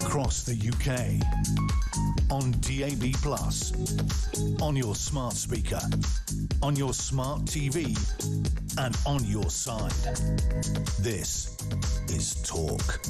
across the UK, on DAB+, on your smart speaker, on your smart TV, and on your side. This is Talk.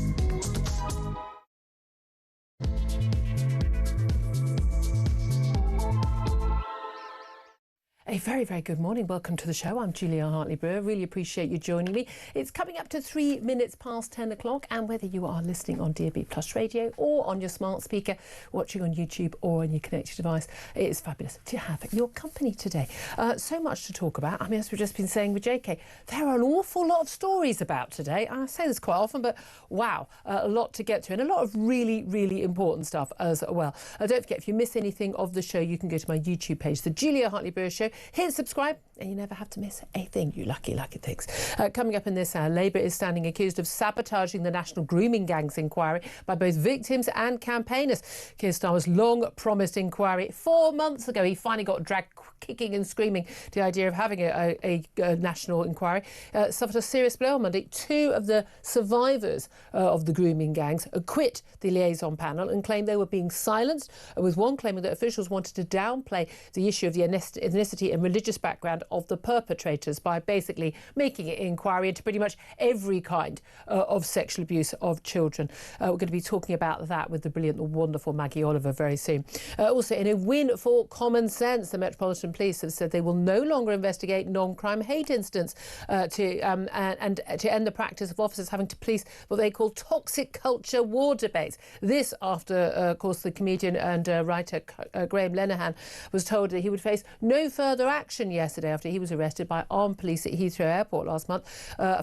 A very, very good morning. Welcome to the show. I'm Julia Hartley-Brewer. Really appreciate you joining me. It's coming up to 3 minutes past 10 o'clock, and whether you are listening on DAB Plus radio or on your smart speaker, watching on YouTube or on your connected device, it is fabulous to have your company today. So much to talk about. I mean, as we've just been saying with JK, there are an awful lot of stories about today. I say this quite often, but wow, a lot to get to, and a lot of really, really important stuff as well. Don't forget, if you miss anything of the show, you can go to my YouTube page, The Julia Hartley-Brewer Show. Hit subscribe and you never have to miss a thing, you lucky, lucky things. Coming up in this hour, Labour is standing accused of sabotaging the National Grooming Gangs inquiry by both victims and campaigners. Keir Starmer's long-promised inquiry 4 months ago, he finally got dragged kicking and screaming to the idea of having a national inquiry, suffered a serious blow on Monday. Two of the survivors of the grooming gangs quit the liaison panel and claimed they were being silenced, with one claiming that officials wanted to downplay the issue of the ethnicity and religious background of the perpetrators by basically making it an inquiry into pretty much every kind of sexual abuse of children. We're going to be talking about that with the brilliant, the wonderful Maggie Oliver very soon. Also, in a win for common sense, the Metropolitan Police have said they will no longer investigate non-crime hate incidents to end the practice of officers having to police what they call toxic culture war debates. This after, of course, the comedian and writer Graham Linehan was told that he would face no further action yesterday after he was arrested by armed police at Heathrow Airport last month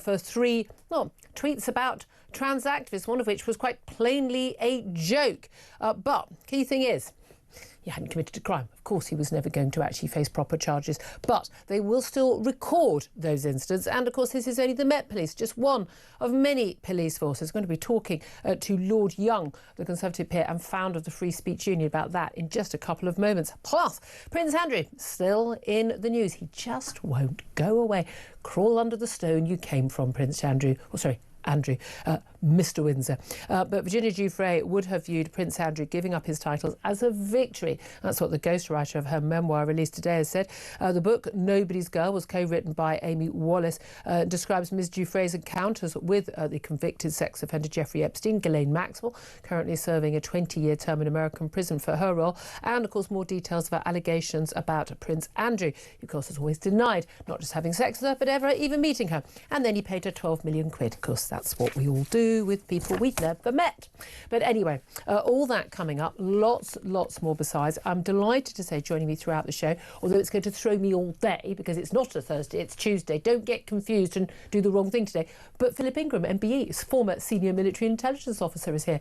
for three tweets about trans activists, one of which was quite plainly a joke. But key thing is, he hadn't committed a crime. Of course, he was never going to actually face proper charges, but they will still record those incidents. And of course, this is only the Met Police, just one of many police forces. We're going to be talking to Lord Young, the Conservative peer and founder of the Free Speech Union, about that in just a couple of moments. Plus, Prince Andrew, still in the news. He just won't go away. Crawl under the stone you came from, Prince Andrew. Oh, sorry. Andrew, Mr. Windsor. But Virginia Giuffre would have viewed Prince Andrew giving up his titles as a victory. That's what the ghostwriter of her memoir released today has said. The book, Nobody's Girl, was co-written by Amy Wallace, describes Ms. Giuffre's encounters with the convicted sex offender Jeffrey Epstein, Ghislaine Maxwell, currently serving a 20-year term in American prison for her role, and, of course, more details about allegations about Prince Andrew. He, of course, has always denied not just having sex with her, but ever even meeting her. And then he paid her 12 million quid. Of course, that's what we all do with people we've never met. But anyway, all that coming up, lots more besides. I'm delighted to say, joining me throughout the show, although it's going to throw me all day because it's not a Thursday, it's Tuesday. Don't get confused and do the wrong thing today. But Philip Ingram, MBE, former senior military intelligence officer, is here.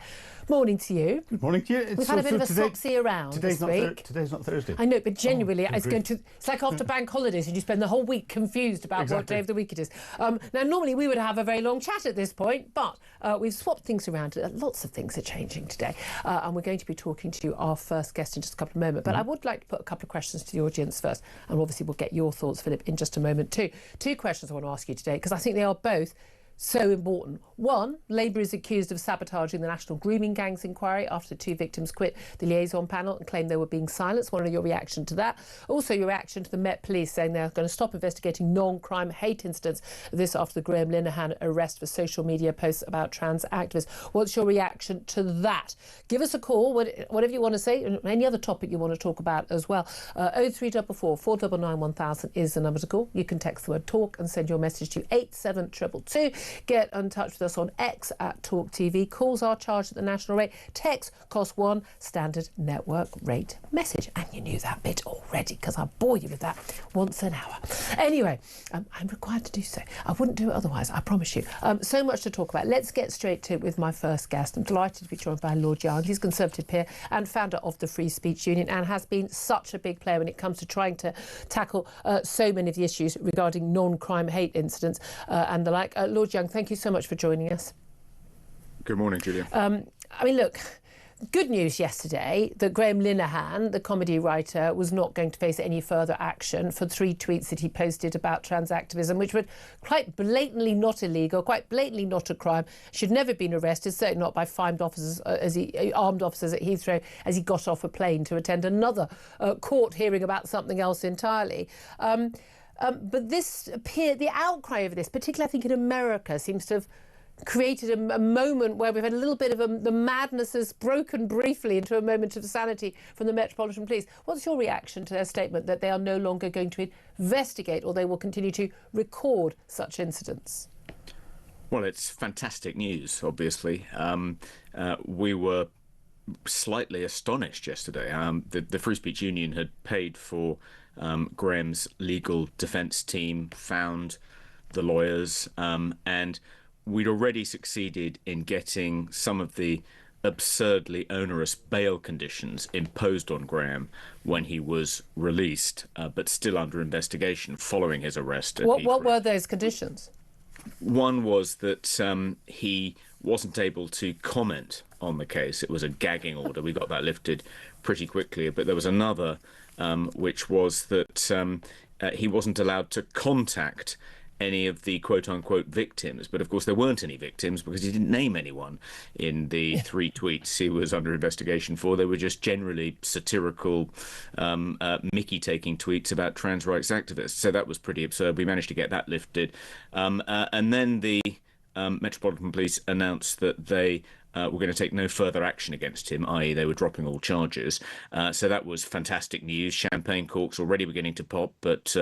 Morning to you. Good morning to you. We've had a bit of a foxy around this week. Today's not Thursday. I know, but genuinely, it's like after bank holidays and you spend the whole week confused about what day of the week it is. Now, normally we would have a very long chat at this point, but we've swapped things around. Lots of things are changing today, and we're going to be talking to our first guest in just a couple of moments. But I would like to put a couple of questions to the audience first, and obviously we'll get your thoughts, Philip, in just a moment too. Two questions I want to ask you today, because I think they are both so important. One, Labour is accused of sabotaging the National Grooming Gangs inquiry after the two victims quit the liaison panel and claimed they were being silenced. What are your reaction to that? Also, your reaction to the Met Police saying they're going to stop investigating non-crime hate incidents. This after the Graham Linehan arrest for social media posts about trans activists. What's your reaction to that? Give us a call, whatever you want to say, and any other topic you want to talk about as well. 0344 499 1000 is the number to call. You can text the word talk and send your message to 87222. Get in touch with us on X at talkTV. Calls are charged at the national rate. Text costs one standard network rate message. And you knew that bit already because I bore you with that once an hour. Anyway, I'm required to do so. I wouldn't do it otherwise, I promise you. So much to talk about. Let's get straight to it with my first guest. I'm delighted to be joined by Lord Young. He's Conservative peer and founder of the Free Speech Union and has been such a big player when it comes to trying to tackle so many of the issues regarding non-crime hate incidents and the like. Lord Young, thank you so much for joining us. Good morning, Julia. I mean, look, good news yesterday that Graham Linehan, the comedy writer, was not going to face any further action for 3 tweets that he posted about trans activism, which were quite blatantly not illegal, quite blatantly not a crime, should never have been arrested, certainly not by armed officers at Heathrow as he got off a plane to attend another court hearing about something else entirely. But the outcry over this, particularly I think in America, seems to have created a moment where we've had a little bit of the madness has broken briefly into a moment of sanity from the Metropolitan Police. What's your reaction to their statement that they are no longer going to investigate, or they will continue to record such incidents? Well, it's fantastic news, obviously. We were slightly astonished yesterday. The Free Speech Union had paid for Graham's legal defence team, found the lawyers, and we'd already succeeded in getting some of the absurdly onerous bail conditions imposed on Graham when he was released, but still under investigation following his arrest at Heathrow. What were those conditions? One was that he wasn't able to comment on the case. It was a gagging order. We got that lifted pretty quickly. But there was another, which was that he wasn't allowed to contact any of the quote-unquote victims. But, of course, there weren't any victims because he didn't name anyone in the 3 tweets he was under investigation for. They were just generally satirical, Mickey-taking tweets about trans rights activists. So that was pretty absurd. We managed to get that lifted. And then the Metropolitan Police announced that they were going to take no further action against him, i.e. they were dropping all charges. So that was fantastic news. Champagne corks already beginning to pop, but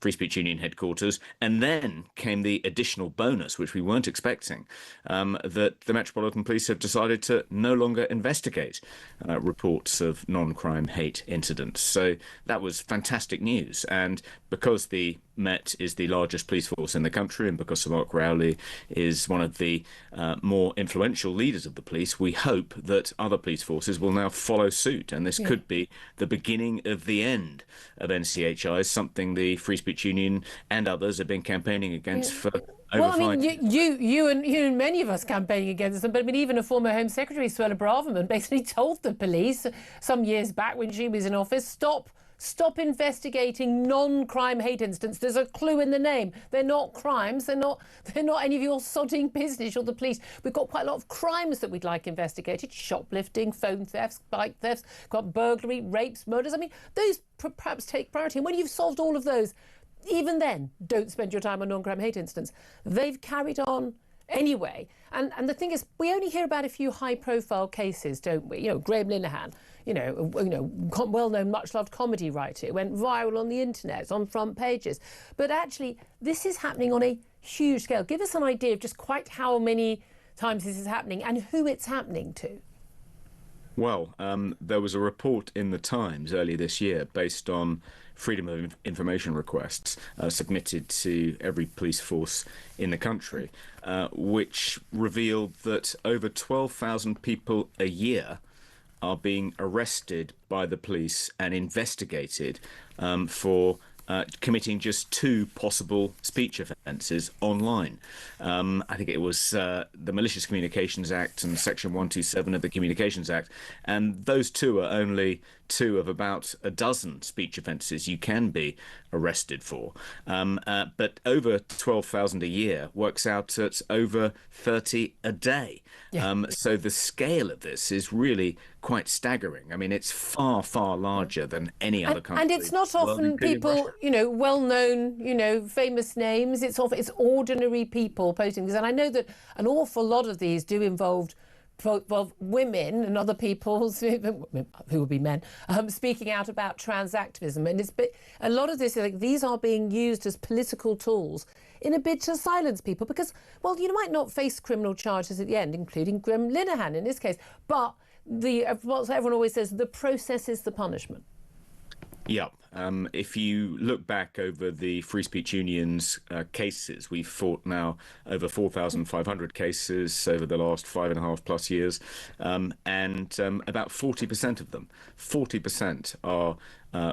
Free Speech Union headquarters. And then came the additional bonus, which we weren't expecting, that the Metropolitan Police have decided to no longer investigate reports of non-crime hate incidents. So that was fantastic news. And because the Met is the largest police force in the country, and because Sir Mark Rowley is one of the more influential leaders of the police, we hope that other police forces will now follow suit. And this could be the beginning of the end of NCHI, something the Free Speech Union and others have been campaigning against for over 5 years. You and many of us campaigning against them, but I mean, even a former Home Secretary, Suella Braverman, basically told the police some years back when she was in office, stop investigating non-crime hate incidents. There's a clue in the name. They're not crimes. They're not any of your sodding business. You're the police. We've got quite a lot of crimes that we'd like investigated: shoplifting, phone thefts, bike thefts, got burglary, rapes, murders. I mean, those perhaps take priority. And when you've solved all of those, even then, don't spend your time on non-crime hate incidents. They've carried on anyway. And the thing is, we only hear about a few high-profile cases, don't we? You know, Graham Linehan, well-known, much-loved comedy writer. It went viral on the internet, on front pages. But actually, this is happening on a huge scale. Give us an idea of just quite how many times this is happening and who it's happening to. Well, there was a report in the Times earlier this year based on freedom of information requests submitted to every police force in the country, which revealed that over 12,000 people a year are being arrested by the police and investigated for committing just 2 possible speech offences online. I think it was the Malicious Communications Act and Section 127 of the Communications Act, and those 2 are only 2 of about a dozen speech offences you can be arrested for. But over 12,000 a year works out at over 30 a day. So the scale of this is really quite staggering. I mean, it's far, far larger than any other country. And it's not often people, well-known, famous names. It's ordinary people posting this. And I know that an awful lot of these do involve women and other people who would be men speaking out about trans activism, and a lot of this, these are being used as political tools in a bid to silence people because, well, you might not face criminal charges at the end, including Graham Linehan in this case, but what everyone always says, the process is the punishment. Yeah. If you look back over the Free Speech Union's cases, we've fought now over 4,500 cases over the last 5.5+ years, and about 40% of them, 40% are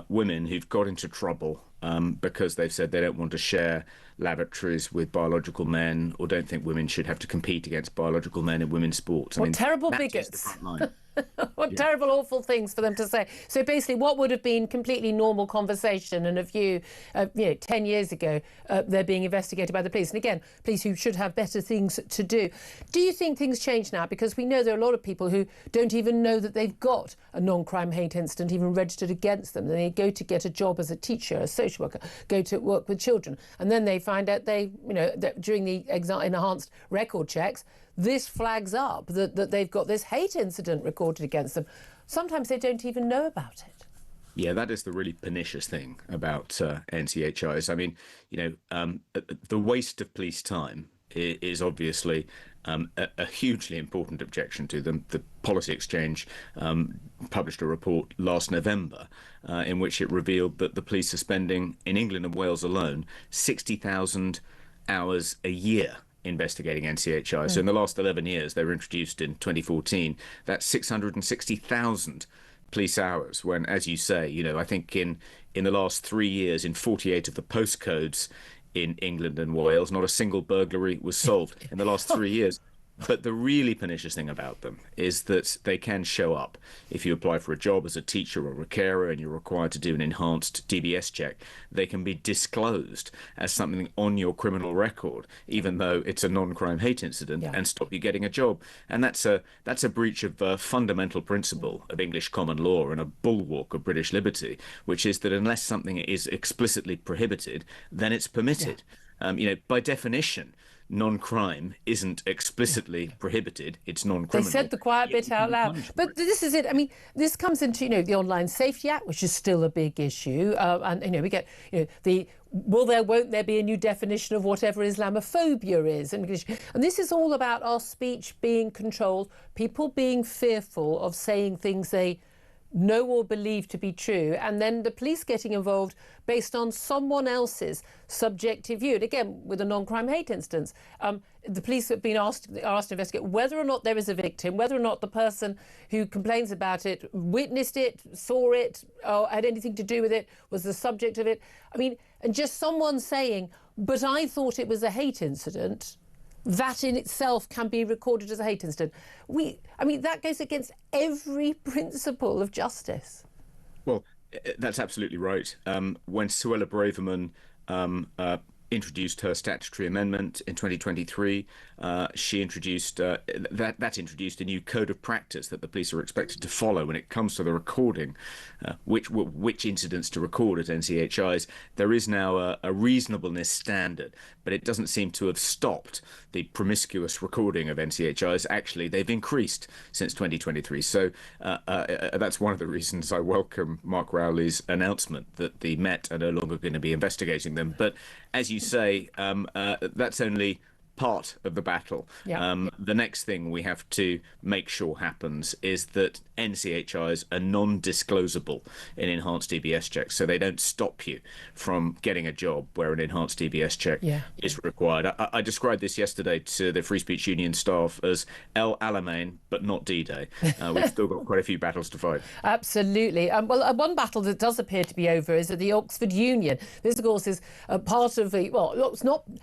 women who've got into trouble because they've said they don't want to share lavatories with biological men or don't think women should have to compete against biological men in women's sports. Terrible bigots. What terrible, awful things for them to say. So basically, what would have been completely normal conversation and a view, 10 years ago, they're being investigated by the police. And again, police who should have better things to do. Do you think things change now? Because we know there are a lot of people who don't even know that they've got a non-crime hate incident even registered against them. They go to get a job as a teacher, a social worker, go to work with children, and then they find out that during the enhanced record checks, this flags up that they've got this hate incident recorded against them. Sometimes they don't even know about it. Yeah, that is the really pernicious thing about NCHIs. I mean, the waste of police time is obviously a hugely important objection to them. The Policy Exchange published a report last November in which it revealed that the police are spending, in England and Wales alone, 60,000 hours a year investigating NCHI. So in the last 11 years, they were introduced in 2014. That's 660,000 police hours when, as you say, I think in the last 3 years, in 48 of the postcodes in England and Wales, not a single burglary was solved in the last 3 years. But the really pernicious thing about them is that they can show up. If you apply for a job as a teacher or a carer and you're required to do an enhanced DBS check, they can be disclosed as something on your criminal record, even though it's a non-crime hate incident, and stop you getting a job. And that's a breach of a fundamental principle of English common law and a bulwark of British liberty, which is that unless something is explicitly prohibited, then it's permitted. By definition, non-crime isn't explicitly prohibited, it's non-criminal. They said the quiet bit out loud. But this is it. I mean, this comes into, the Online Safety Act, which is still a big issue. And, we get, won't there be a new definition of whatever Islamophobia is? And this is all about our speech being controlled, people being fearful of saying things they know or believe to be true, and then the police getting involved based on someone else's subjective view. And again, with a non-crime hate instance, the police have been asked to investigate whether or not there is a victim, whether or not the person who complains about it witnessed it, saw it, or had anything to do with it, was the subject of it. I mean, and just someone saying, but I thought it was a hate incident, that in itself can be recorded as a hate incident. That goes against every principle of justice. Well, that's absolutely right. When Suella Braverman introduced her statutory amendment in 2023, she introduced that introduced a new code of practice that the police are expected to follow when it comes to the recording, which incidents to record at NCHIs. There is now a reasonableness standard, but it doesn't seem to have stopped the promiscuous recording of NCHIs. Actually, they've increased since 2023. So that's one of the reasons I welcome Mark Rowley's announcement that the Met are no longer going to be investigating them. But as you say, that's only part of the battle. The next thing we have to make sure happens is that NCHIs are non-disclosable in enhanced DBS checks, so they don't stop you from getting a job where an enhanced DBS check is required. I described this yesterday to the Free Speech Union staff as El Alamein, but not D-Day. We've still got quite a few battles to fight. Absolutely. One battle that does appear to be over is at the Oxford Union. This, of course, is part of the,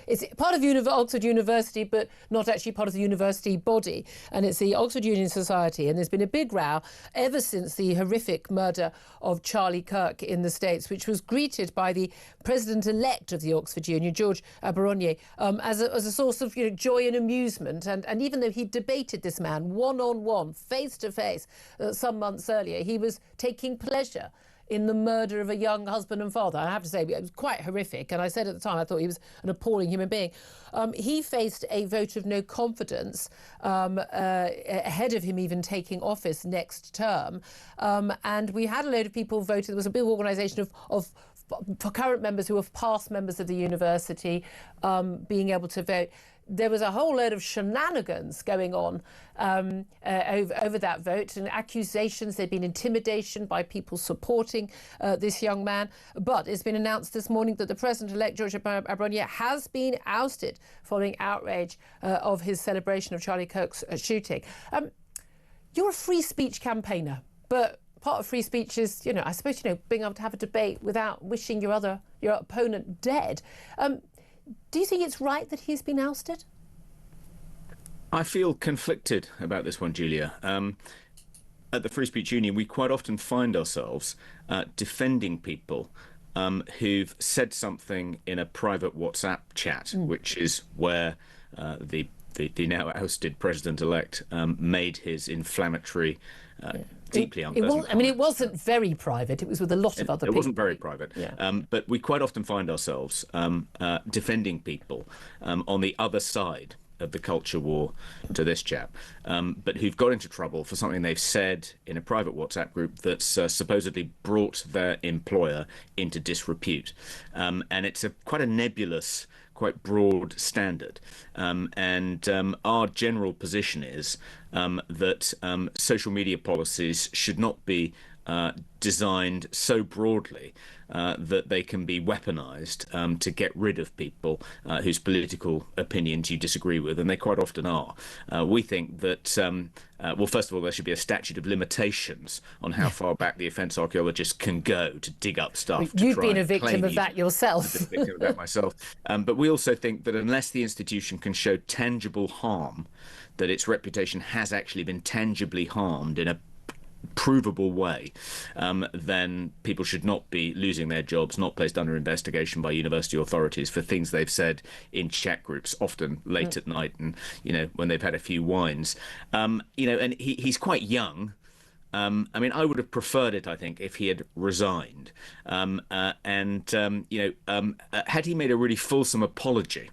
it's part of Oxford University, but not actually part of the university body. And it's the Oxford Union Society. And there's been a big row ever since the horrific murder of Charlie Kirk in the States, which was greeted by the president-elect of the Oxford Union, George Aberonier, as a source of joy and amusement. And even though he debated this man one-on-one, face-to-face, some months earlier, he was taking pleasure in the murder of a young husband and father. I have to say, it was quite horrific. And I said at the time, I thought he was an appalling human being. He faced a vote of no confidence ahead of him even taking office next term. And we had a load of people voting. There was a big organisation of current members who were past members of the university being able to vote. There was a whole load of shenanigans going on over that vote, and accusations there'd been intimidation by people supporting this young man. But it's been announced this morning that the President-elect, George Aberonier, has been ousted following outrage of his celebration of Charlie Kirk's shooting. You're a free speech campaigner, but part of free speech is, I suppose, being able to have a debate without wishing your opponent dead. Do you think it's right that he's been ousted? I feel conflicted about this one, Julia. at the Free Speech Union, we quite often find ourselves defending people who've said something in a private WhatsApp chat, which is where the now ousted president-elect made his inflammatory, deeply unpleasant I mean, it wasn't very private. It was with a lot of other people. It wasn't very private. Yeah. But we quite often find ourselves defending people on the other side of the culture war to this chap, but who've got into trouble for something they've said in a private WhatsApp group that's supposedly brought their employer into disrepute. And it's quite a nebulous, quite broad standard. And our general position is that social media policies should not be designed so broadly that they can be weaponized to get rid of people whose political opinions you disagree with, and they quite often are. We think that, well, first of all, there should be a statute of limitations on how far back the offence archaeologists can go to dig up stuff. You've been a victim of that yourself. I've been a victim of that myself. But we also think that unless the institution can show tangible harm, that its reputation has actually been tangibly harmed in a provable way, then people should not be losing their jobs, not placed under investigation by university authorities for things they've said in chat groups, often late at night and, when they've had a few wines. And he's quite young. I mean, I would have preferred it, I think, if he had resigned. Had he made a really fulsome apology,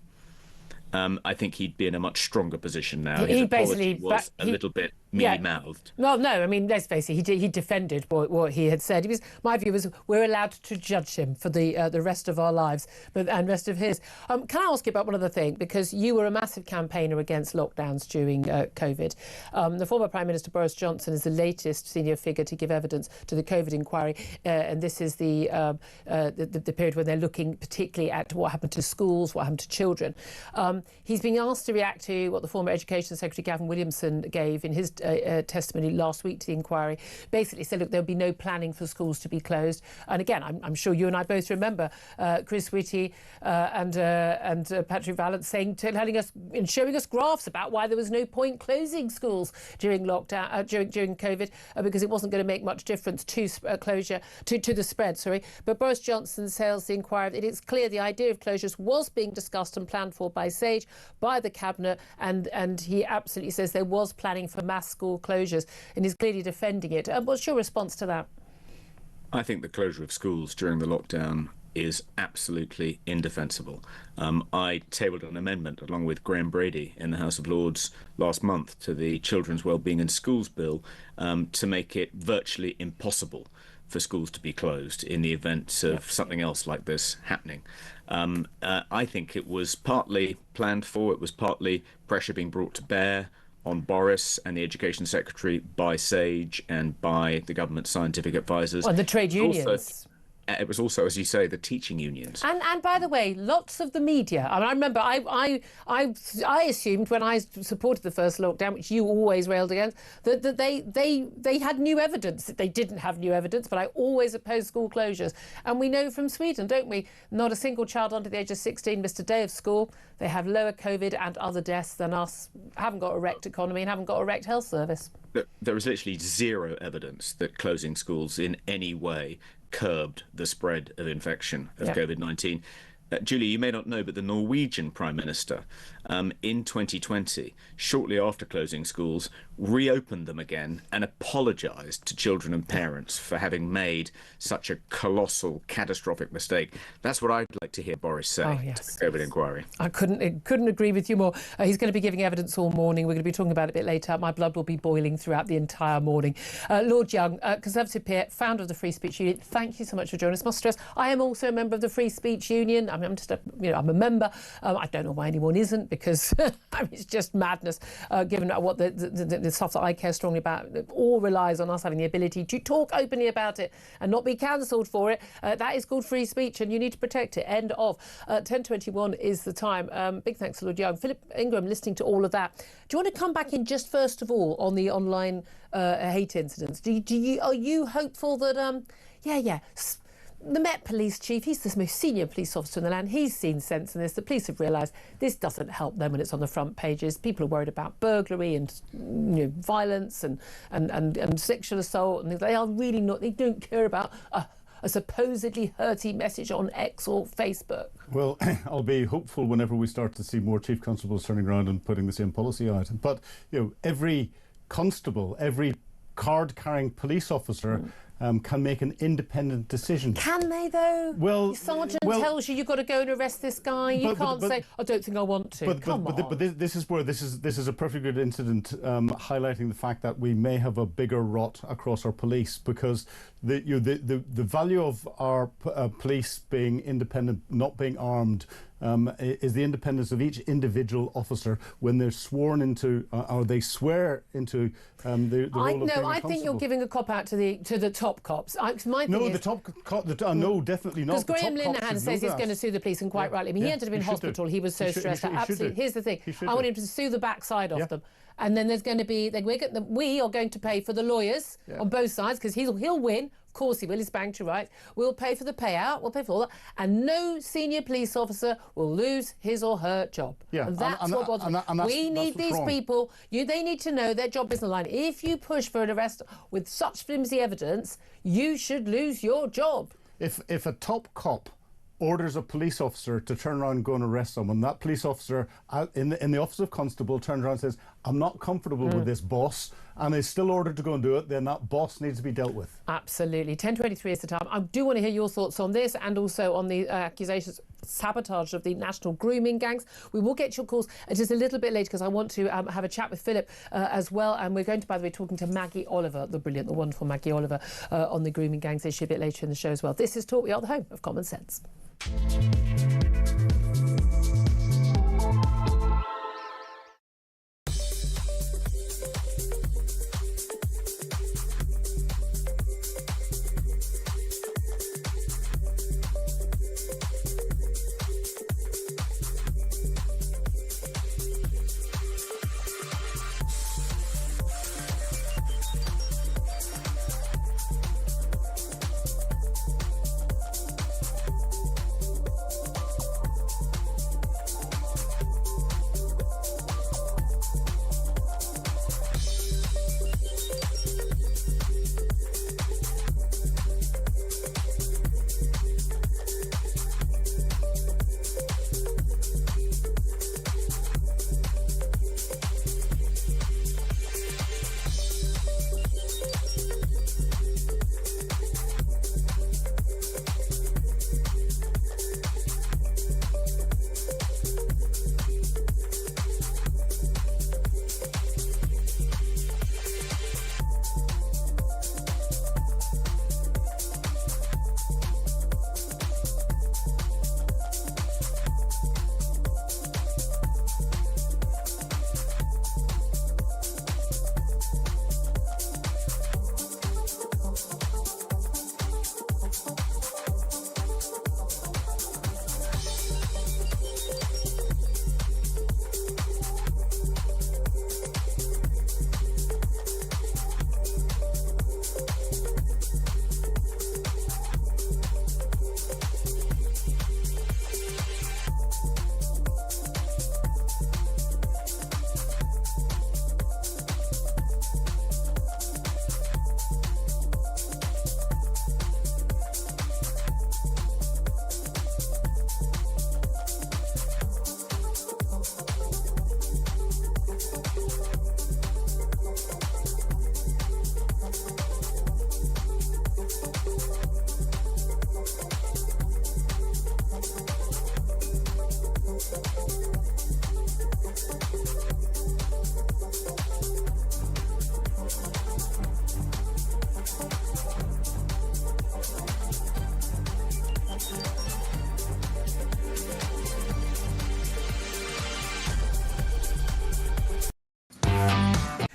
I think he'd be in a much stronger position now. His apology was a little bit mealy-mouthed. Well, no, I mean, let's face it, he defended what he had said. My view was we're allowed to judge him for the rest of our lives and rest of his. Can I ask you about one other thing? Because you were a massive campaigner against lockdowns during COVID. The former Prime Minister Boris Johnson is the latest senior figure to give evidence to the COVID inquiry, and this is the period when they're looking particularly at what happened to schools, what happened to children. He's being asked to react to what the former Education Secretary Gavin Williamson gave in his testimony last week to the inquiry. Basically said, look, there'll be no planning for schools to be closed. And again, I'm sure you and I both remember Chris Whitty and Patrick Vallance telling us and showing us graphs about why there was no point closing schools during lockdown, during COVID, because it wasn't going to make much difference to closure, to the spread, sorry. But Boris Johnson tells the inquiry that it's clear the idea of closures was being discussed and planned for by SAGE, by the Cabinet, and he absolutely says there was planning for mass school closures and is clearly defending it. What's your response to that? I think the closure of schools during the lockdown is absolutely indefensible. I tabled an amendment along with Graham Brady in the House of Lords last month to the Children's Wellbeing in Schools Bill to make it virtually impossible for schools to be closed in the event of something else like this happening. I think it was partly planned for, it was partly pressure being brought to bear on Boris and the Education Secretary by SAGE and by the government's scientific advisors. And the trade unions. It was also, as you say, the teaching unions. And by the way, lots of the media. I mean, I remember I assumed when I supported the first lockdown, which you always railed against, that they had new evidence. That they didn't have new evidence, but I always opposed school closures. And we know from Sweden, don't we? Not a single child under the age of 16 missed a day of school. They have lower COVID and other deaths than us, haven't got a wrecked economy and haven't got a wrecked health service. There is literally zero evidence that closing schools in any way curbed the spread of infection of COVID-19. Julia, you may not know, but the Norwegian Prime Minister in 2020, shortly after closing schools, reopened them again and apologised to children and parents for having made such a colossal, catastrophic mistake. That's what I'd like to hear Boris say to the COVID inquiry. I couldn't agree with you more. He's going to be giving evidence all morning. We're going to be talking about it a bit later. My blood will be boiling throughout the entire morning. Lord Young, Conservative peer, founder of the Free Speech Union, thank you so much for joining us. Must stress, I am also a member of the Free Speech Union. I'm just I'm a member. I don't know why anyone isn't, because it's just madness, given what the stuff that I care strongly about. It all relies on us having the ability to talk openly about it and not be cancelled for it. That is called free speech, and you need to protect it. End of. 10:21 is the time. Big thanks to Lord Young. Philip Ingram, listening to all of that. Do you want to come back in just first of all on the online hate incidents? Are you hopeful that the Met Police Chief, he's the most senior police officer in the land. He's seen sense in this. The police have realised this doesn't help them when it's on the front pages. People are worried about burglary and violence and sexual assault, and they are really not. They don't care about a supposedly hurty message on X or Facebook. Well, I'll be hopeful whenever we start to see more chief constables turning around and putting the same policy out. But every constable, every card-carrying police officer can make an independent decision. Can they, though? Well, your sergeant tells you you've got to go and arrest this guy. You can't say, I don't think I want to. But this is where this is a perfectly good incident highlighting the fact that we may have a bigger rot across our police, because the value of our police being independent, not being armed, is the independence of each individual officer when they're sworn into, or they swear into the role of being a constable. I think you're giving a cop out to the top cops. No, definitely not. Because Graham Linehan says he's going to sue the police, and quite rightly. I mean, he ended up in hospital. He was so stressed out. Absolutely. Here's the thing. I want him to sue the backside off them. And then there's going to be, we are going to pay for the lawyers on both sides, because he'll win. Of course he will, he's banked to right. We'll pay for the payout, we'll pay for all that. And no senior police officer will lose his or her job. Yeah, and that's what bothers me. We need these people, they need to know their job is on the line. If you push for an arrest with such flimsy evidence, you should lose your job. If a top cop orders a police officer to turn around and go and arrest someone, that police officer in the office of constable turns around and says, I'm not comfortable with this, boss, and is still ordered to go and do it, then that boss needs to be dealt with. Absolutely. 10:23 is the time. I do want to hear your thoughts on this, and also on the accusations sabotage of the national grooming gangs. We will get your calls just a little bit later, because I want to have a chat with Philip as well, and we're going to, by the way, talking to Maggie Oliver, the wonderful Maggie Oliver, on the grooming gangs issue a bit later in the show as well. This is Talk. We are the home of common sense.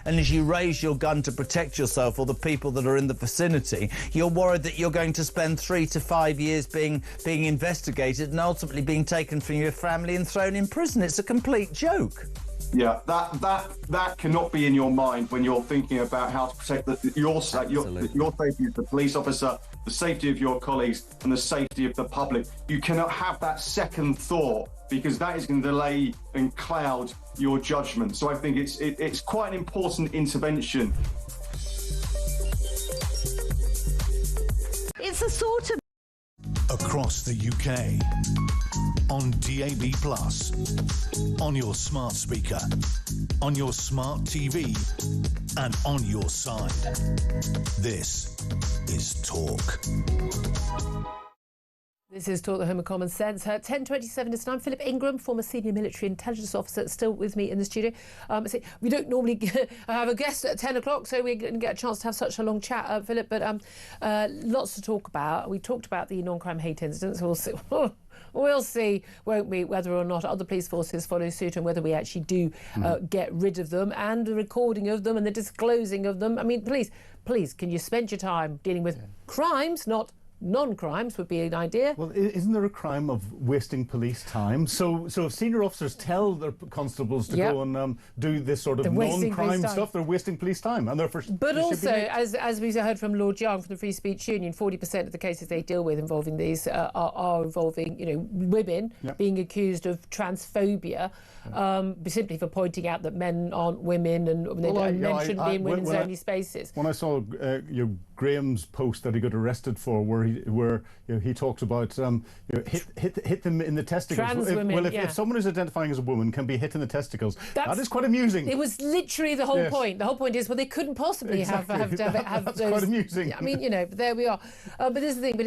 And as you raise your gun to protect yourself or the people that are in the vicinity, you're worried that you're going to spend 3 to 5 years being investigated and ultimately being taken from your family and thrown in prison. It's a complete joke. Yeah, that cannot be in your mind when you're thinking about how to protect your safety as the police officer, the safety of your colleagues, and the safety of the public. You cannot have that second thought, because that is going to delay and cloud your judgment. So I think it's quite an important intervention. It's a sort of across the UK, on DAB+, on your smart speaker, on your smart TV, and on your side. This is Talk. This is Talk, the Home of Common Sense. 10:27 is time. Philip Ingram, former senior military intelligence officer, still with me in the studio. We don't normally have a guest at 10 o'clock, so we didn't get a chance to have such a long chat, Philip, but lots to talk about. We talked about the non-crime hate incidents. We'll see, won't we, whether or not other police forces follow suit and whether we actually do get rid of them, and the recording of them and the disclosing of them. I mean, please, can you spend your time dealing with crimes, not non-crimes would be an idea. Well, isn't there a crime of wasting police time? So if senior officers tell their constables to go and do this sort of non-crime stuff, they're wasting police time. And but also, as we heard from Lord Young from the Free Speech Union, 40% of the cases they deal with involving these are involving, women being accused of transphobia, simply for pointing out that men aren't women and men shouldn't be in women's only spaces. When I saw Graham's post that he got arrested for, where he talks about hit them in the testicles. Trans women, if someone who's identifying as a woman can be hit in the testicles, that is quite amusing. It was literally the whole point. The whole point is, well, they couldn't possibly have that's those. Quite amusing. I mean, but there we are. But this is the thing. But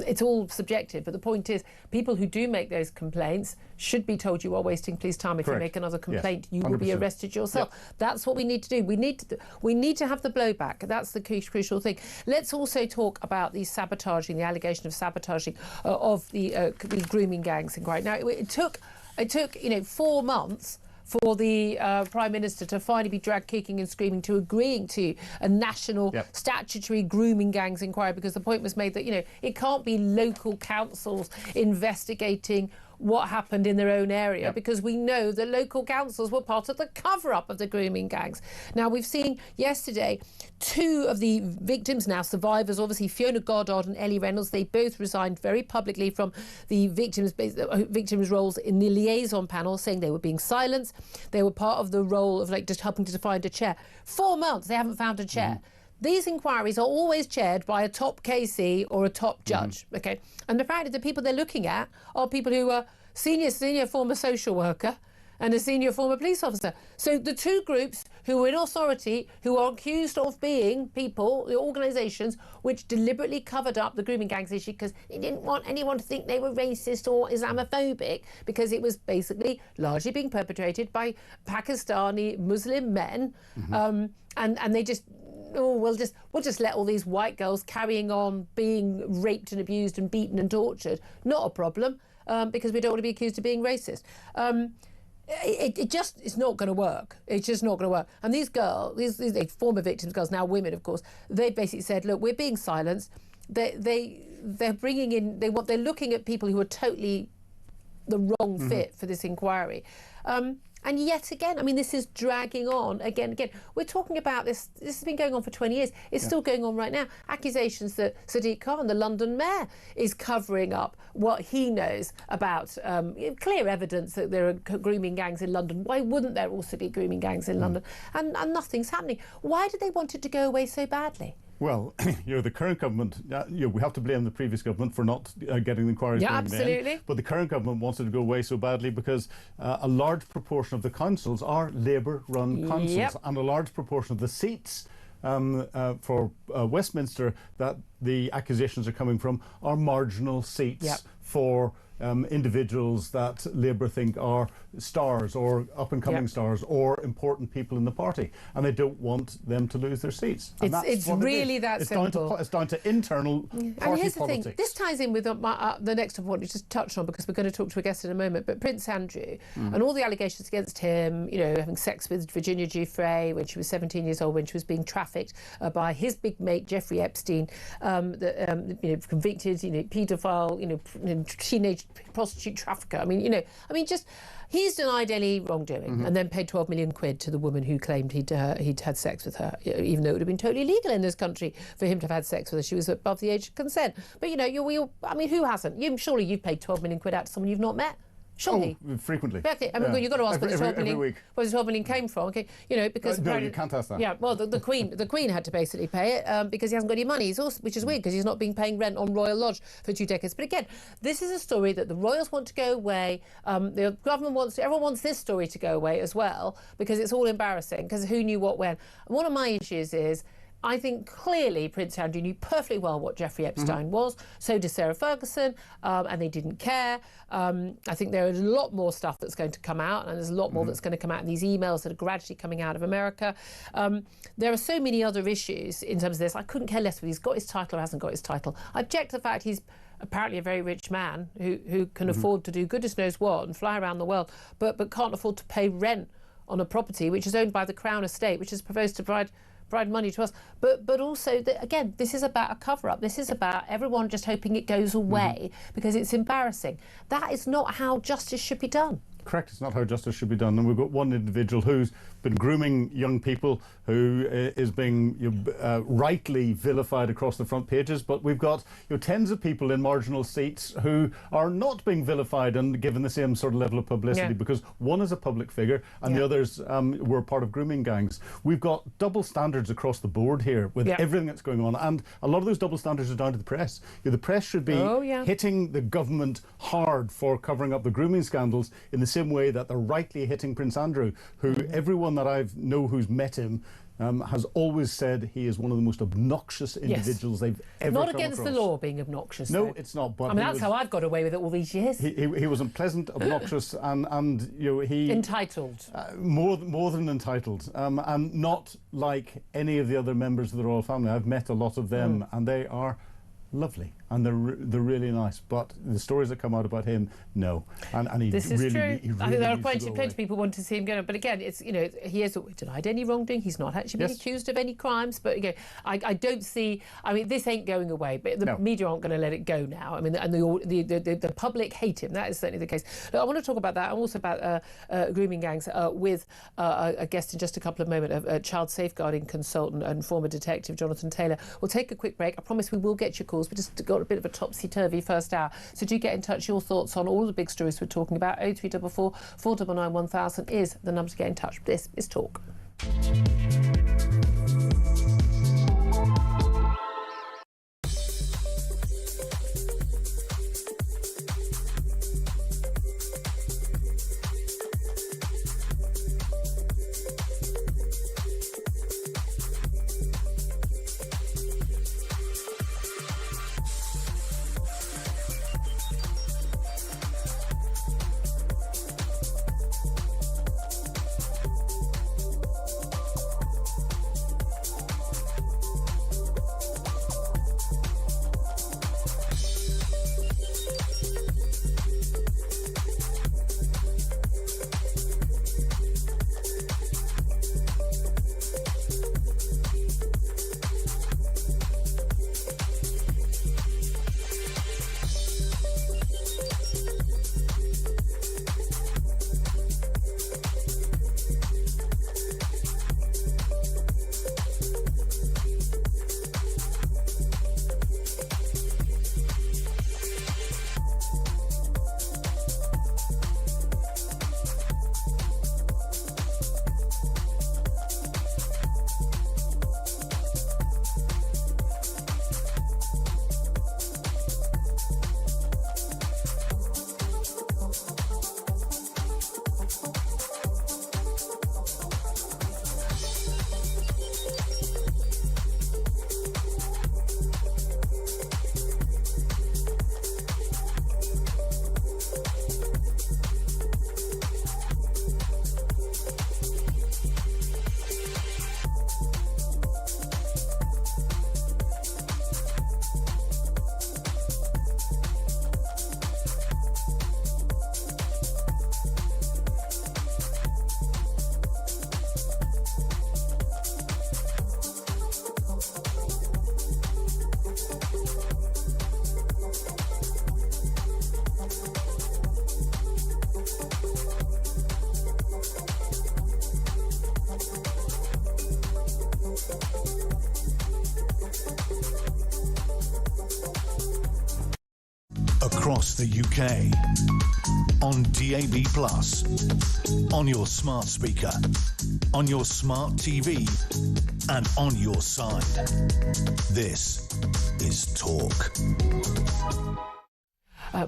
it's all subjective. But the point is, people who do make those complaints should be told you are wasting police time. If you make another complaint, you will be arrested yourself. That's what we need to do. We need to have the blowback. That's the crucial thing. Let's also talk about the sabotaging, the allegation of sabotaging of the grooming gangs inquiry. Now, it took 4 months for the Prime Minister to finally be dragged kicking and screaming to agreeing to a national statutory grooming gangs inquiry, because the point was made that it can't be local councils investigating what happened in their own area, because we know the local councils were part of the cover-up of the grooming gangs. Now, we've seen yesterday 2 of the victims, now survivors, obviously Fiona Goddard and Ellie Reynolds. They both resigned very publicly from the victims' roles in the liaison panel, saying they were being silenced. They were part of the role of just helping to find a chair. 4 months, they haven't found a chair. These inquiries are always chaired by a top KC or a top judge, okay? And apparently the people they're looking at are people who are senior former social worker and a senior former police officer. So the 2 groups who are in authority, who are accused of being people, the organisations which deliberately covered up the grooming gangs issue because they didn't want anyone to think they were racist or Islamophobic, because it was basically largely being perpetrated by Pakistani Muslim men, and they just... we'll just let all these white girls carrying on being raped and abused and beaten and tortured. Not a problem, because we don't want to be accused of being racist. It's not going to work. It's just not going to work. And these girls, these former victims, girls, now women, of course, they basically said, look, we're being silenced. They're bringing in, they're looking at people who are totally the wrong fit for this inquiry. And yet again, I mean, this is dragging on again. We're talking about this. This has been going on for 20 years. It's still going on right now. Accusations that Sadiq Khan, the London mayor, is covering up what he knows about clear evidence that there are grooming gangs in London. Why wouldn't there also be grooming gangs in London? And nothing's happening. Why did they want it to go away so badly? Well, the current government, we have to blame the previous government for not getting the inquiries going. Absolutely. But the current government wants it to go away so badly because a large proportion of the councils are Labour-run councils, and a large proportion of the seats for Westminster that the accusations are coming from are marginal seats for individuals that Labour think are stars or up-and-coming stars or important people in the party, and they don't want them to lose their seats. It's really that simple. It's down to internal party politics. And here's the thing, this ties in with the next point we just touched on, because we're going to talk to a guest in a moment, but Prince Andrew and all the allegations against him, having sex with Virginia Giuffre when she was 17 years old, when she was being trafficked by his big mate Jeffrey Epstein, convicted, paedophile, teenage prostitute trafficker. I mean, just he's denied any wrongdoing and then paid 12 million quid to the woman who claimed he'd had sex with her, even though it would have been totally illegal in this country for him to have had sex with her. She was above the age of consent. But who hasn't? Surely you've paid 12 million quid out to someone you've not met. Surely. Oh, frequently. Okay. I mean, you've got to ask where the 12 million came from. Okay, because no, you can't ask that. Yeah, well, the Queen had to basically pay it because he hasn't got any money. Which is weird because he's not been paying rent on Royal Lodge for 2 decades. But again, this is a story that the royals want to go away. The government everyone wants this story to go away as well because it's all embarrassing. Because who knew what when? And one of my issues is, I think clearly Prince Andrew knew perfectly well what Jeffrey Epstein was. So did Sarah Ferguson, and they didn't care. I think there is a lot more stuff that's going to come out, and there's a lot more that's going to come out in these emails that are gradually coming out of America. There are so many other issues in terms of this. I couldn't care less whether he's got his title or hasn't got his title. I object to the fact he's apparently a very rich man who can afford to do goodness knows what and fly around the world, but can't afford to pay rent on a property which is owned by the Crown Estate, which is supposed to provide money to us, but also again, this is about a cover-up. This is about everyone just hoping it goes away because it's embarrassing. That is not how justice should be done. Correct, it's not how justice should be done. And we've got one individual who's been grooming young people, who is being rightly vilified across the front pages, but we've got tens of people in marginal seats who are not being vilified and given the same sort of level of publicity because one is a public figure and the others were part of grooming gangs. We've got double standards across the board here with everything that's going on, and a lot of those double standards are down to the press. The press should be hitting the government hard for covering up the grooming scandals in the same way that they're rightly hitting Prince Andrew, who everyone that I know who's met him has always said he is one of the most obnoxious individuals they've ever Not come against across. the law being obnoxious. No, though. it's not. But I mean, that's how I've got away with it all these years. He was unpleasant, obnoxious, and he entitled. More than entitled, and not like any of the other members of the royal family. I've met a lot of them, and they are lovely and they're really nice, but the stories that come out about him, no. And he this is really, true. He really I think there are needs plenty of people want to see him go. But again, it's he has denied any wrongdoing. He's not actually been accused of any crimes. But again, I don't see. I mean, this ain't going away. But the media aren't going to let it go now. I mean, and the public hate him. That is certainly the case. Look, I want to talk about that and also about grooming gangs with a guest in just a couple of moments, a child safeguarding consultant and former detective Jonathan Taylor. We'll take a quick break. I promise we will get your calls. We just got a bit of a topsy-turvy first hour. So do get in touch. Your thoughts on all the big stories we're talking about. 0344 499 1000 is the number to get in touch. This is Talk. across the UK, on DAB+, on your smart speaker, on your smart TV, and on your side. This is Talk.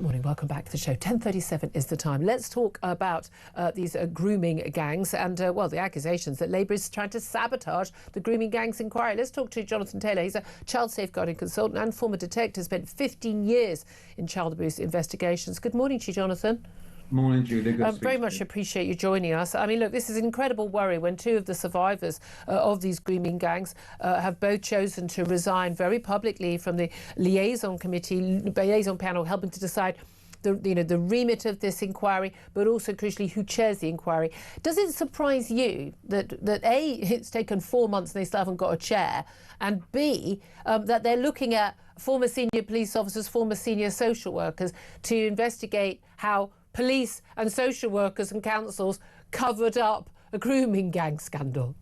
Morning, welcome back to the show. 10:37 is the time. Let's talk about these grooming gangs and, well, the accusations that Labour is trying to sabotage the grooming gangs inquiry. Let's talk to Jonathan Taylor. He's a child safeguarding consultant and former detective, spent 15 years in child abuse investigations. Good morning to you, Jonathan. Morning, Julia. Good to speak very to much you. appreciate you joining us. I mean, look, this is an incredible worry when two of the survivors of these grooming gangs have both chosen to resign very publicly from the liaison panel helping to decide the remit of this inquiry, but also crucially who chairs the inquiry. Does it surprise you that A, it's taken 4 months and they still haven't got a chair, and B, that they're looking at former senior police officers, former senior social workers to investigate how police and social workers and councils covered up a grooming gang scandal?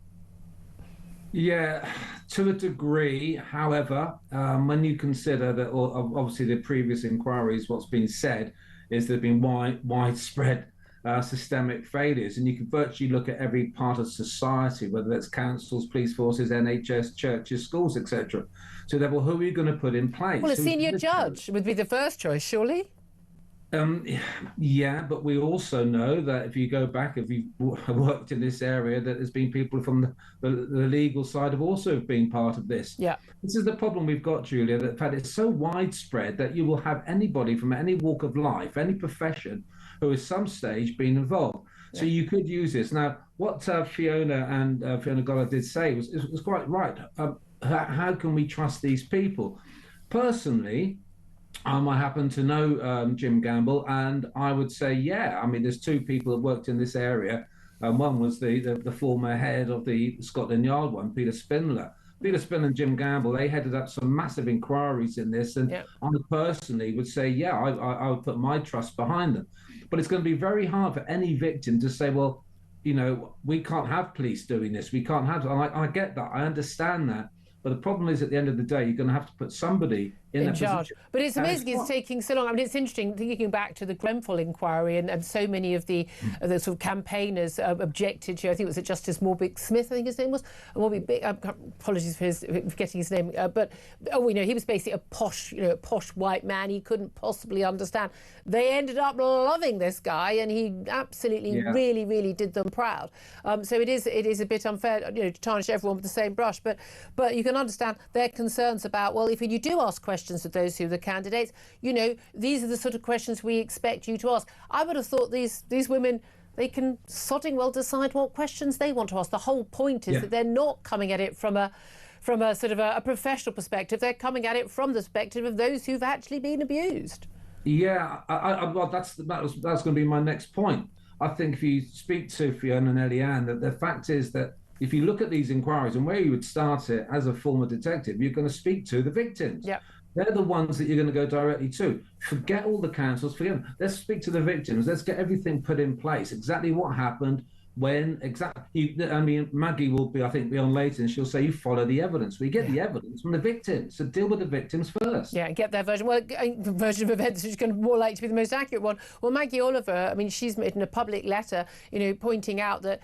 Yeah, to a degree. However, when you consider that obviously the previous inquiries, what's been said is there have been widespread systemic failures, and you can virtually look at every part of society, whether that's councils, police forces, NHS, churches, schools, etc. So therefore, who are you going to put in place? Well, a senior judge would be the first choice, surely? Yeah, but we also know that if you go back, if you've worked in this area, that there's been people from the legal side have also been part of this. Yeah. This is the problem we've got, Julia, that in fact it's so widespread that you will have anybody from any walk of life, any profession, who at some stage been involved. Yeah. So you could use this. Now, what Fiona Goller did say was quite right. How can we trust these people? Personally, I happen to know Jim Gamble, and I would say, yeah, I mean, there's two people that worked in this area. One was the former head of the Scotland Yard one, Peter Spindler. Peter Spindler and Jim Gamble, they headed up some massive inquiries in this, and yep. I personally would say, yeah, I would put my trust behind them. But it's going to be very hard for any victim to say, well, you know, we can't have police doing this. We can't have, I get that. I understand that. But the problem is, at the end of the day, you're going to have to put somebody in charge. Position. But it's amazing it's taking so long. I mean, it's interesting thinking back to the Grenfell inquiry, and so many of the sort of campaigners objected to. I think it was Justice Morbick Smith, I think his name was. Apologies for forgetting his name. But he was basically a posh white man. He couldn't possibly understand. They ended up loving this guy, and he absolutely, really, really did them proud. So it is a bit unfair, to tarnish everyone with the same brush. But you can understand their concerns about, well, if you do ask questions of those who are the candidates, these are the sort of questions we expect you to ask. I would have thought these women, they can sodding well decide what questions they want to ask. The whole point is that they're not coming at it from a sort of a professional perspective. They're coming at it from the perspective of those who've actually been abused. Yeah, well, that's going to be my next point. I think if you speak to Fiona and Eliane, that the fact is that if you look at these inquiries and where you would start it as a former detective, you're going to speak to the victims. Yeah. They're the ones that you're going to go directly to. Forget all the councils, forget them. Let's speak to the victims. Let's get everything put in place. Exactly what happened, when, exactly. I mean, Maggie will be on later, and she'll say, you follow the evidence. We get the evidence from the victims, so deal with the victims first. Yeah, get their version. Well, version of events which is going to be more likely to be the most accurate one. Well, Maggie Oliver, I mean, she's written a public letter, pointing out that,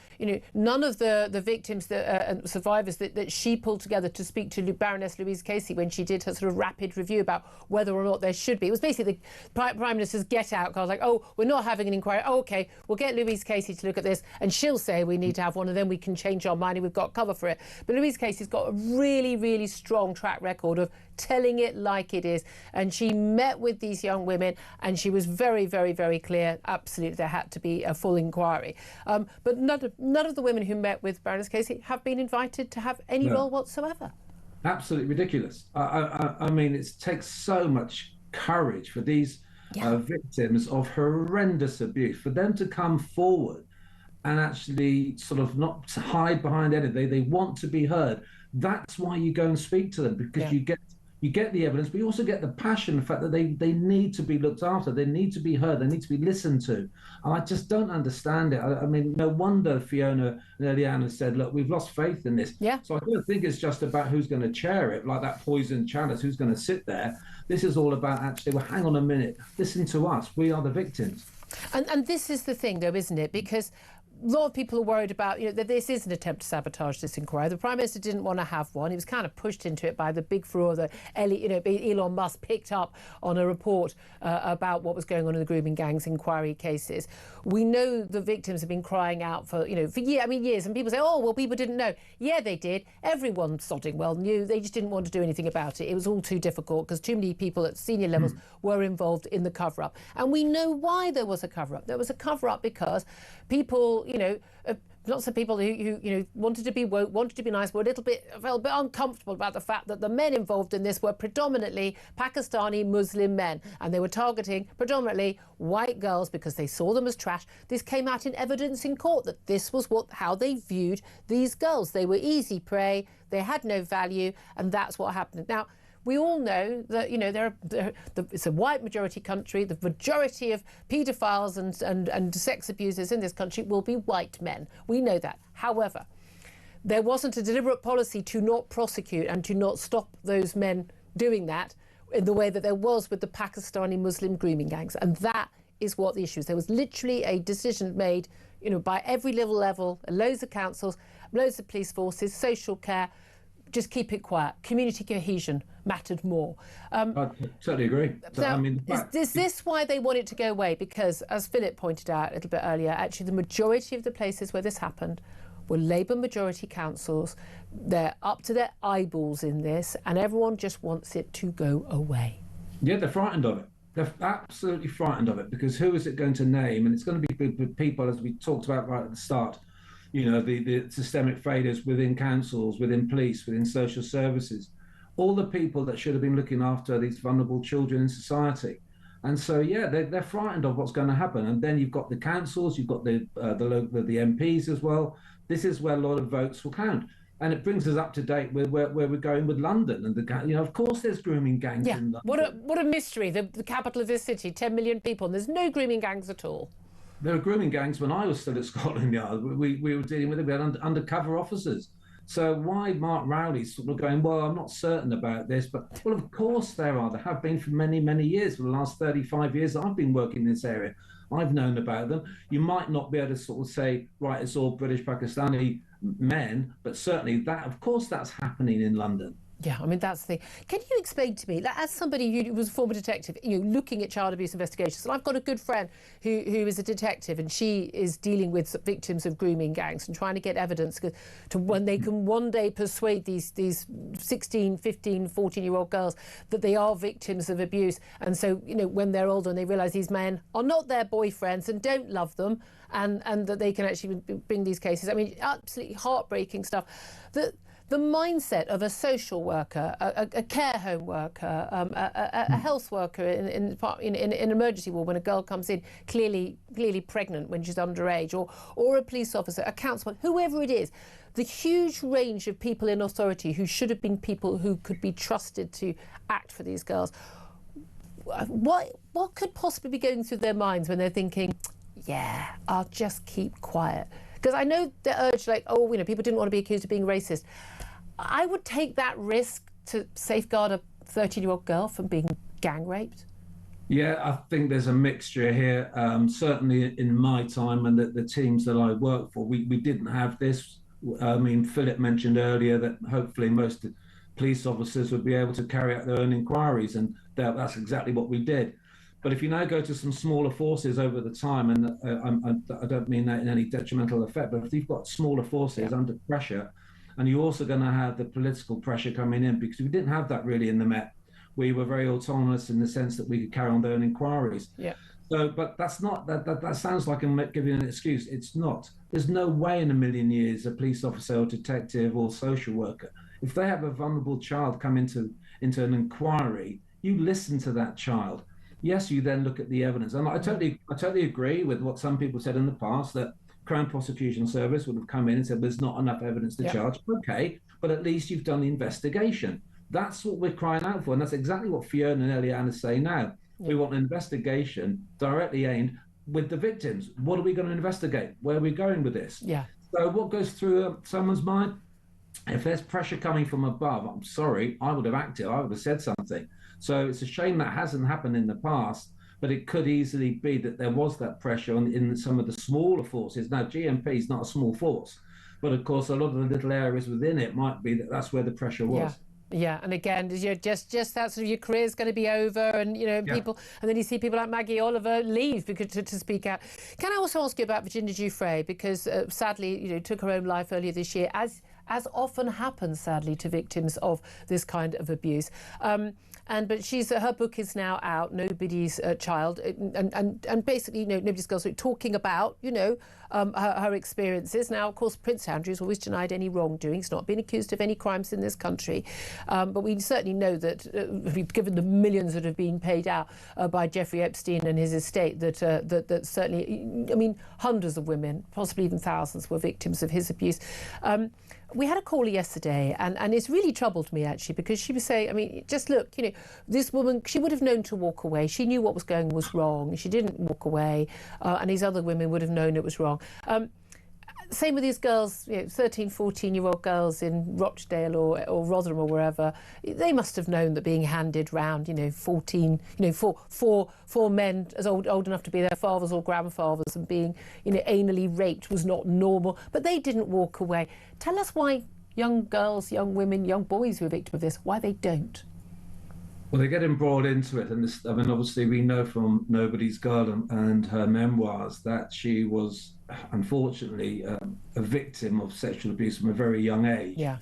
none of the victims and survivors that she pulled together to speak to Baroness Louise Casey when she did her sort of rapid review about whether or not there should be. It was basically the Prime Minister's get out. I was like, oh, we're not having an inquiry. Oh, OK, we'll get Louise Casey to look at this, and she'll say we need to have one, and then we can change our mind and we've got cover for it. But Louise Casey's got a really, really strong track record of telling it like it is. And she met with these young women, and she was very, very, very clear, absolutely, there had to be a full inquiry. But none of the women who met with Baroness Casey have been invited to have any role whatsoever. Absolutely ridiculous. I mean, it takes so much courage for these victims of horrendous abuse, for them to come forward and actually sort of not hide behind anything. They want to be heard. That's why you go and speak to them, because you get You get the evidence, but you also get the passion, the fact that they need to be looked after, they need to be heard, they need to be listened to. And I just don't understand it. I mean, no wonder Fiona and Eliana said, look, we've lost faith in this. Yeah. So I don't think it's just about who's going to chair it, like that poisoned chalice, who's going to sit there. This is all about actually, well, hang on a minute, listen to us. We are the victims. And this is the thing, though, isn't it? Because a lot of people are worried about, that this is an attempt to sabotage this inquiry. The Prime Minister didn't want to have one. He was kind of pushed into it by the big furore that Elon Musk picked up on a report about what was going on in the grooming gangs inquiry cases. We know the victims have been crying out for years. And people say, oh, well, people didn't know. Yeah, they did. Everyone sodding well knew. They just didn't want to do anything about it. It was all too difficult because too many people at senior levels were involved in the cover-up. And we know why there was a cover-up. There was a cover-up because people, lots of people who wanted to be woke, wanted to be nice, felt a bit uncomfortable about the fact that the men involved in this were predominantly Pakistani Muslim men, and they were targeting predominantly white girls because they saw them as trash. This came out in evidence in court that this was how they viewed these girls. They were easy prey, they had no value, and that's what happened. Now, we all know that it's a white majority country. The majority of paedophiles and sex abusers in this country will be white men. We know that. However, there wasn't a deliberate policy to not prosecute and to not stop those men doing that in the way that there was with the Pakistani Muslim grooming gangs. And that is what the issue is. There was literally a decision made, by every little level, loads of councils, loads of police forces, social care. Just keep it quiet. Community cohesion mattered more. I totally agree. Is this why they want it to go away? Because, as Philip pointed out a little bit earlier, actually the majority of the places where this happened were Labour majority councils. They're up to their eyeballs in this, and everyone just wants it to go away. Yeah, they're frightened of it. They're absolutely frightened of it, because who is it going to name? And it's going to be people, as we talked about right at the start, the systemic failures within councils, within police, within social services, all the people that should have been looking after these vulnerable children in society. And so, yeah, they're frightened of what's going to happen. And then you've got the councils, you've got the MPs as well. This is where a lot of votes will count. And it brings us up to date with where we're going with London. And, of course there's grooming gangs in London. What a mystery, the capital of this city, 10 million people, and there's no grooming gangs at all. There were grooming gangs when I was still at Scotland Yard. We were dealing with it. We had undercover officers. So why Mark Rowley's sort of going, well, I'm not certain about this. But, well, of course there are. There have been for many, many years. For the last 35 years I've been working in this area, I've known about them. You might not be able to sort of say, right, it's all British Pakistani men, but certainly that, of course, that's happening in London. Yeah, I mean, that's the thing. Can you explain to me, as somebody who was a former detective, looking at child abuse investigations, and I've got a good friend who is a detective, and she is dealing with victims of grooming gangs and trying to get evidence to when they can one day persuade these 16, 15, 14-year-old girls that they are victims of abuse. And so, when they're older and they realise these men are not their boyfriends and don't love them, and that they can actually bring these cases. I mean, absolutely heartbreaking stuff. The mindset of a social worker, a care home worker, a health worker in an emergency ward when a girl comes in clearly pregnant when she's underage, or a police officer, a councillor, whoever it is, the huge range of people in authority who should have been people who could be trusted to act for these girls. What could possibly be going through their minds when they're thinking, yeah, I'll just keep quiet? Because I know the urge, people didn't want to be accused of being racist. I would take that risk to safeguard a 13-year-old girl from being gang raped. Yeah, I think there's a mixture here. Certainly in my time and the teams that I worked for, we didn't have this. I mean, Philip mentioned earlier that hopefully most police officers would be able to carry out their own inquiries, and that's exactly what we did. But if you now go to some smaller forces over the time, and I don't mean that in any detrimental effect, but if you've got smaller forces under pressure, and you're also going to have the political pressure coming in, because we didn't have that really in the Met. We were very autonomous in the sense that we could carry on their own inquiries. Yeah. So, but that's not, that sounds like I'm giving an excuse. It's not. There's no way in a million years a police officer or detective or social worker, if they have a vulnerable child come into an inquiry, you listen to that child. Yes, you then look at the evidence. And I totally agree with what some people said in the past, that Crown Prosecution Service would have come in and said there's not enough evidence to charge. Okay, but at least you've done the investigation. That's what we're crying out for. And that's exactly what Fiona and Eliane are saying now. Yeah. We want an investigation directly aimed with the victims. What are we going to investigate? Where are we going with this? Yeah. So what goes through someone's mind? If there's pressure coming from above, I'm sorry, I would have acted. I would have said something. So it's a shame that hasn't happened in the past, but it could easily be that there was that pressure in some of the smaller forces. Now, GMP is not a small force, but of course, a lot of the little areas within it might be that that's where the pressure was. Yeah. Yeah, and again, just that sort of your career's going to be over, and people, and then you see people like Maggie Oliver leave because to speak out. Can I also ask you about Virginia Giuffre, because sadly, took her own life earlier this year, as often happens, sadly, to victims of this kind of abuse. But her book is now out, Nobody's Child, and basically, Nobody's Girl, talking about, her experiences. Now, of course, Prince Andrew's always denied any wrongdoing. He's not been accused of any crimes in this country. But we certainly know that, given the millions that have been paid out by Jeffrey Epstein and his estate, that certainly, hundreds of women, possibly even thousands, were victims of his abuse. We had a caller yesterday, and it's really troubled me, actually, because she was saying, just look, this woman, she would have known to walk away. She knew what was going was wrong. She didn't walk away, and these other women would have known it was wrong. Same with these girls, 13, 14-year-old girls in Rochdale or Rotherham or wherever. They must have known that being handed round, 14, four men as old enough to be their fathers or grandfathers, and being, anally raped was not normal. But they didn't walk away. Tell us why young girls, young women, young boys who are victims of this, why they don't. Well, they're getting brought into it. And obviously we know from Nobody's Girl and her memoirs that she was, unfortunately, a victim of sexual abuse from a very young age. Yeah.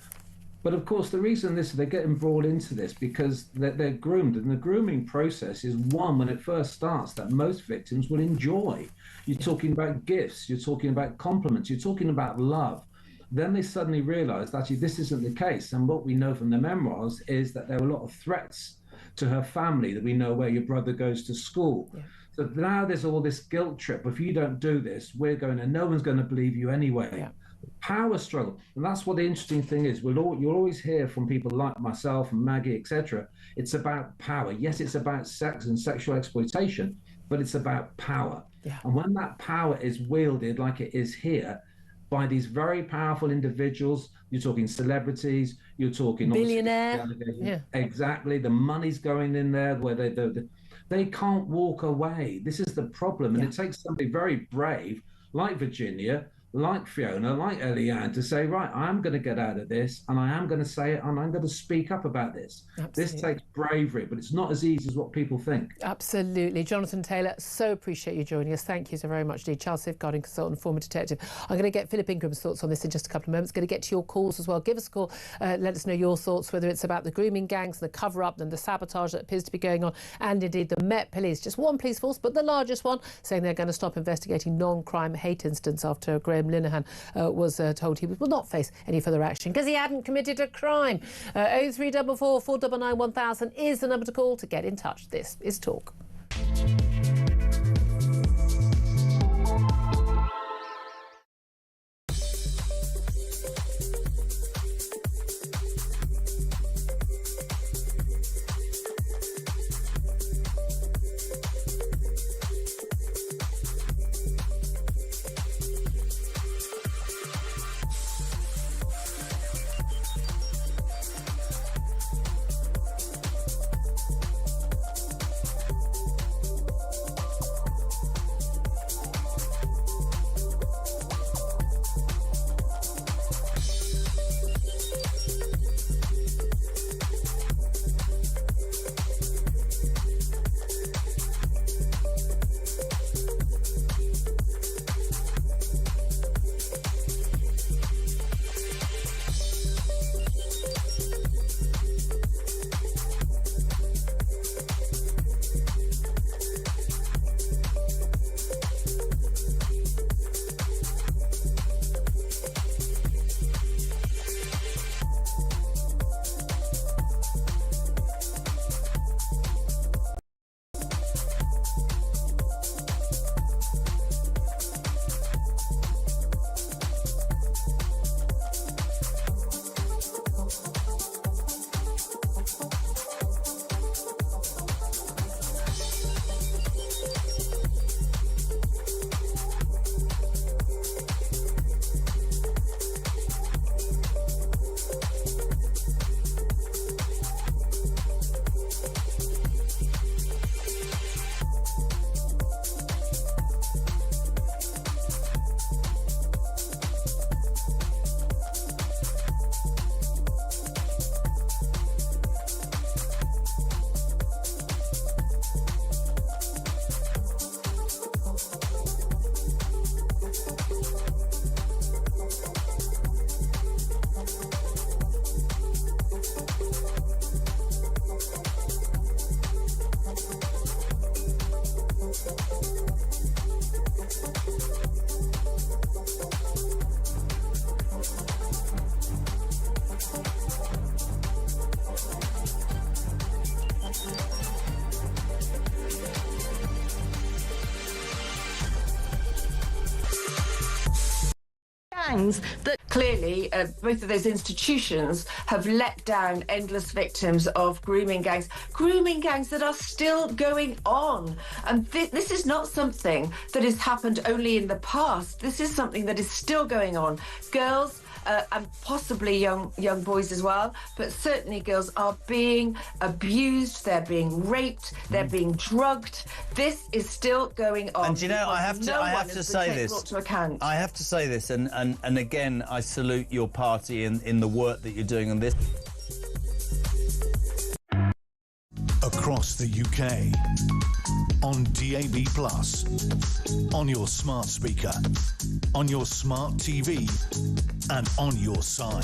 But of course, the reason they're getting brought into this because they're groomed. And the grooming process is one, when it first starts, that most victims will enjoy. You're talking about gifts. You're talking about compliments. You're talking about love. Then they suddenly realize that actually this isn't the case. And what we know from the memoirs is that there were a lot of threats to her family, that we know where your brother goes to school. Yeah. So now there's all this guilt trip. If you don't do this, no one's going to believe you anyway. Yeah. Power struggle. And that's what the interesting thing is. You'll always hear from people like myself and Maggie, etc. It's about power. Yes, it's about sex and sexual exploitation, but it's about power. Yeah. And when that power is wielded like it is here, by these very powerful individuals, you're talking celebrities, you're talking billionaire. Yeah. Exactly. The money's going in there where they can't walk away. This is the problem. And it takes somebody very brave, like Virginia, like Fiona, like Eliane, to say, right, I'm going to get out of this, and I am going to say it, and I'm going to speak up about this. Absolutely. This takes bravery, but it's not as easy as what people think. Absolutely. Jonathan Taylor, so appreciate you joining us. Thank you so very much indeed. Child safeguarding consultant, former detective. I'm going to get Philip Ingram's thoughts on this in just a couple of moments. Going to get to your calls as well. Give us a call. Let us know your thoughts, whether it's about the grooming gangs, the cover-up and the sabotage that appears to be going on, and indeed the Met Police. Just one police force, but the largest one, saying they're going to stop investigating non-crime hate incidents after Graham Linehan was told he will not face any further action because he hadn't committed a crime. 0344 499 1000 is the number to call to get in touch. This is Talk. gangs that clearly both of those institutions have let down endless victims of grooming gangs that are still going on. And this is not something that has happened only in the past. This is something that is still going on. Girls and possibly young boys as well, but certainly girls are being abused, they're being raped, they're being drugged. This is still going on. And you know, I have to say this. I have to say this, and again, I salute your party in the work that you're doing on this. Across the UK, on DAB+, on your smart speaker, on your smart TV, and on your side.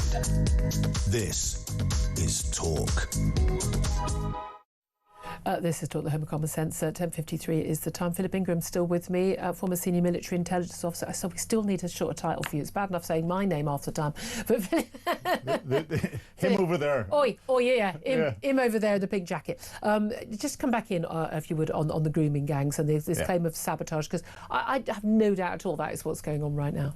This is Talk. This is Talk, the Home of Common Sense. 10:53 is the time. Philip Ingram's still with me, former senior military intelligence officer. So we still need a shorter title for you. It's bad enough saying my name half the time. But him over there. Him over there in the pink jacket. Just come back in, if you would, on the grooming gangs and this claim of sabotage, because I have no doubt at all that is what's going on right now.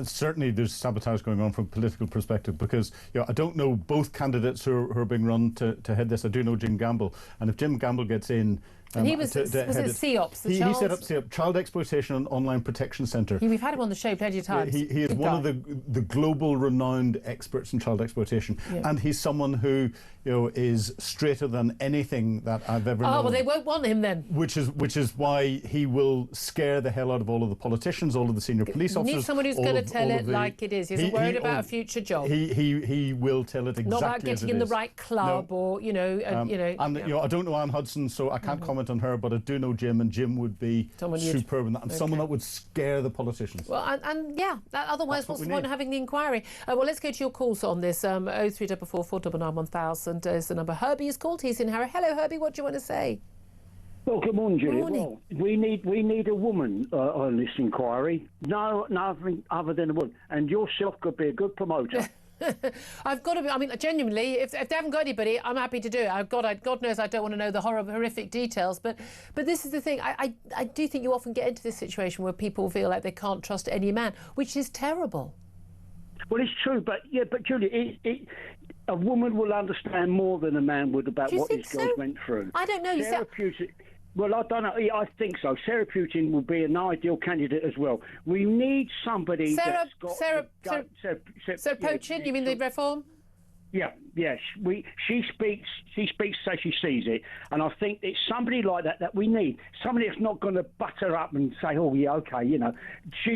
Certainly there's sabotage going on from a political perspective, because I don't know both candidates who are being run to head this. I do know Jim Gamble, and if Jim Gamble gets in, and he was it CEOPS? He set up CEOPS, Child Exploitation and Online Protection Centre. We've had him on the show plenty of times. He is one of the global renowned experts in child exploitation, and he's someone who is straighter than anything that I've ever known. Oh, well, they won't want him then. Which is why he will scare the hell out of all of the politicians, all of the senior police officers. You need someone who's going to tell it like it is. He isn't worried about a future job. He will tell it exactly not about as getting it in the is. right club, or I don't know Anne Hudson, so I can't comment on her, but I do know Jim, and Jim would be superb in that, and someone that would scare the politicians. Well, otherwise, what's the point of having the inquiry? Well, let's go to your calls on this. 0344 499 1000 is the number. Herbie is called. He's in Harrow. Hello, Herbie. What do you want to say? Well, good morning, Julia. Morning. Well, we need a woman on this inquiry. No, nothing other than a woman. And yourself could be a good promoter. I've got to be. I mean, genuinely, if they haven't got anybody, I'm happy to do it. God knows I don't want to know the horrific details. But this is the thing. I do think you often get into this situation where people feel like they can't trust any man, which is terrible. Well, it's true, but Julia, a woman will understand more than a man would about what these girls went through. I don't know. Well, I don't know. I think so. Sarah Putin will be an ideal candidate as well. We need somebody that's got... Sarah Putin, you mean the reform? Yeah. She speaks so she sees it, and I think it's somebody like that we need. Somebody that's not going to butter up and say, "Oh yeah, okay,"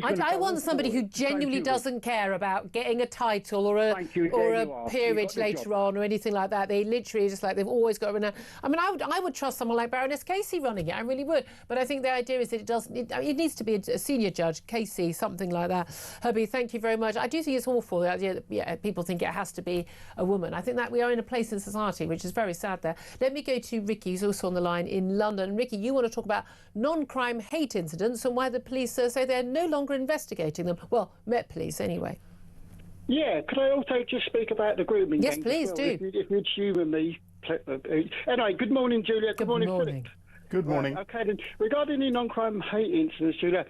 I want somebody who genuinely doesn't care about getting a title or a peerage later on or anything like that. They literally just like they've always got. I mean, I would trust someone like Baroness Casey running it. I really would. But I think the idea is that it needs to be a senior judge, Casey, something like that. Herbie, thank you very much. I do think it's awful the idea that people think it has to be a woman. I think that we are in a place in society which is very sad there. Let me go to Ricky, who's also on the line in London. Ricky, you want to talk about non-crime hate incidents and why the police say they're no longer investigating them. Well, Met Police anyway. Yeah, could I also just speak about the grooming? Yes, please do. If you'd humour me. Anyway, good morning, Julia. Good morning, Philip. Good morning. Okay, then, regarding the non-crime hate incidents, Julia,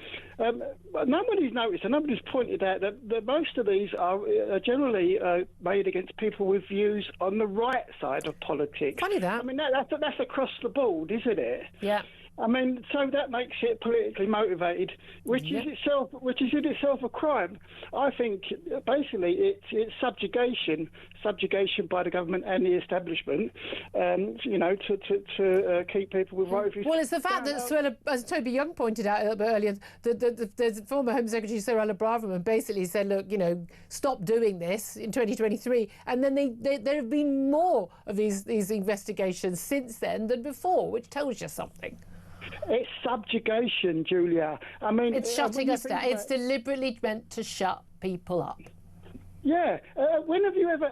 nobody's noticed and nobody's pointed out that most of these are generally made against people with views on the right side of politics. Funny that. I mean, that's across the board, isn't it? Yeah. I mean, so that makes it politically motivated, which is in itself a crime. I think basically it's subjugation by the government and the establishment, to keep people with right views. Well, it's the fact that as Toby Young pointed out a little bit earlier, the former Home Secretary Suella Braverman basically said, look, stop doing this in 2023, and then there have been more of these investigations since then than before, which tells you something. It's subjugation, Julia. I mean, it's shutting us down. It's deliberately meant to shut people up. Yeah. When have you ever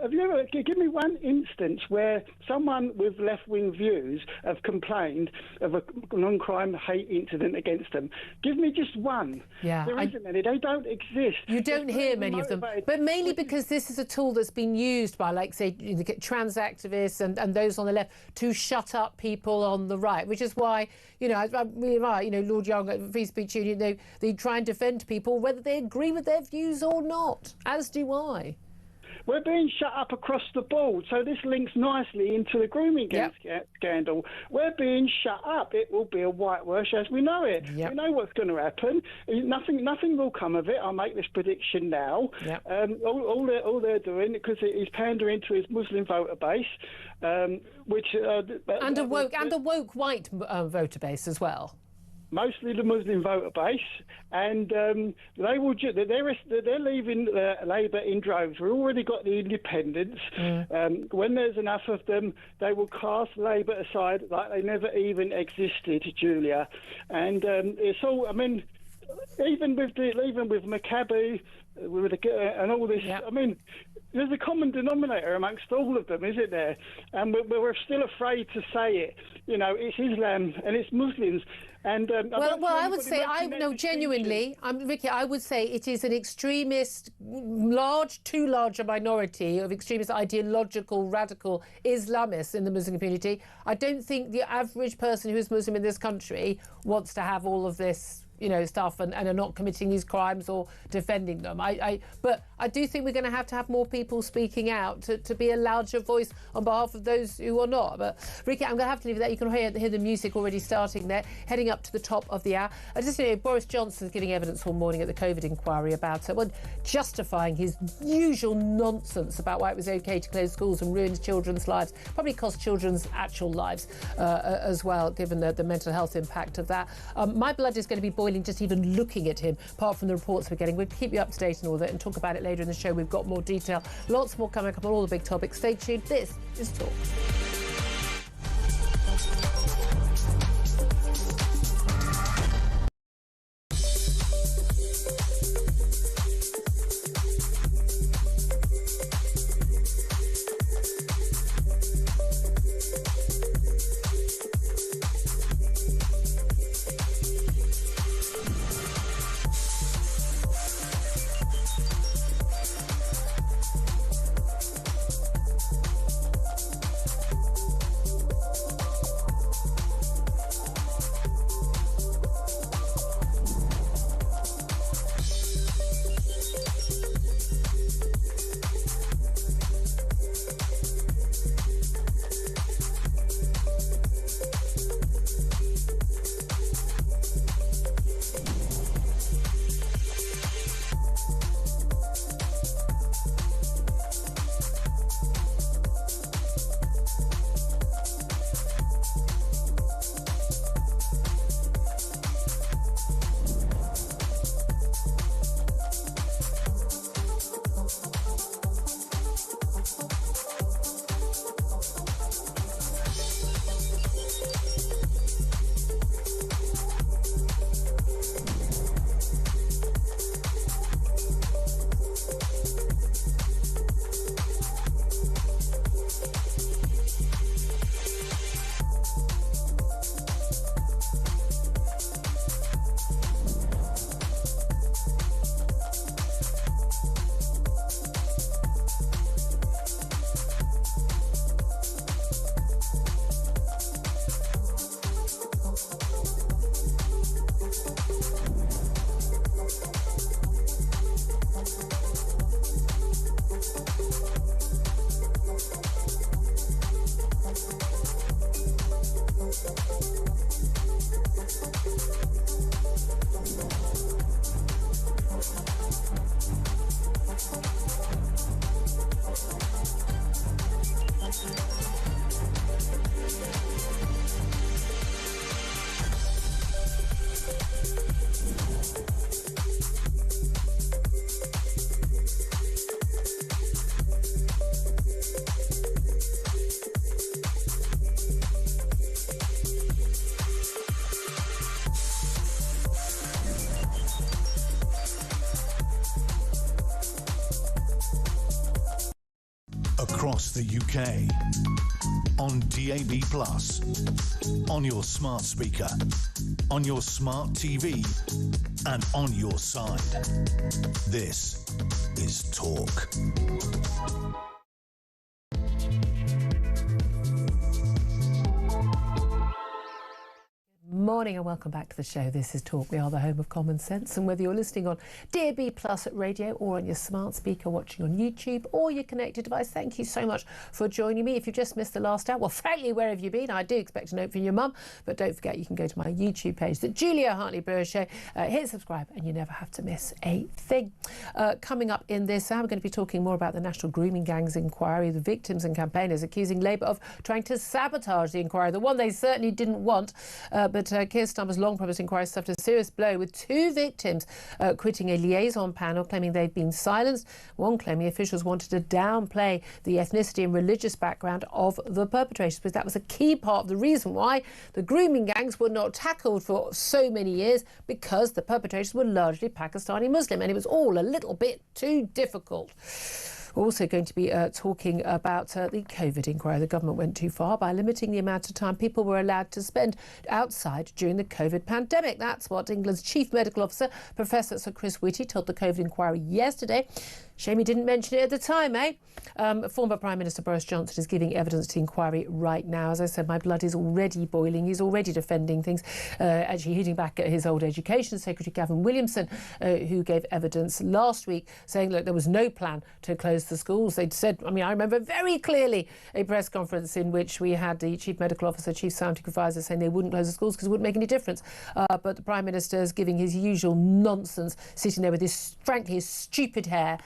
give me one instance where someone with left-wing views have complained of a non-crime hate incident against them? Give me just one. Yeah, there isn't any. They don't exist. You don't hear many of them, but mainly because this is a tool that's been used by, like, say, trans activists and those on the left to shut up people on the right, which is why, Lord Young at Free Speech Union, they try and defend people whether they agree with their views or not, as do I. We're being shut up across the board, so this links nicely into the grooming gang scandal. We're being shut up. It will be a whitewash as we know it. Yep. We know what's going to happen. Nothing will come of it. I'll make this prediction now. Yep. All they're doing, because he's pandering to his Muslim voter base, which and a woke white voter base as well. Mostly the Muslim voter base, and they're leaving Labour in droves. We've already got the independents. When there's enough of them, they will cast Labour aside like they never even existed, Julia. And it's all. I mean, even with Maccabi, and all this. I mean, there's a common denominator amongst all of them, isn't there? And we're still afraid to say it. It's Islam and it's Muslims. And I would say, genuinely, Ricky, I would say it is an extremist, too large a minority of extremist, ideological, radical Islamists in the Muslim community. I don't think the average person who is Muslim in this country wants to have all of this, stuff and are not committing these crimes or defending them. But I do think we're going to have more people speaking out to be a larger voice on behalf of those who are not. But Ricky, I'm going to have to leave that. You can hear the music already starting there, heading up to the top of the hour. Boris Johnson's giving evidence all morning at the COVID inquiry about justifying his usual nonsense about why it was okay to close schools and ruin children's lives. Probably cost children's actual lives as well, given the mental health impact of that. My blood is going to be boiling just even looking at him, apart from the reports we're getting. We'll keep you up to date on all that and talk about it later in the show. We've got more detail, lots more coming up on all the big topics. Stay tuned. This is Talk. across the UK. On DAB+, on your smart speaker, on your smart TV, and on your side. This is Talk. Morning and welcome back to the show. This is Talk. We are the home of common sense, and whether you're listening on DAB+ radio or on your smart speaker, watching on YouTube or your connected device, thank you so much for joining me. If you've just missed the last hour, well, frankly, where have you been? I do expect a note from your mum, but don't forget you can go to my YouTube page, the Julia Hartley-Brewer Show, hit subscribe and you never have to miss a thing. Coming up in this hour, we're going to be talking more about the National Grooming Gangs inquiry, the victims and campaigners accusing Labour of trying to sabotage the inquiry, the one they certainly didn't want, but Keir Starmer's long-promised inquiry suffered a serious blow, with two victims quitting a liaison panel claiming they'd been silenced. One claiming officials wanted to downplay the ethnicity and religious background of the perpetrators, because that was a key part of the reason why the grooming gangs were not tackled for so many years, because the perpetrators were largely Pakistani Muslim, and it was all a little bit too difficult. We're also going to be talking about the COVID inquiry. The government went too far by limiting the amount of time people were allowed to spend outside during the COVID pandemic. That's what England's Chief Medical Officer, Professor Sir Chris Whitty, told the COVID inquiry yesterday. Shame he didn't mention it at the time, eh? Former Prime Minister Boris Johnson is giving evidence to the inquiry right now. As I said, my blood is already boiling. He's already defending things, actually hitting back at his old Education Secretary, Gavin Williamson, who gave evidence last week saying, look, there was no plan to close the schools. They'd said, I remember very clearly a press conference in which we had the Chief Medical Officer, Chief Scientific Advisor saying they wouldn't close the schools because it wouldn't make any difference. But the Prime Minister is giving his usual nonsense, sitting there with his, frankly, his stupid hair,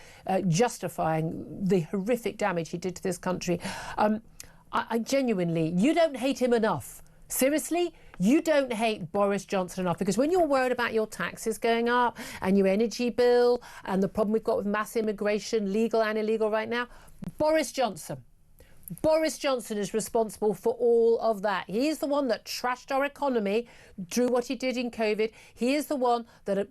justifying the horrific damage he did to this country. I genuinely, you don't hate him enough. Seriously, you don't hate Boris Johnson enough, because when you're worried about your taxes going up and your energy bill and the problem we've got with mass immigration, legal and illegal right now, Boris Johnson is responsible for all of that. He is the one that trashed our economy through what he did in COVID. He is the one that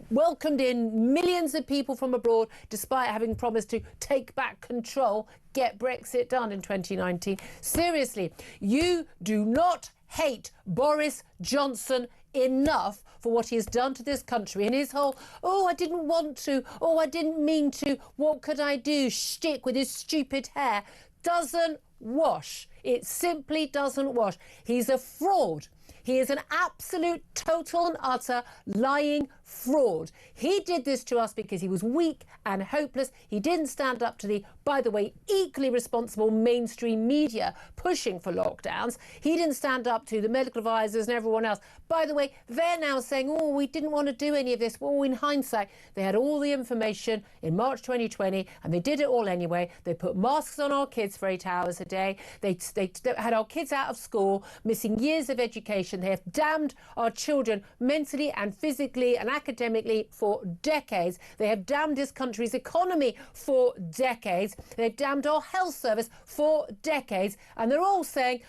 welcomed in millions of people from abroad, despite having promised to take back control, get Brexit done in 2019. Seriously, you do not hate Boris Johnson enough for what he has done to this country, and his whole, I didn't want to, I didn't mean to, what could I do, shtick with his stupid hair doesn't wash. It simply doesn't wash. He's a fraud. He is an absolute, total and utter lying fraud. He did this to us because he was weak and hopeless. He didn't stand up to the, by the way, equally responsible mainstream media pushing for lockdowns. He didn't stand up to the medical advisors and everyone else. By the way, they're now saying, we didn't want to do any of this. Well, in hindsight, they had all the information in March 2020 and they did it all anyway. They put masks on our kids for 8 hours a day. They had our kids out of school, missing years of education. They have damned our children mentally and physically and academically for decades. They have damned this country's economy for decades. They've damned our health service for decades. And they're all saying,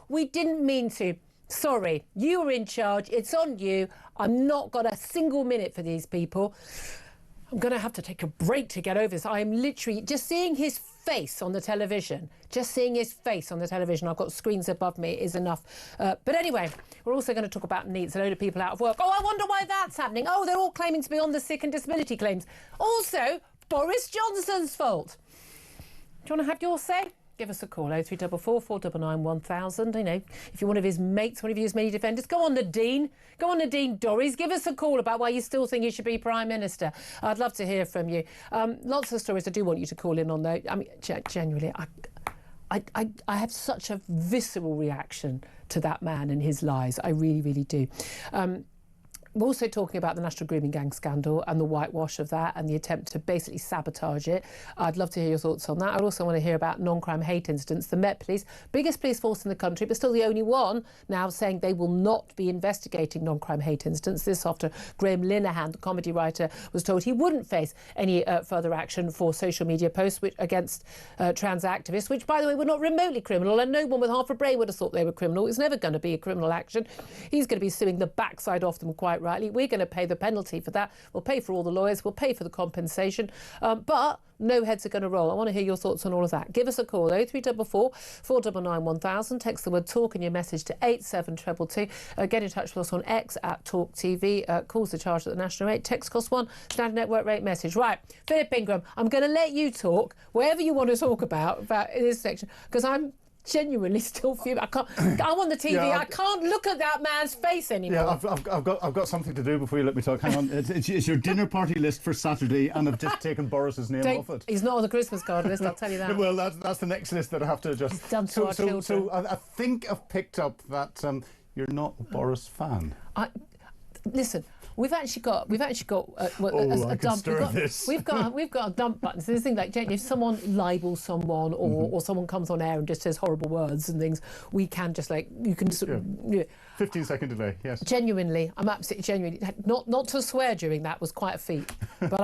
we didn't mean to. Sorry, you were in charge. It's on you. I'm not got a single minute for these people. I'm going to have to take a break to get over this. I am literally just seeing his face on the television. Just seeing his face on the television. I've got screens above me is enough. But anyway, we're also going to talk about NEETs, a load of people out of work. I wonder why that's happening. They're all claiming to be on the sick and disability claims. Also, Boris Johnson's fault. Do you want to have your say? Give us a call, 0344 499 1000. If you're one of his mates, one of his many defenders, go on, Nadine. Go on, Nadine Dorries. Give us a call about why you still think he should be Prime Minister. I'd love to hear from you. Lots of stories I do want you to call in on, though. Genuinely, I have such a visceral reaction to that man and his lies. I really, really do. We're also talking about the National Grooming Gang scandal and the whitewash of that and the attempt to basically sabotage it. I'd love to hear your thoughts on that. I'd also want to hear about non-crime hate incidents. The Met Police, biggest police force in the country, but still the only one now saying they will not be investigating non-crime hate incidents. This after Graham Linehan, the comedy writer, was told he wouldn't face any further action for social media posts against trans activists, which, by the way, were not remotely criminal, and no one with half a brain would have thought they were criminal. It's never going to be a criminal action. He's going to be suing the backside off them quite quite rightly, we're going to pay the penalty for that. We'll pay for all the lawyers. We'll pay for the compensation. But no heads are going to roll. I want to hear your thoughts on all of that. Give us a call, 0344 499 1000. Text the word talk and your message to 87222. Get in touch with us on X at talkTV. Calls are charged at the national rate. Text costs £1. Standard network rate message. Right, Philip Ingram, I'm going to let you talk wherever you want to talk about in this section, because I'm genuinely still fuming. I'm on the TV. Yeah, I can't look at that man's face anymore. Yeah, I've got something to do before you let me talk. Hang on, it's your dinner party list for Saturday, and I've just taken Boris's name off it. He's not on the Christmas card list, I'll tell you that. Well, that's the next list that I have to adjust. It's done to our children. So I think I've picked up that you're not a Boris fan. Listen. We've actually got a dump. We've got a dump button. So this thing like, if someone libels someone or someone comes on air and just says horrible words and things, we can just you can just 15-second delay. Yes. Genuinely, I'm absolutely genuinely not to swear during that was quite a feat. But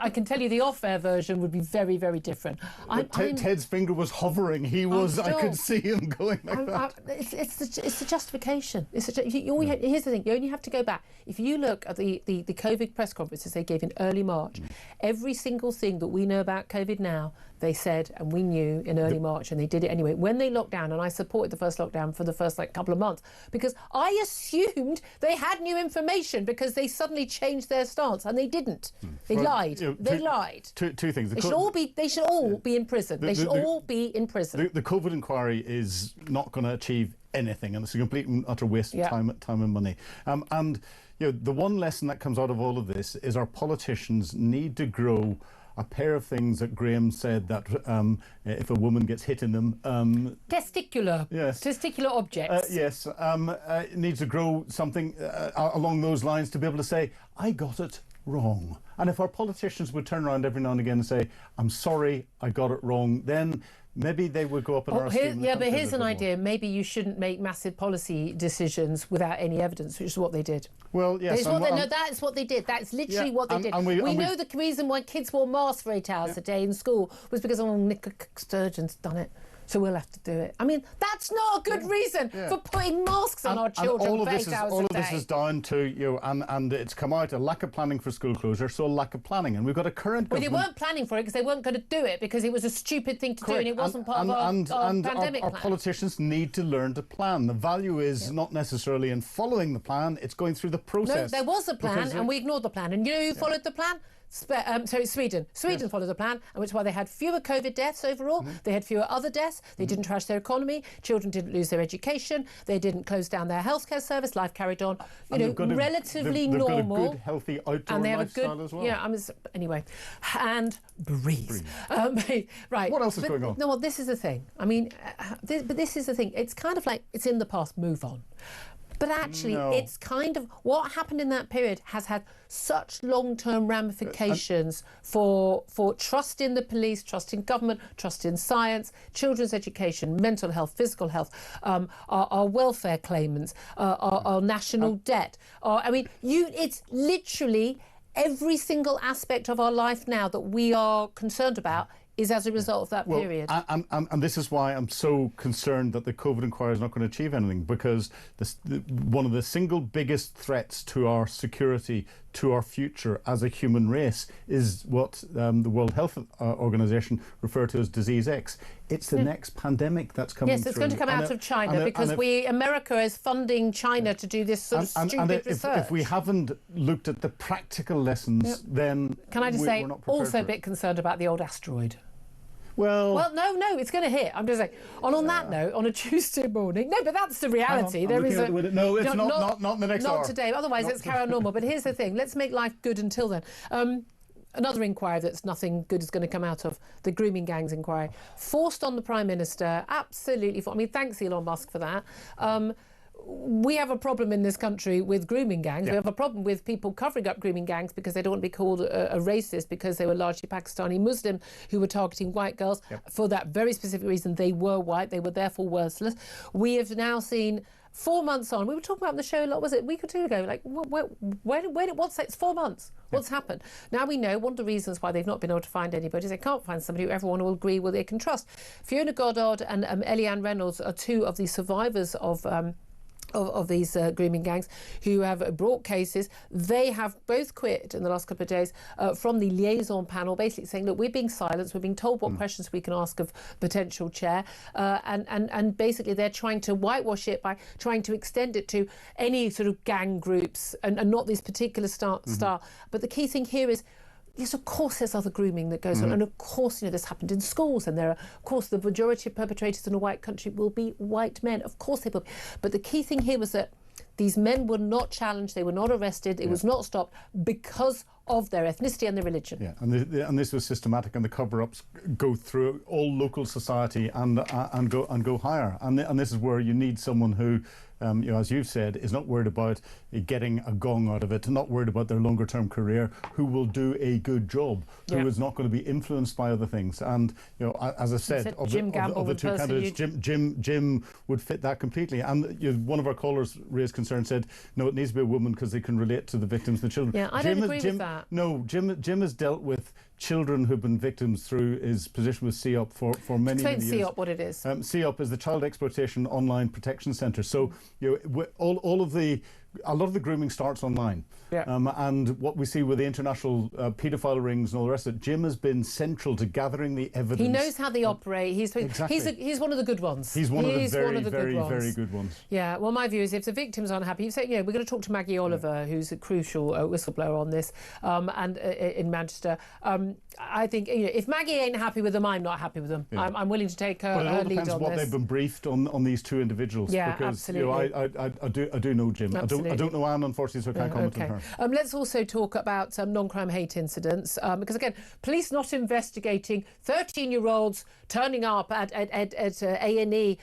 I can tell you the off-air version would be very, very different. Ted's finger was hovering. He was. I could see him going like that. It's the justification. Here's the thing. You only have to go back. If you look at the COVID press conferences they gave in early March, every single thing that we know about COVID now, they said, and we knew in early March, and they did it anyway. When they locked down, and I supported the first lockdown for the first couple of months, because I assumed they had new information because they suddenly changed their stance, and they didn't. They lied. They lied. Two things. They should all be in prison. They should all be in prison. The COVID inquiry is not going to achieve anything, and it's a complete and utter waste of time and money. And the one lesson that comes out of all of this is our politicians need to grow a pair of things that Graham said, that if a woman gets hit in them... testicular objects. Yes, needs to grow something along those lines to be able to say, I got it wrong. And if our politicians would turn around every now and again and say, I'm sorry, I got it wrong, then maybe they would go up in our esteem. Yeah, but here's an idea. Maybe you shouldn't make massive policy decisions without any evidence, which is what they did. Well, yes. That's what they did. That's literally what they did. We know the reason why kids wore masks for 8 hours a day in school was because Nick Sturgeon's done it. So we'll have to do it. I mean, that's not a good reason for putting masks on our children for 8 hours a day. All of this is down to, and it's come out, a lack of planning for school closure, so a lack of planning. And we've got a current government... Well, they weren't planning for it because they weren't going to do it because it was a stupid thing to do and it wasn't part of our pandemic plan. Our politicians need to learn to plan. The value is not necessarily in following the plan, it's going through the process. No, there was a plan and we ignored the plan. And you know who followed the plan? Sweden. Sweden followed the plan, and which is why they had fewer COVID deaths overall. They had fewer other deaths. They didn't trash their economy. Children didn't lose their education. They didn't close down their healthcare service. Life carried on. Relatively normal. They've got a good, healthy outdoor lifestyle as well. Yeah. Anyway, and breathe. Right. What else is going on? No, well, this is the thing. I mean, this is the thing. It's kind of like it's in the past. Move on. But actually, it's kind of what happened in that period has had such long-term ramifications for trust in the police, trust in government, trust in science, children's education, mental health, physical health, our welfare claimants, our national debt. It's literally every single aspect of our life now that we are concerned about is as a result of that period. And this is why I'm so concerned that the COVID inquiry is not going to achieve anything, because one of the single biggest threats to our security, to our future as a human race, is what the World Health Organization refer to as Disease X. It's the next pandemic that's coming through. Yes, it's going to come out of China because America is funding China to do this sort of stupid research. If we haven't looked at the practical lessons, then Can I just say, we're not prepared also a bit concerned about the old asteroid. Well, no, it's going to hit. I'm just saying. And on that note, on a Tuesday morning, no, but that's the reality. No, it's not in the next hour. Not today. Otherwise, let's carry on normal. But here's the thing: let's make life good until then. Another inquiry that's nothing good is going to come out of the grooming gangs inquiry, forced on the Prime Minister. Absolutely. Thanks Elon Musk for that. We have a problem in this country with grooming gangs. We have a problem with people covering up grooming gangs because they don't want to be called a racist because they were largely Pakistani Muslim who were targeting white girls for that very specific reason. They were white. They were therefore worthless. We have now seen 4 months on. We were talking about on the show a lot, was it a week or two ago? Like, it's 4 months. What's happened? Now we know one of the reasons why they've not been able to find anybody is they can't find somebody who everyone will agree they can trust. Fiona Goddard and Eliane Reynolds are two of the survivors of of these grooming gangs who have brought cases. They have both quit in the last couple of days from the liaison panel, basically saying, look, we're being silenced, we're being told what questions we can ask of potential chair, and basically they're trying to whitewash it by trying to extend it to any sort of gang groups and not this particular style. But the key thing here is, yes, of course there's other grooming that goes on, and of course, this happened in schools, and there are, of course, the majority of perpetrators in a white country will be white men. Of course they will be. But the key thing here was that these men were not challenged, they were not arrested, it was not stopped because of their ethnicity and their religion. Yeah, and this was systematic, and the cover-ups go through all local society and go higher. And this is where you need someone who, as you've said, is not worried about getting a gong out of it, not worried about their longer-term career, who will do a good job, who is not going to be influenced by other things. And as I said, of the two candidates, Jim would fit that completely. And one of our callers raised concern, said, no, it needs to be a woman because they can relate to the victims, the children. Yeah, I don't agree with that. No, Jim has dealt with children who've been victims through his position with CEOP for many years. Explain CEOP what it is. CEOP is the Child Exploitation Online Protection Centre. So a lot of the grooming starts online. Yeah. And what we see with the international paedophile rings and all the rest of it, Jim has been central to gathering the evidence. He knows how they operate. He's one of the good ones. He's one of the very good ones. Yeah, well, my view is if the victims aren't happy, you say, we're going to talk to Maggie Oliver, who's a crucial whistleblower on this, and in Manchester. I think if Maggie ain't happy with them, I'm not happy with them. Yeah. I'm willing to take her lead on this. But it all depends what they've been briefed on these two individuals. Yeah, because, absolutely. I do know Jim. I don't know Anne, unfortunately, so I can't comment on her. Let's also talk about non-crime hate incidents, because again, police not investigating 13-year-olds turning up at A&E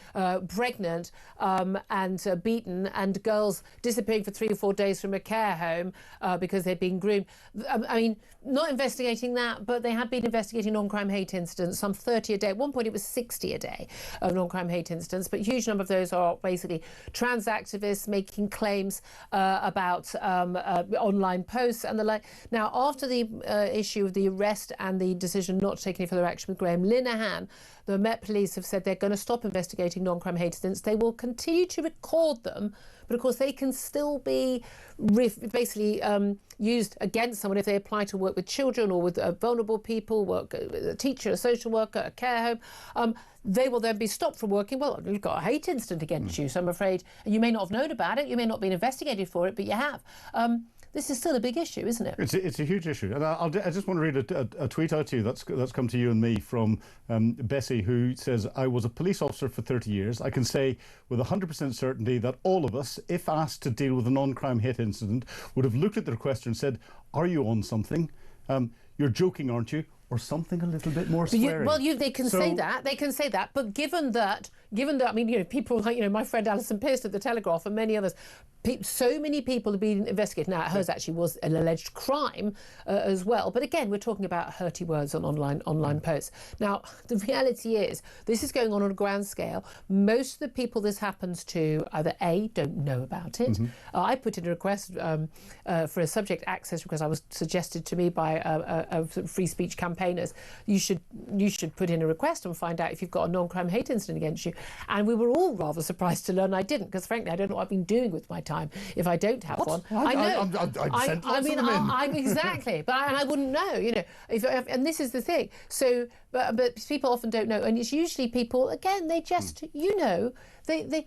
pregnant and beaten, and girls disappearing for 3 or 4 days from a care home because they'd been groomed. I mean, not investigating that, but they have been investigating non-crime hate incidents, some 30 a day. At one point it was 60 a day of non-crime hate incidents, but a huge number of those are basically trans activists making claims about online posts and the like. Now, after the issue of the arrest and the decision not to take any further action with Graham Linehan, the Met Police have said they're going to stop investigating non-crime hate incidents. They will continue to record them, but of course they can still be basically used against someone if they apply to work with children or with vulnerable people, work with a teacher, a social worker, a care home. They will then be stopped from working. Well, you've got a hate incident against you, so I'm afraid you may not have known about it, you may not have been investigated for it, but you have. This is still a big issue, isn't it? It's a huge issue. And I just want to read a tweet out to you that's come to you and me from Bessie, who says, I was a police officer for 30 years. I can say with 100% certainty that all of us, if asked to deal with a non-crime hate incident, would have looked at the requester and said, are you on something? You're joking, aren't you? Or something a little bit more swearing. They can say that. But given that, I mean, people like, my friend Alison Pearce at the Telegraph and many others, so many people have been investigated. Now, hers actually was an alleged crime as well. But again, we're talking about hurty words on online posts. Now, the reality is, this is going on a grand scale. Most of the people this happens to either A, don't know about it. I put in a request for a subject access request. I was suggested to me by a free speech campaigners. You should put in a request and find out if you've got a non-crime hate incident against you. And we were all rather surprised to learn I didn't, because frankly, I don't know what I've been doing with my time if I don't have one. I know. Exactly, but I wouldn't know. And this is the thing. So, but people often don't know, and it's usually people. Again, they just they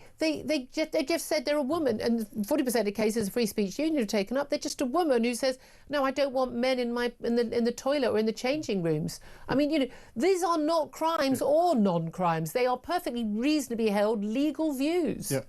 just said they're a woman, and 40% of cases of free speech union are taken up. They're just a woman who says, no, I don't want men in the toilet or in the changing rooms. I mean, these are not crimes or non-crimes. They are perfectly reasonably held legal views. Yeah,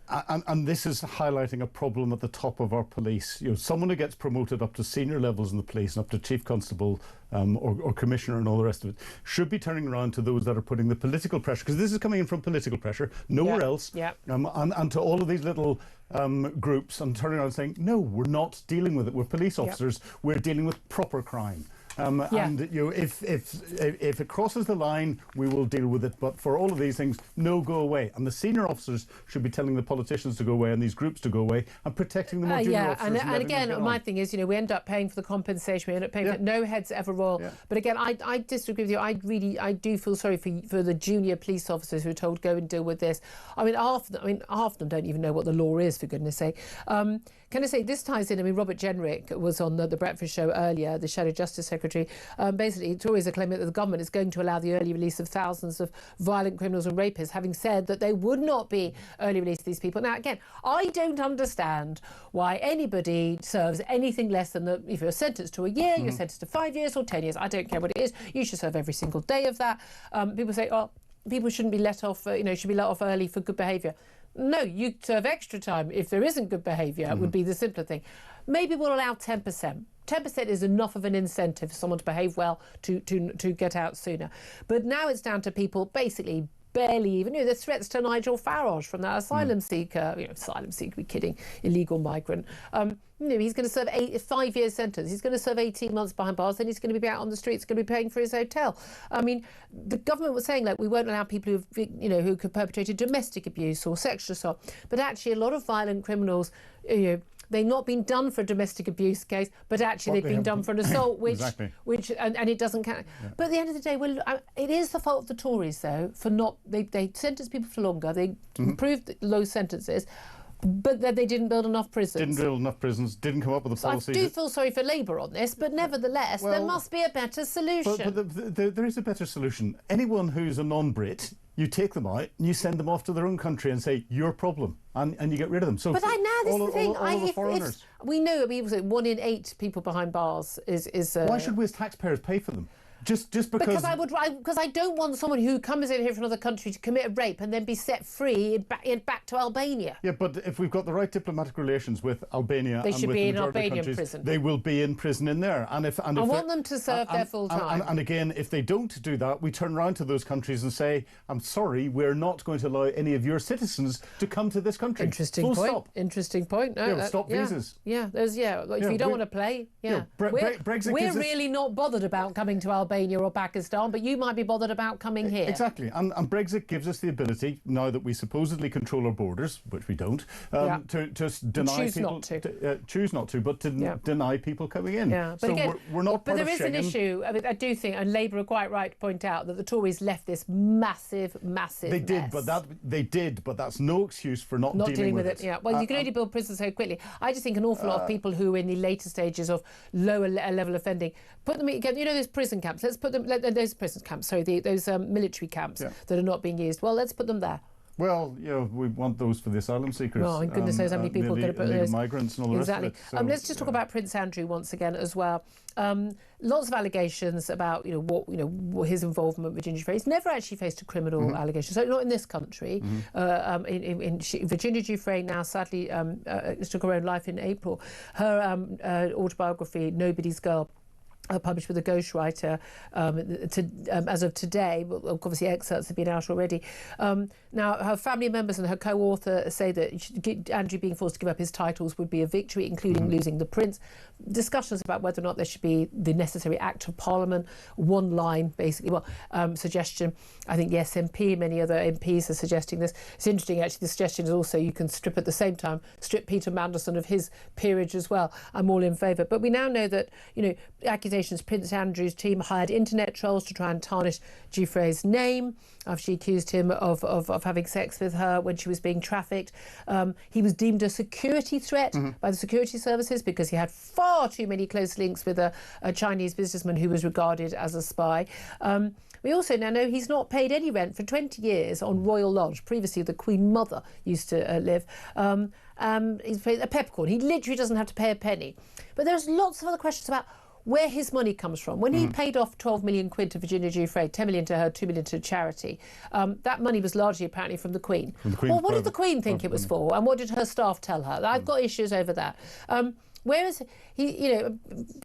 and this is highlighting a problem at the top of our police. Someone who gets promoted up to senior levels in the police and up to chief constable or commissioner and all the rest of it should be turning around to those that are putting the political pressure, because this is coming in from political pressure, nowhere else. Yeah. And to all of these little groups, and turning around and saying, no, we're not dealing with it. We're police officers. We're dealing with proper crime. And if it crosses the line, we will deal with it. But for all of these things, no, go away. And the senior officers should be telling the politicians to go away and these groups to go away and protecting the more junior officers. And again, my thing is, we end up paying for the compensation. We end up paying for it. No heads ever roll. But again, I disagree with you. I do feel sorry for the junior police officers who are told go and deal with this. I mean, half of them don't even know what the law is, for goodness sake. Can I say, this ties in, Robert Jenrick was on the Breakfast Show earlier, the Shadow Justice Secretary. Basically, Tories are claiming that the government is going to allow the early release of thousands of violent criminals and rapists, having said that they would not be early released these people. Now, again, I don't understand why anybody serves anything less than if you're sentenced to a year, you're sentenced to 5 years or 10 years. I don't care what it is. You should serve every single day of that. People say, people shouldn't be let off, should be let off early for good behaviour. No, you serve extra time if there isn't good behaviour, would be the simpler thing. Maybe we'll allow 10%. 10% is enough of an incentive for someone to behave well to get out sooner. But now it's down to people basically barely even, the threats to Nigel Farage from that asylum seeker, asylum seeker, be kidding, illegal migrant. He's going to serve 5 years sentence. He's going to serve 18 months behind bars. Then he's going to be out on the streets, going to be paying for his hotel. I mean, the government was saying we won't allow people who could perpetrated domestic abuse or sexual assault. But actually, a lot of violent criminals, they've not been done for a domestic abuse case, but actually they've been done for an assault, which and it doesn't count. Yeah. But at the end of the day, it is the fault of the Tories, though, for not they sentenced people for longer. They improved low sentences. But that they didn't build enough prisons. Didn't build enough prisons, didn't come up with a policy. I do feel sorry for Labour on this, but nevertheless, there must be a better solution. But there is a better solution. Anyone who's a non-Brit, you take them out and you send them off to their own country and say, your problem, and you get rid of them. So but this is the thing. All the foreigners. We know, 1 in 8 people behind bars is... Why should we as taxpayers pay for them? Just because I don't want someone who comes in here from another country to commit a rape and then be set free back to Albania. Yeah, but if we've got the right diplomatic relations with Albania, they should be in Albanian prison. They will be in prison in there. And I want them to serve their full time. And again, if they don't do that, we turn around to those countries and say, "I'm sorry, we're not going to allow any of your citizens to come to this country." Interesting Full point. Stop. Interesting point. No, stop visas. Yeah, if you don't want to play, we're really not bothered about coming to Albania or Pakistan. But you might be bothered about coming here. Exactly. And Brexit gives us the ability, now that we supposedly control our borders, which we don't, to deny people... choose not to, but to deny people coming in. Yeah. But so again, we're not part of Schengen. But there is an issue. I do think, and Labour are quite right to point out, that the Tories left this massive mess. They did, but that's no excuse for not dealing with it. Yeah. Well, you can only build prisons so quickly. I just think an awful lot of people who are in the later stages of lower level offending, put them, those prison camps, let's put them... those prison camps, those military camps that are not being used. Well, let's put them there. Well, we want those for the asylum seekers. Oh, and goodness knows how many people are going to put those. Migrants and all the rest of it. So, let's just talk about Prince Andrew once again as well. Lots of allegations about what his involvement with Virginia Giuffre. He's never actually faced a criminal allegation, so not in this country. Virginia Giuffre now sadly took her own life in April. Her autobiography, Nobody's Girl, published with a ghostwriter as of today. Obviously, excerpts have been out already. Now, her family members and her co-author say that Andrew being forced to give up his titles would be a victory, including losing the prince. Discussions about whether or not there should be the necessary act of Parliament, one line, basically. Suggestion. I think the SNP, many other MPs are suggesting this. It's interesting, actually, the suggestion is also you can strip Peter Mandelson of his peerage as well. I'm all in favour. But we now know that, accusations Prince Andrew's team hired internet trolls to try and tarnish Giuffre's name after she accused him of having sex with her when she was being trafficked. He was deemed a security threat by the security services because he had far too many close links with a Chinese businessman who was regarded as a spy. We also now know he's not paid any rent for 20 years on Royal Lodge. Previously, the Queen Mother used to live. He's paid a peppercorn. He literally doesn't have to pay a penny. But there's lots of other questions about where his money comes from. When he paid off 12 million quid to Virginia Giuffre, 10 million to her, 2 million to charity, that money was largely apparently from the Queen. Well, what did the Queen think it was for? And what did her staff tell her? I've got issues over that. Whereas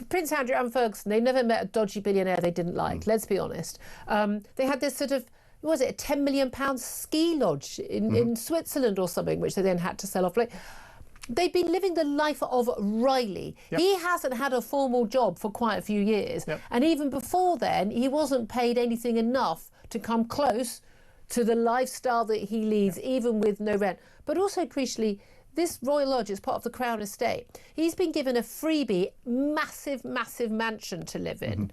Prince Andrew and Ferguson, they never met a dodgy billionaire they didn't like, let's be honest. They had this sort of, was it a £10 million ski lodge in Switzerland or something, which they then had to sell off. they've been living the life of Riley. Yep. He hasn't had a formal job for quite a few years. Yep. And even before then, he wasn't paid anything enough to come close to the lifestyle that he leads, even with no rent. But also, crucially, this Royal Lodge is part of the Crown Estate. He's been given a freebie, massive, massive mansion to live in.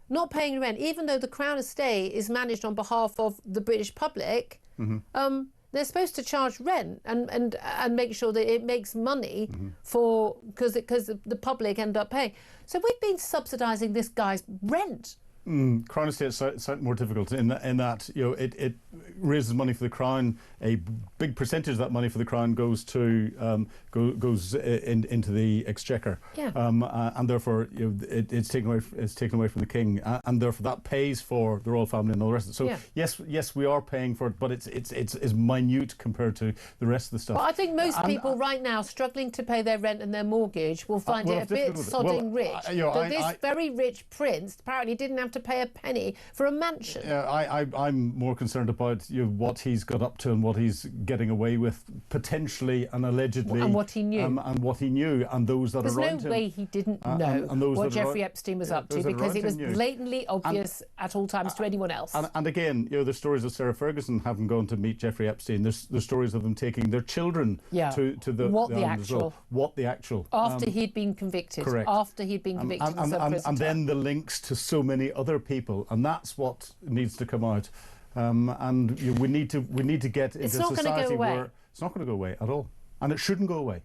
Not paying rent, even though the Crown Estate is managed on behalf of the British public. They're supposed to charge rent and make sure that it makes money for because the public end up paying. So we've been subsidising this guy's rent. Crown Estate is slightly more difficult in that it raises money for the Crown. A big percentage of that money for the Crown goes to into the Exchequer, and therefore it's taken away from the King, and therefore that pays for the royal family and all the rest of it. So yes, we are paying for it, but it's minute compared to the rest of the stuff. But I think most people right now struggling to pay their rent and their mortgage will find it a bit sodding rich. That this very rich prince apparently didn't have to pay a penny for a mansion. I'm more concerned about what he's got up to and what he's getting away with potentially and allegedly, and what he knew, and those that are around him. There's no way he didn't know what Jeffrey Epstein was up to, because it was blatantly obvious at all times to anyone else. And again, there's stories of Sarah Ferguson having gone to meet Jeffrey Epstein. There's stories of them taking their children to the actual after he'd been convicted. Correct. After he'd been convicted, and then the links to so many other people, and that's what needs to come out. And we need to get into a society where it's not going to go away at all, and it shouldn't go away.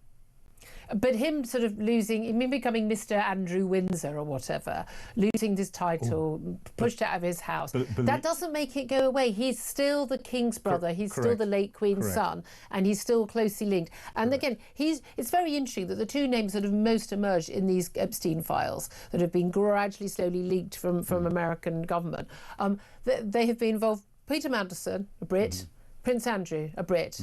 But him sort of him becoming Mr. Andrew Windsor or whatever, losing his title, pushed out of his house, that doesn't make it go away. He's still the King's brother. He's still the late Queen's son, and he's still closely linked. And again, it's very interesting that the two names that have most emerged in these Epstein files that have been gradually, slowly leaked from American government, they have been involved. Peter Mandelson, a Brit, Prince Andrew, a Brit.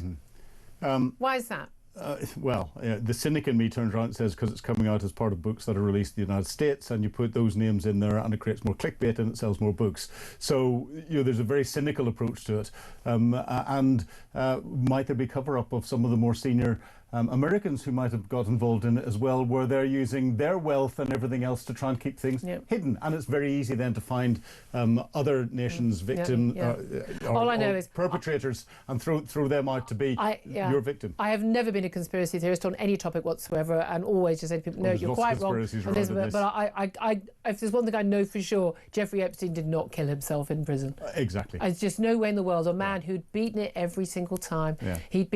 Why is that? The cynic in me turns around and says because it's coming out as part of books that are released in the United States, and you put those names in there and it creates more clickbait and it sells more books. So there's a very cynical approach to it, and might there be cover-up of some of the more senior Americans who might have got involved in it as well, where they're using their wealth and everything else to try and keep things hidden, and it's very easy then to find other nations' victims or perpetrators and throw them out to be your victim. I have never been a conspiracy theorist on any topic whatsoever, and always just say to people, no, you're quite wrong. But if there's one thing I know for sure, Jeffrey Epstein did not kill himself in prison. Exactly. There's just no way in the world. A man who'd beaten it every single time. He'd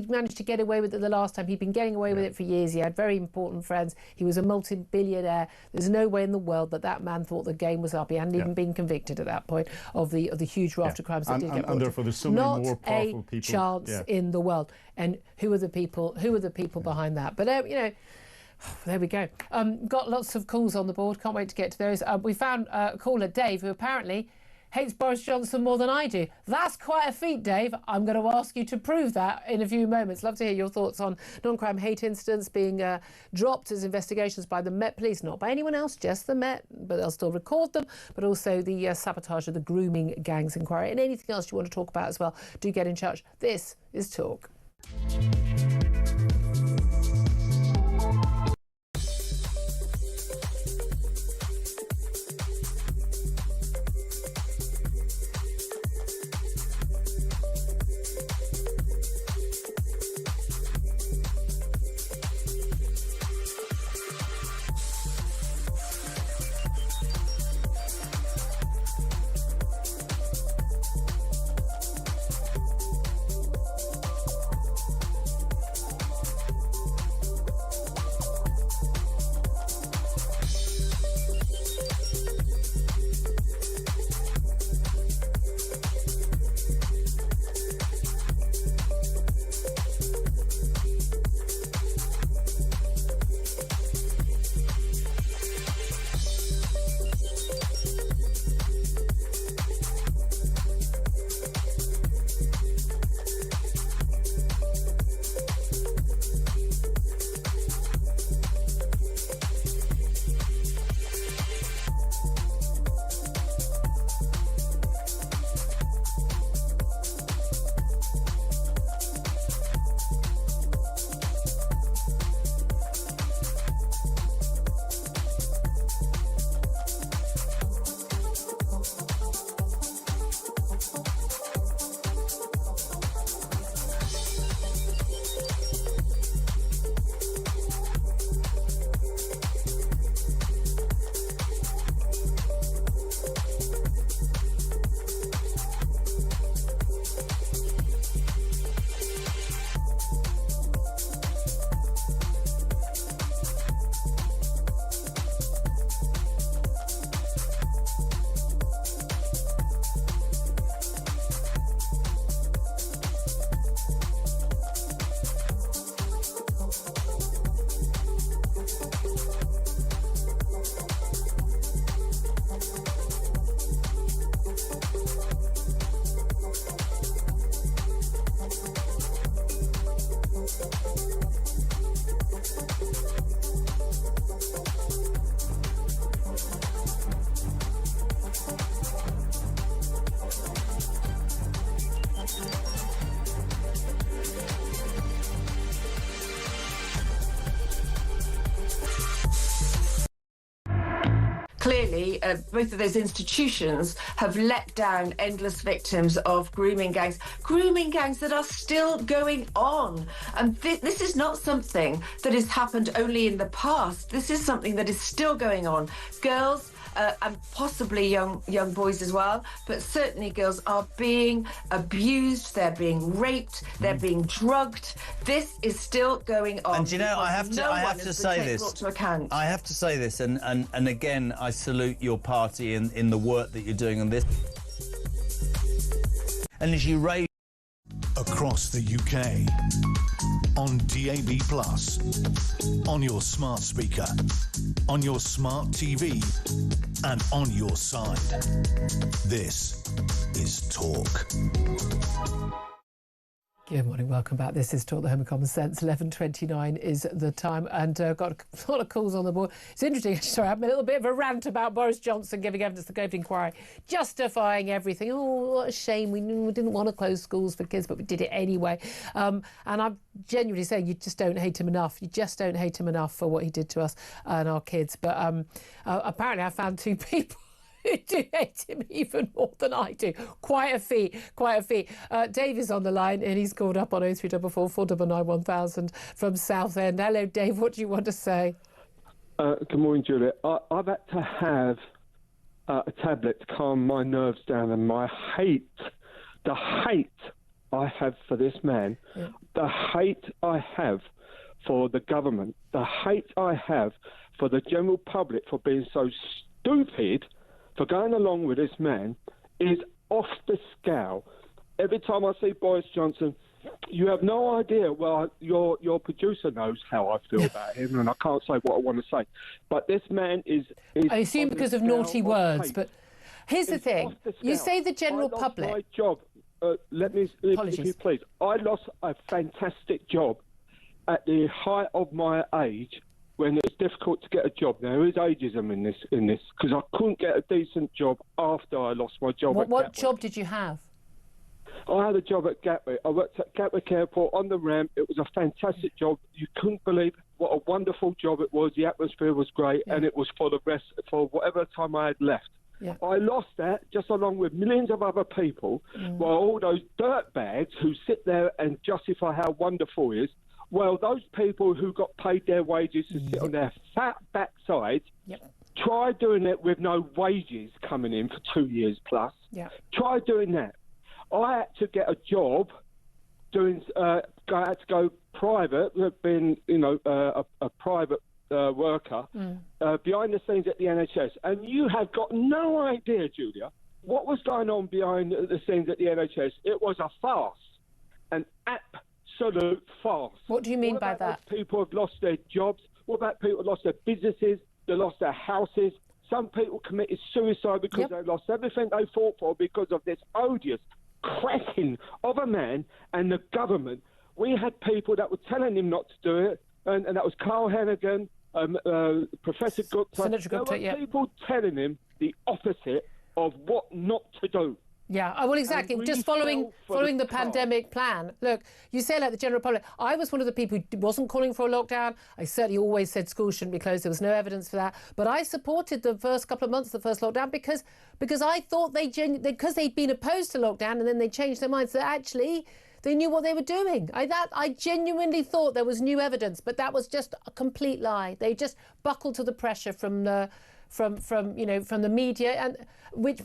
managed to get away with it the last time. He'd been getting away with it for years. He had very important friends. He was a multi-billionaire. There's no way in the world that man thought the game was up. He hadn't even been convicted at that point of the huge raft of crimes that did get brought. And therefore there's so many more powerful people. Not a chance in the world. And who are the people behind that? But there we go. Got lots of calls on the board. Can't wait to get to those. We found a caller, Dave, who apparently hates Boris Johnson more than I do. That's quite a feat, Dave. I'm going to ask you to prove that in a few moments. Love to hear your thoughts on non-crime hate incidents being dropped as investigations by the Met Police, not by anyone else, just the Met, but they'll still record them, but also the sabotage of the grooming gangs inquiry, and anything else you want to talk about as well. Do get in touch. This is Talk. clearly, both of those institutions have let down endless victims of grooming gangs that are still going on. And this is not something that has happened only in the past. This is something that is still going on. Girls and possibly young boys as well, but certainly girls are being abused, they're being raped, they're being drugged. This is still going on. And you know, I have to say this. I have to say this, and again, I salute your party in the work that you're doing on this. And as you raise across the UK, on DAB+, on your smart speaker, on your smart TV, and on your side. This is Talk. Good morning, welcome back. This is Talk, the Home of Common Sense. 11:29 is the time, and got a lot of calls on the board. It's interesting, sorry, I'm a little bit of a rant about Boris Johnson giving evidence to the Gove inquiry, justifying everything. Oh, what a shame, we didn't want to close schools for kids, but we did it anyway. And I'm genuinely saying you just don't hate him enough. You just don't hate him enough for what he did to us and our kids. But apparently I found two people who do hate him even more than I do. Quite a feat. Dave is on the line and he's called up on 0344 499 1000 from Southend. Hello, Dave. What do you want to say? Good morning, Julia. I've had to have a tablet to calm my nerves down, and the hate I have for this man, the hate I have for the government, the hate I have for the general public for being so stupid, for going along with this man, is off the scale. Every time I see Boris Johnson, you have no idea. Well, your producer knows how I feel about him, and I can't say what I want to say. But this man is I assume because of naughty words, but here's the thing. You say the general public. My job. Let me, if you please. I lost a fantastic job at the height of my age, when it's difficult to get a job. There is ageism in this, because I couldn't get a decent job after I lost my job. What job did you have? I had a job at Gatwick. I worked at Gatwick Airport on the ramp. It was a fantastic job. You couldn't believe what a wonderful job it was. The atmosphere was great, and it was for whatever time I had left. Yeah. I lost that just along with millions of other people, while all those dirtbags who sit there and justify how wonderful it is. Well, those people who got paid their wages to sit on their fat backsides, try doing it with no wages coming in for 2 years plus. Try doing that. I had to get a job doing. I had to go private, being a private worker behind the scenes at the NHS, and you have got no idea, Julia, what was going on behind the scenes at the NHS. It was a farce, an absolute farce. What do you mean by that? People have lost their jobs. What about people who lost their businesses? They lost their houses. Some people committed suicide because they lost everything they fought for because of this odious cracking of a man and the government. We had people that were telling him not to do it, and that was Carl Hennigan, Professor Gupta. Senator Gupta, there were people telling him the opposite of what not to do. Yeah, well, exactly. Just following the pandemic plan. Look, you say like the general public. I was one of the people who wasn't calling for a lockdown. I certainly always said schools shouldn't be closed. There was no evidence for that. But I supported the first couple of months of the first lockdown because I thought because they'd been opposed to lockdown and then they changed their minds that actually they knew what they were doing. I genuinely thought there was new evidence, but that was just a complete lie. They just buckled to the pressure from the media, and which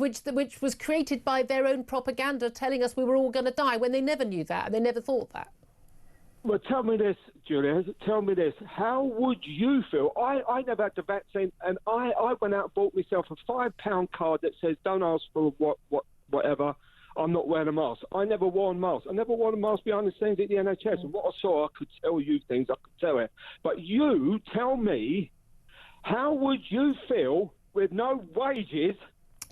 was created by their own propaganda, telling us we were all going to die when they never knew that and they never thought that. Well, tell me this, Julia. Tell me this. How would you feel? I never had the vaccine, and I went out and bought myself a £5 card that says don't ask for whatever. I'm not wearing a mask. I never wore a mask. I never wore a mask behind the scenes at the NHS. And what I saw, I could tell you things. I could tell it. But you tell me, how would you feel with no wages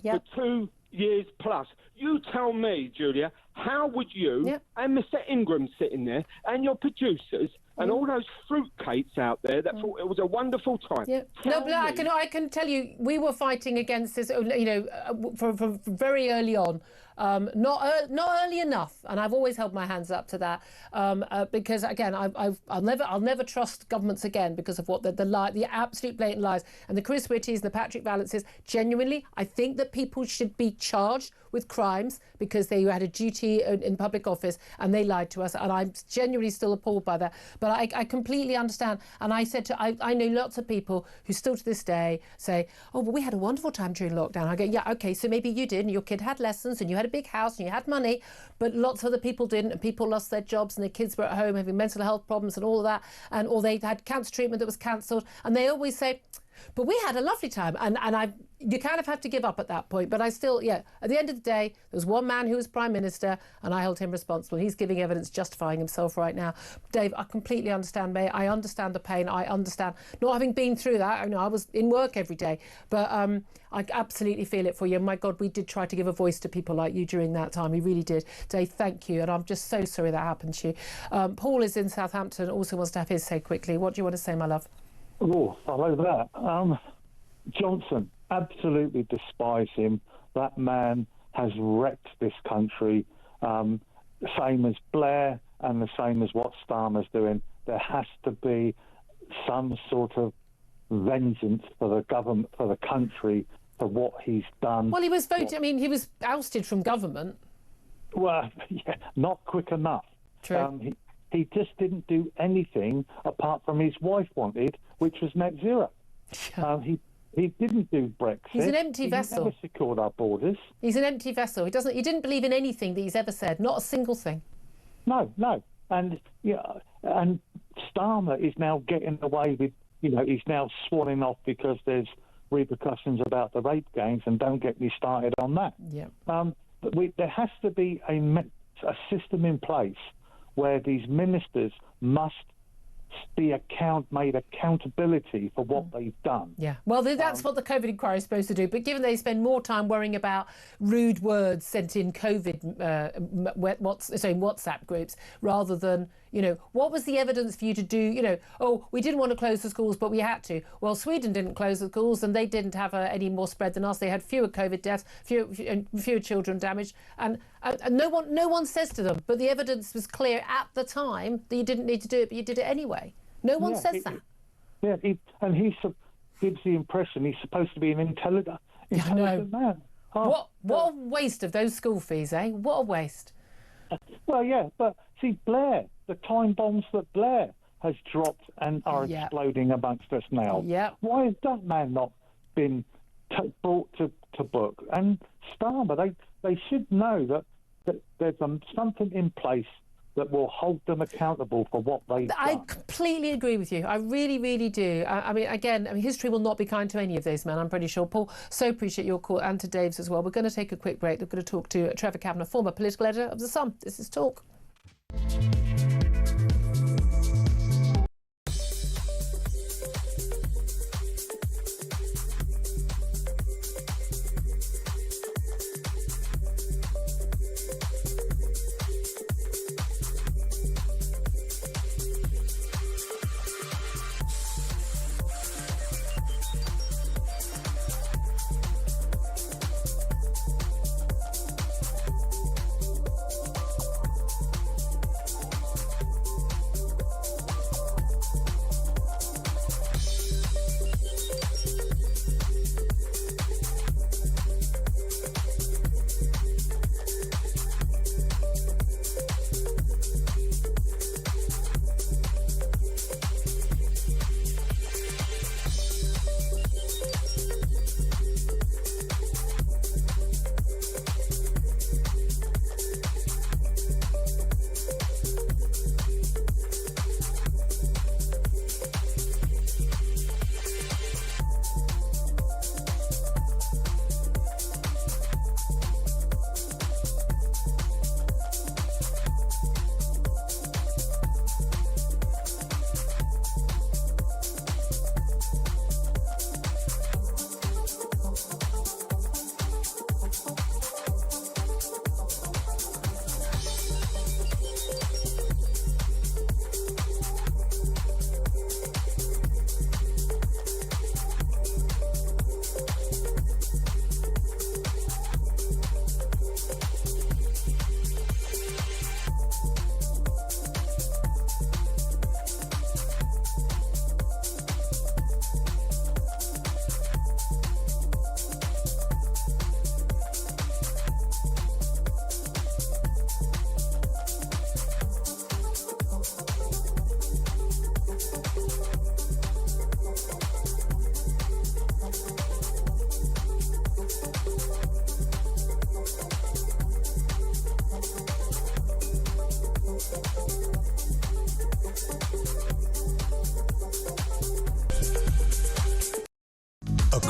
for 2 years plus? You tell me, Julia, how would you and Mr. Ingram sitting there and your producers and all those fruitcakes out there that thought it was a wonderful time? No, but I can tell you, we were fighting against this, from very early on. not early enough, and I've always held my hands up to that because again, I'll never trust governments again because of what the absolute blatant lies and the Chris Whitties, the Patrick Vallances. Genuinely, I think that people should be charged with crimes because they had a duty in public office and they lied to us, and I'm genuinely still appalled by that. But I completely understand, and I know lots of people who still to this day say, oh, well, we had a wonderful time during lockdown. I go, yeah, okay, so maybe you did, and your kid had lessons, and you had a big house, and you had money, but lots of other people didn't, and people lost their jobs, and their kids were at home having mental health problems and all of that, or they had cancer treatment that was cancelled, and they always say, but we had a lovely time, and you kind of have to give up at that point. But I still, at the end of the day, there was one man who was Prime Minister, and I hold him responsible. He's giving evidence justifying himself right now. Dave, I completely understand, mate. I understand the pain. I understand not having been through that. I know I was in work every day, but I absolutely feel it for you. My God, we did try to give a voice to people like you during that time. We really did. Dave, thank you, and I'm just so sorry that happened to you. Paul is in Southampton, also wants to have his say quickly. What do you want to say, my love? Oh, I love that. Johnson, absolutely despise him. That man has wrecked this country, same as Blair and the same as what Starmer's doing. There has to be some sort of vengeance for the government, for the country, for what he's done. Well, he was voted. I mean, he was ousted from government. Well, yeah, not quick enough. True. He just didn't do anything apart from his wife wanted, which was net zero. He didn't do Brexit. He's an empty vessel. He never secured our borders. He's an empty vessel. He didn't believe in anything that he's ever said, not a single thing. No. And and Starmer is now getting away with, he's now swanning off because there's repercussions about the rape gangs, and don't get me started on that. Yeah. But there has to be a system in place where these ministers must be made accountability for what they've done. Yeah, well, that's what the COVID inquiry is supposed to do. But given they spend more time worrying about rude words sent in COVID WhatsApp groups rather than, what was the evidence for you to do? We didn't want to close the schools, but we had to. Well, Sweden didn't close the schools, and they didn't have any more spread than us. They had fewer COVID deaths, fewer children damaged, and no one says to them. But the evidence was clear at the time that you didn't need to do it, but you did it anyway. No one says that. Yeah, he gives the impression he's supposed to be an intelligent man. What a waste of those school fees, eh? What a waste. Well, yeah, but see, Blair, the time bombs that Blair has dropped and are exploding amongst us now. Yeah. Why has that man not been brought to book? And Starmer, they should know that there's something in place that will hold them accountable for what they've done. I completely agree with you. I really, really do. I mean, history will not be kind to any of those men, I'm pretty sure. Paul, so appreciate your call, and to Dave's as well. We're going to take a quick break. We're going to talk to Trevor Kavanagh, former political editor of The Sun. This is Talk.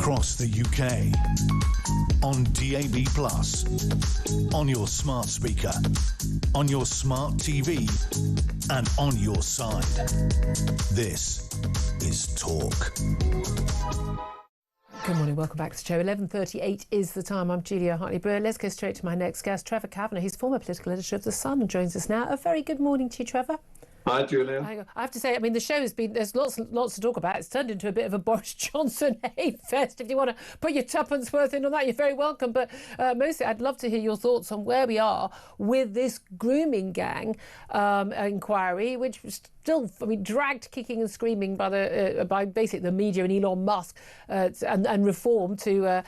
across the UK, on DAB+, on your smart speaker, on your smart TV, and on your side. This is Talk. Good morning, welcome back to the show. 11:38 is the time. I'm Julia Hartley-Brewer. Let's go straight to my next guest, Trevor Kavanagh. He's former political editor of The Sun and joins us now. A very good morning to you, Trevor. Hi, Julia. I have to say, I mean, the show has been, there's lots to talk about. It's turned into a bit of a Boris Johnson hate fest. If you want to put your tuppence worth in on that, you're very welcome. But mostly, I'd love to hear your thoughts on where we are with this grooming gang inquiry, which was still, I mean, dragged kicking and screaming by basically the media and Elon Musk and Reform to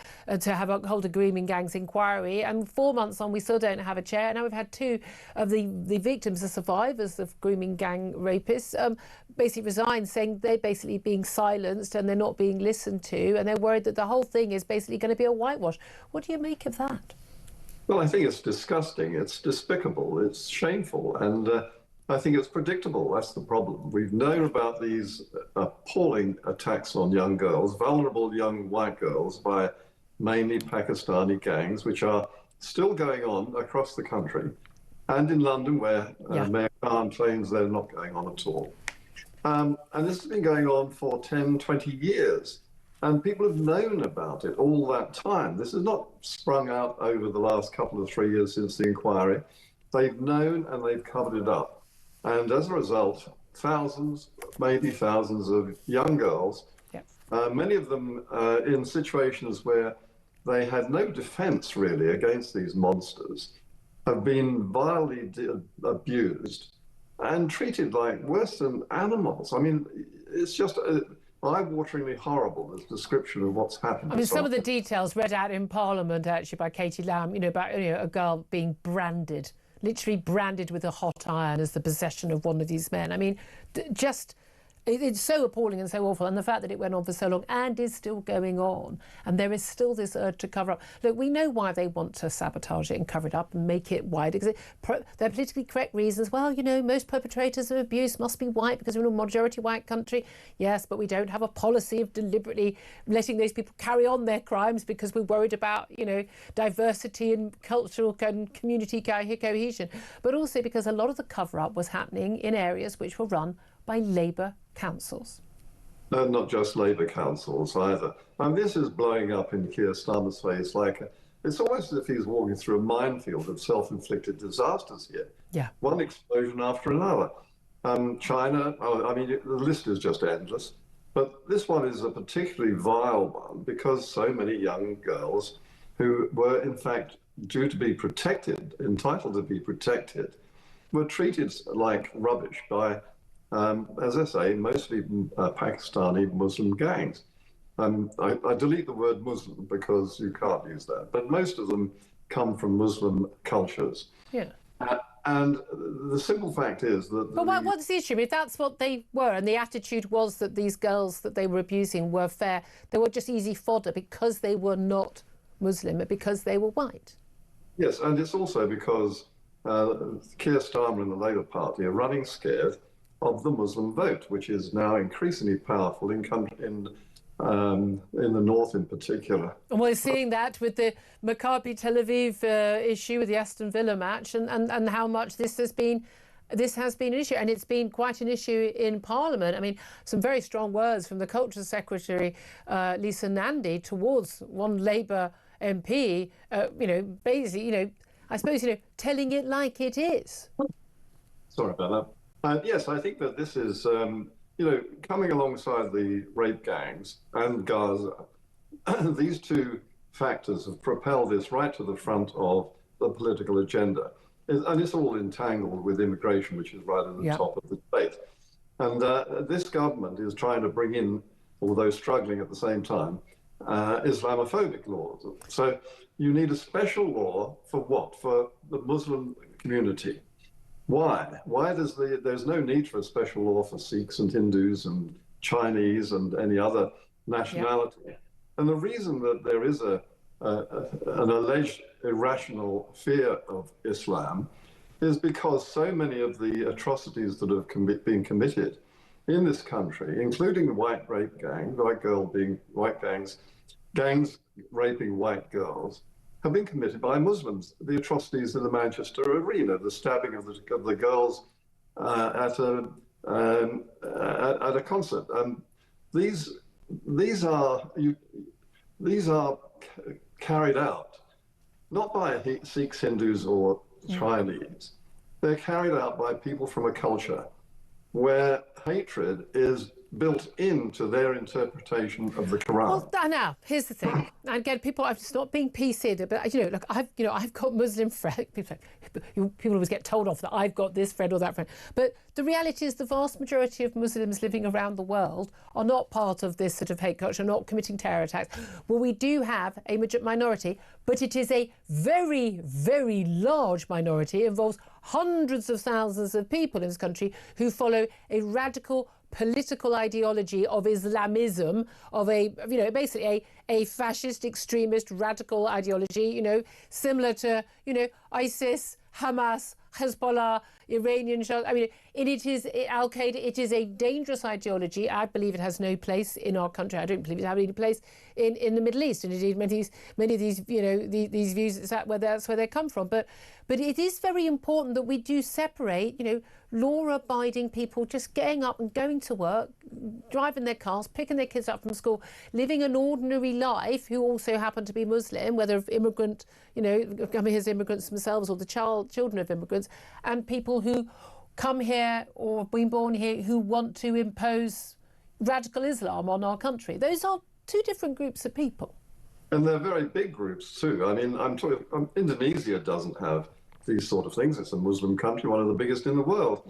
hold a grooming gangs inquiry. And 4 months on, we still don't have a chair. Now we've had two of the victims, the survivors of grooming gang rapists, basically resign, saying they're basically being silenced and they're not being listened to, and they're worried that the whole thing is basically going to be a whitewash. What do you make of that? Well, I think it's disgusting, it's despicable, it's shameful, and I think it's predictable. That's the problem. We've known about these appalling attacks on young girls, vulnerable young white girls, by mainly Pakistani gangs, which are still going on across the country. And in London, where Mayor Khan claims they're not going on at all. And this has been going on for 10, 20 years. And people have known about it all that time. This has not sprung out over the last couple of 3 years since the inquiry. They've known and they've covered it up. And as a result, thousands, maybe thousands of young girls, many of them in situations where they had no defense really against these monsters, have been vilely abused and treated like worse than animals. I mean, it's just eye-wateringly horrible, this description of what's happened. I mean, some of the details read out in Parliament, actually, by Katie Lamb, about a girl being branded, literally branded with a hot iron as the possession of one of these men. I mean, it's so appalling and so awful, and the fact that it went on for so long and is still going on, and there is still this urge to cover up. Look, we know why they want to sabotage it and cover it up and make it white. They're politically correct reasons. Well, most perpetrators of abuse must be white because we're in a majority white country. Yes, but we don't have a policy of deliberately letting those people carry on their crimes because we're worried about, diversity and cultural and community cohesion. But also because a lot of the cover-up was happening in areas which were run by Labour councils. No, not just Labour councils either. And this is blowing up in Keir Starmer's face it's almost as if he's walking through a minefield of self-inflicted disasters here. Yeah. One explosion after another. China, the list is just endless. But this one is a particularly vile one because so many young girls who were in fact due to be protected, entitled to be protected, were treated like rubbish by as I say, mostly Pakistani Muslim gangs. I delete the word Muslim because you can't use that, but most of them come from Muslim cultures. Yeah. And the simple fact is that... But what's the issue? If that's what they were, and the attitude was that these girls that they were abusing were fair, they were just easy fodder because they were not Muslim, because they were white. Yes, and it's also because Keir Starmer and the Labour Party are running scared of the Muslim vote, which is now increasingly powerful in the north in particular. And we're seeing that with the Maccabi Tel Aviv issue with the Aston Villa match, and how much this has been an issue, and it's been quite an issue in Parliament. I mean, some very strong words from the Culture Secretary, Lisa Nandy, towards one Labour MP, basically, I suppose, telling it like it is. Sorry about that. Yes, I think that this is, coming alongside the rape gangs and Gaza, these two factors have propelled this right to the front of the political agenda. And it's all entangled with immigration, which is right at the top of the debate. And this government is trying to bring in, although struggling at the same time, Islamophobic laws. So you need a special law for what? For the Muslim community. Why? There's no need for a special law for Sikhs and Hindus and Chinese and any other nationality. Yeah. And the reason that there is an alleged irrational fear of Islam is because so many of the atrocities that have been committed in this country, including the white rape gang, white gangs, gangs raping white girls have been committed by Muslims. The atrocities in the Manchester arena, the stabbing of the girls at a concert. These are carried out not by Sikhs, Hindus, or Chinese. They're carried out by people from a culture where hatred is built into their interpretation of the Quran. Well, now here's the thing. And again, people, I'm just not being PC, but look, I've got Muslim friends. People always get told off that I've got this friend or that friend. But the reality is, the vast majority of Muslims living around the world are not part of this sort of hate culture, not committing terror attacks. Well, we do have a minority, but it is a very, very large minority. It involves hundreds of thousands of people in this country who follow a radical political ideology of Islamism, of basically a fascist, extremist, radical ideology, similar to, ISIS, Hamas, Hezbollah, Iranian. It is Al-Qaeda. It is a dangerous ideology. I believe it has no place in our country. I don't believe it has any place in the Middle East. And indeed, many of these, these views, that's where they come from. But it is very important that we do separate, law-abiding people just getting up and going to work, driving their cars, picking their kids up from school, living an ordinary life, who also happen to be Muslim, whether immigrant, coming as immigrants themselves or the children of immigrants, and people who come here or been born here who want to impose radical Islam on our country. Those are two different groups of people. And they're very big groups too. I mean, I'm talking, Indonesia doesn't have these sort of things. It's a Muslim country, one of the biggest in the world,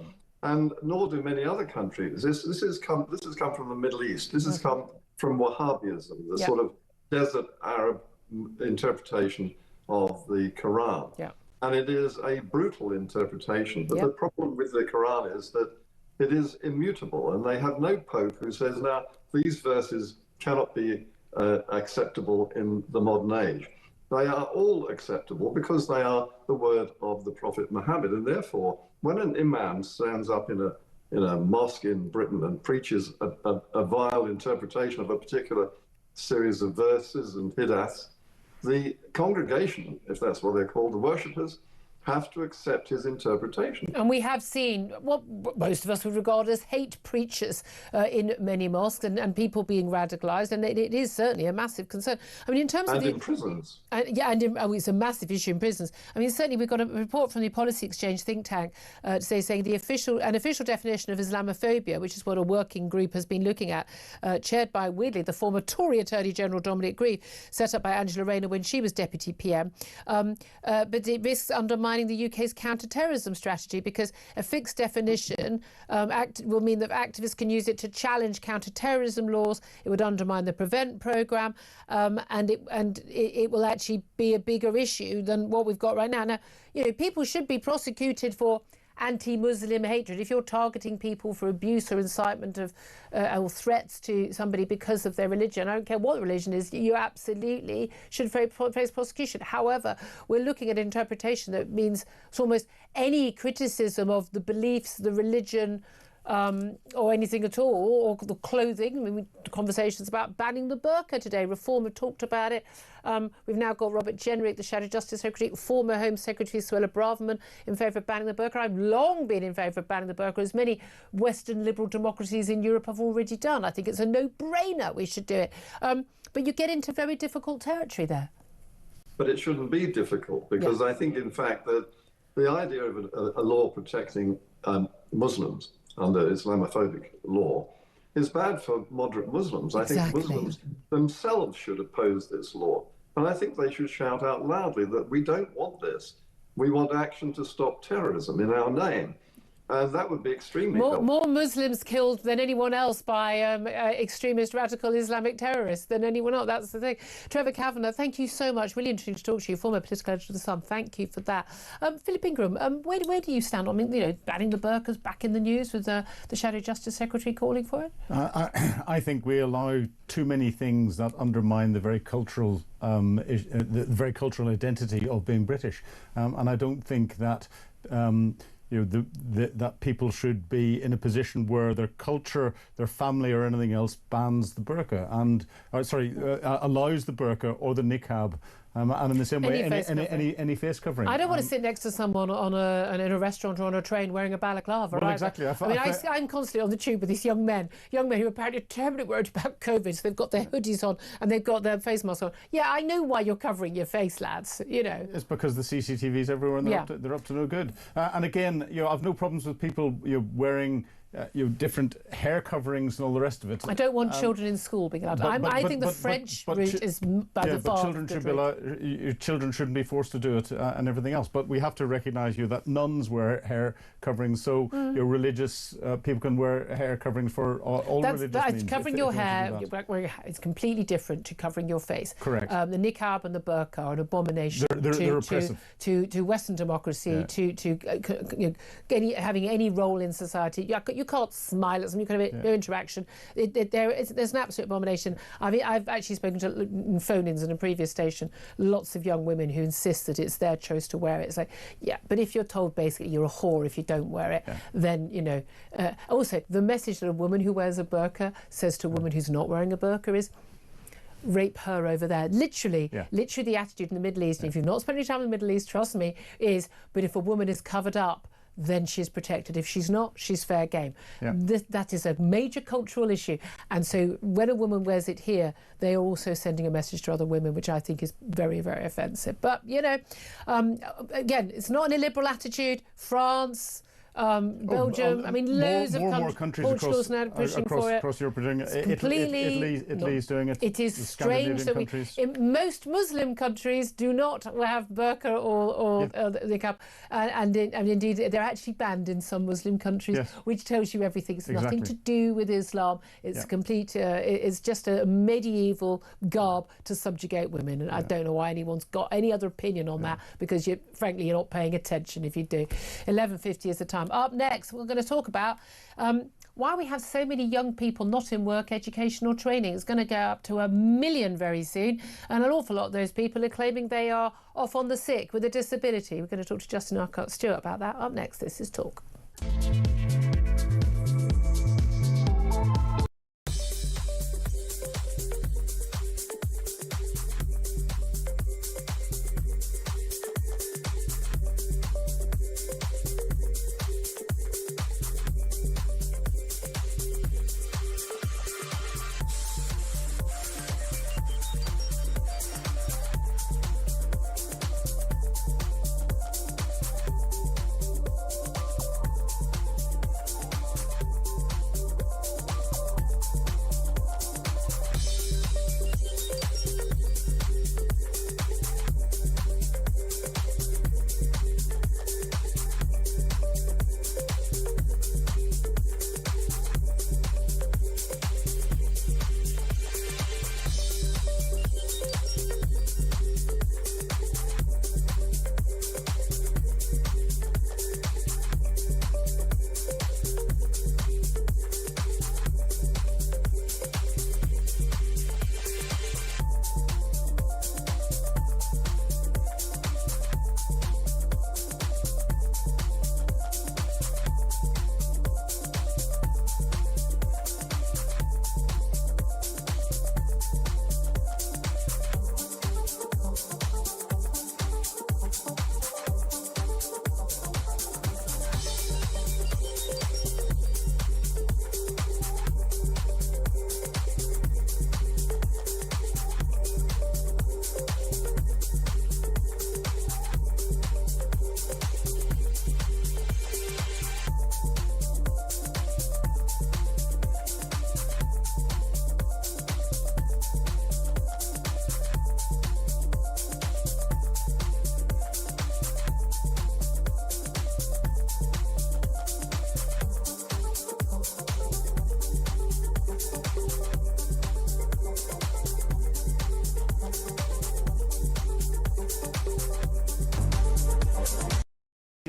and nor do many other countries. This has come from the Middle East. This has come from Wahhabism, the sort of desert Arab interpretation of the Quran. Yeah. And it is a brutal interpretation. But the problem with the Quran is that it is immutable, and they have no pope who says, now, these verses cannot be acceptable in the modern age. They are all acceptable because they are the word of the Prophet Muhammad. And therefore, when an imam stands up in a mosque in Britain and preaches a vile interpretation of a particular series of verses and hidaths, the congregation, if that's what they're called, the worshippers, have to accept his interpretation. And we have seen what most of us would regard as hate preachers in many mosques, and people being radicalised, and it is certainly a massive concern. I mean, in terms of in prisons. It's a massive issue in prisons. I mean, certainly we've got a report from the Policy Exchange think tank today saying an official definition of Islamophobia, which is what a working group has been looking at, chaired by, weirdly, the former Tory Attorney General Dominic Grieve, set up by Angela Rayner when she was Deputy PM. But it risks undermining the UK's counter-terrorism strategy, because a fixed definition will mean that activists can use it to challenge counter-terrorism laws. It would undermine the Prevent programme, and it will actually be a bigger issue than what we've got right now. Now, people should be prosecuted for anti-Muslim hatred. If you're targeting people for abuse or incitement of or threats to somebody because of their religion, I don't care what the religion is, you absolutely should face prosecution. However, we're looking at interpretation that means it's almost any criticism of the beliefs, the religion, or anything at all, or the clothing. I mean, conversations about banning the burqa today. Reform have talked about it. We've now got Robert Jenrick, the Shadow Justice Secretary, former Home Secretary Suella Braverman, in favour of banning the burqa. I've long been in favour of banning the burqa, as many Western liberal democracies in Europe have already done. I think it's a no-brainer we should do it. But you get into very difficult territory there. But it shouldn't be difficult, because I think, in fact, that the idea of a law protecting Muslims under Islamophobic law is bad for moderate Muslims. Exactly. I think Muslims themselves should oppose this law. And I think they should shout out loudly that we don't want this. We want action to stop terrorism in our name. And that would be extremely helpful. More Muslims killed than anyone else by extremist radical Islamic terrorists than anyone else. That's the thing. Trevor Kavanagh, thank you so much. Really interesting to talk to you, former political editor of The Sun. Thank you for that. Philip Ingram, where do you stand? I mean, banning the burqas back in the news with the Shadow Justice Secretary calling for it? I think we allow too many things that undermine the very cultural identity of being British. And I don't think that that people should be in a position where their culture, their family, or anything else bans the burqa and allows the burqa or the niqab. And in the same way, any face covering. I don't want to sit next to someone in a restaurant or on a train wearing a balaclava. Well, either. exactly. I'm constantly on the tube with these young men who apparently are terribly worried about COVID, so they've got their hoodies on and they've got their face masks on. Yeah, I know why you're covering your face, lads. It's because the CCTV's everywhere and they're up to no good. And again, I've no problems with people wearing different hair coverings and all the rest of it. I don't want children in school being allowed. I think the French route is by the far. Children shouldn't be forced to do it and everything else. But we have to recognise that nuns wear hair coverings, so religious people can wear hair coverings for all religious means. Covering your hair is completely different to covering your face. Correct. The niqab and the burqa are an abomination to Western democracy, having any role in society. You can't smile at them. You can have no interaction. There's an absolute abomination. I mean, I've actually spoken to phone-ins in a previous station. Lots of young women who insist that it's their choice to wear it. It's like, but if you're told basically you're a whore if you don't wear it, then Also, the message that a woman who wears a burqa says to a woman who's not wearing a burqa is, rape her over there. Literally the attitude in the Middle East, and if you've not spent any time in the Middle East, trust me, is, but if a woman is covered up, then she's protected. If she's not, she's fair game. That is a major cultural issue. And so when a woman wears it here, they are also sending a message to other women, which I think is very, very offensive. But, again, it's not an illiberal attitude. France, Belgium, loads of countries Portugal's now pushing for it. Across Europe, Italy's doing it. It is strange that in most Muslim countries do not have burqa or niqab, and indeed they're actually banned in some Muslim countries, which tells you everything. It's nothing to do with Islam. It's complete. It's just a medieval garb to subjugate women, and I don't know why anyone's got any other opinion on that, because frankly you're not paying attention if you do. 11:50 is the time. Up next, we're going to talk about why we have so many young people not in work, education or training. It's going to go up to 1 million very soon, and an awful lot of those people are claiming they are off on the sick with a disability. We're going to talk to Justin Urquhart-Stewart about that. Up next, this is Talk.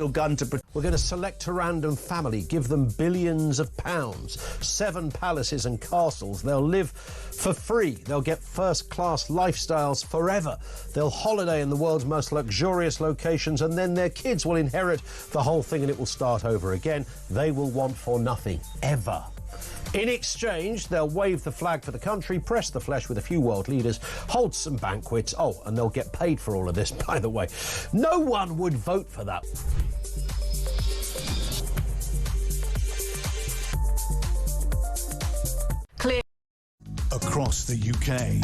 your gun to... We're going to select a random family, give them billions of pounds, 7 palaces and castles. They'll live for free. They'll get first-class lifestyles forever. They'll holiday in the world's most luxurious locations, and then their kids will inherit the whole thing and it will start over again. They will want for nothing, ever. In exchange, they'll wave the flag for the country, press the flesh with a few world leaders, hold some banquets. Oh, and they'll get paid for all of this, by the way. No one would vote for that. Clear. Across the UK,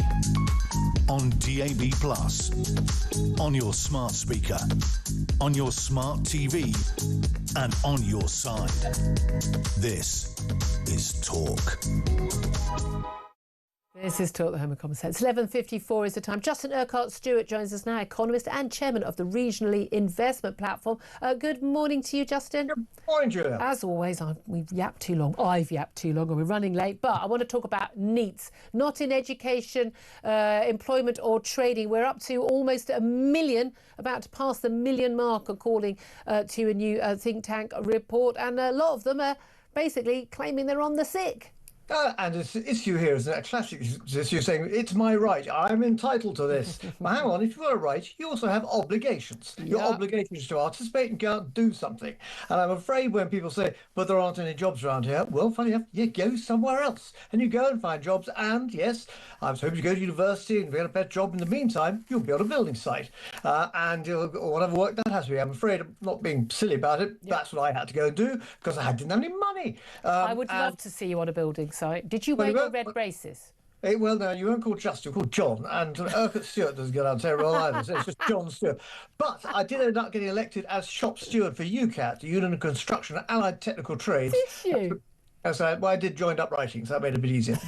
on DAB+, on your smart speaker, on your smart TV, and on your side. This is Talk. This is Talk, the Home of Common Sense. 11:54 is the time. Justin Urquhart-Stewart joins us now, economist and chairman of the Regionally Investment Platform. Good morning to you, Justin. Good morning, Julia. As always, we've yapped too long. I've yapped too long and we're running late. But I want to talk about NEETs, not in education, employment or trading. We're up to almost 1 million, about to pass the 1 million mark, according to a new think tank report. And a lot of them are basically claiming they're on the sick. And it's issue here is a classic issue saying, it's my right, I'm entitled to this. Well, hang on, if you've got a right, you also have obligations. Your obligations to participate and go out and do something. And I'm afraid when people say, but there aren't any jobs around here, well, funny enough, you go somewhere else. And you go and find jobs. And yes, I was hoping to go to university and get a better job in the meantime, you'll build a building site. And whatever work that has to be. I'm afraid I'm not being silly about it. That's what I had to go and do because I didn't have any money. I would love to see you on a building site. Did you wear your red braces? Well, no, you weren't called Justin, you're called John, and Urquhart-Stewart doesn't get on terrible either, so it's just John Stewart. But I did end up getting elected as shop steward for UCAT, the Union of Construction and Allied Technical Trades. Did you? So I did joined up writing, so that made it a bit easier.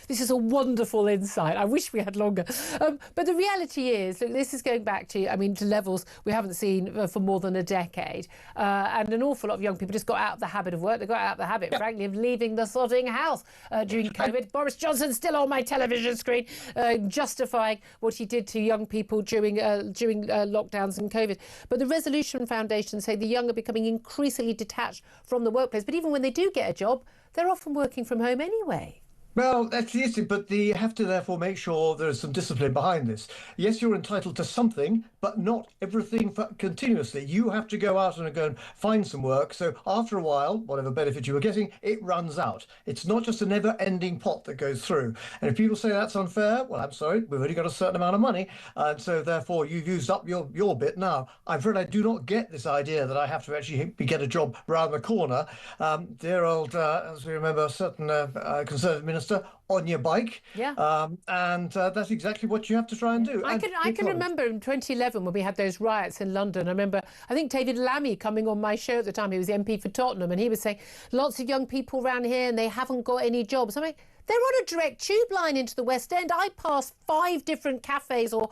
This is a wonderful insight. I wish we had longer. But the reality is, look, this is going back to levels we haven't seen for more than a decade. And an awful lot of young people just got out of the habit of work. They got out of the habit, frankly, of leaving the sodding house during COVID. Boris Johnson's still on my television screen, justifying what he did to young people during lockdowns and COVID. But the Resolution Foundation say the young are becoming increasingly detached from the workplace. But even when they do get a job, they're often working from home anyway. Well, that's the issue, but you have to therefore make sure there is some discipline behind this. Yes, you're entitled to something, but not everything continuously. You have to go out and go and find some work. So after a while, whatever benefit you were getting, it runs out. It's not just a never-ending pot that goes through. And if people say that's unfair, well, I'm sorry, we've only got a certain amount of money. And so therefore, you've used up your bit now. I'm afraid I do not get this idea that I have to actually get a job round the corner. Dear old, as we remember, a certain Conservative minister, on your bike. And that's exactly what you have to try and do. I can remember in 2011 when we had those riots in London. I remember, I think David Lammy coming on my show at the time. He was the MP for Tottenham, and he was saying lots of young people around here and they haven't got any jobs. I mean, they're on a direct tube line into the West End. I passed 5 different cafes or,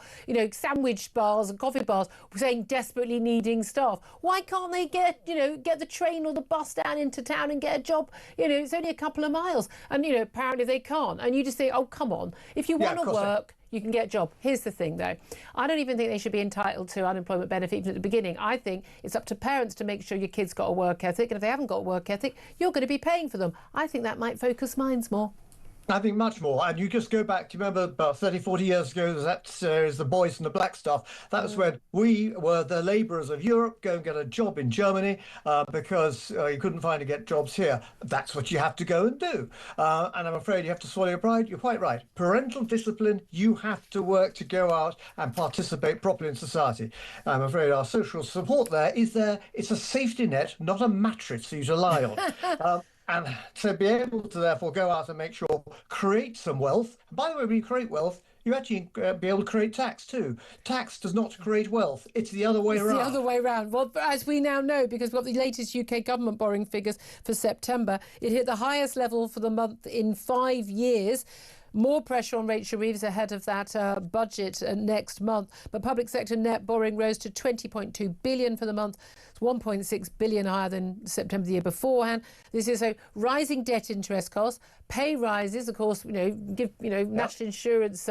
sandwich bars and coffee bars saying desperately needing staff. Why can't they get the train or the bus down into town and get a job? It's only a couple of miles. And, apparently they can't. And you just think, oh, come on. If you want to work, you can get a job. Here's the thing, though. I don't even think they should be entitled to unemployment benefit even at the beginning. I think it's up to parents to make sure your kid's got a work ethic. And if they haven't got a work ethic, you're going to be paying for them. I think that might focus minds more. I think much more. And you just go back, do you remember about 30, 40 years ago, that is the boys and the black stuff. That was when we were the labourers of Europe, go and get a job in Germany because you couldn't find to get jobs here. That's what you have to go and do. And I'm afraid you have to swallow your pride. You're quite right. Parental discipline, you have to work to go out and participate properly in society. I'm afraid our social support it's a safety net, not a mattress for you to lie on. And to be able to therefore go out and make sure, create some wealth. And by the way, when you create wealth, you actually be able to create tax too. Tax does not create wealth. It's the other way around. It's the other way around. Well, as we now know, because we've got the latest UK government borrowing figures for September, it hit the highest level for the month in 5 years. More pressure on Rachel Reeves ahead of that budget next month. But public sector net borrowing rose to 20.2 billion for the month. It's 1.6 billion higher than September the year beforehand. This is a rising debt interest costs, pay rises, of course, national insurance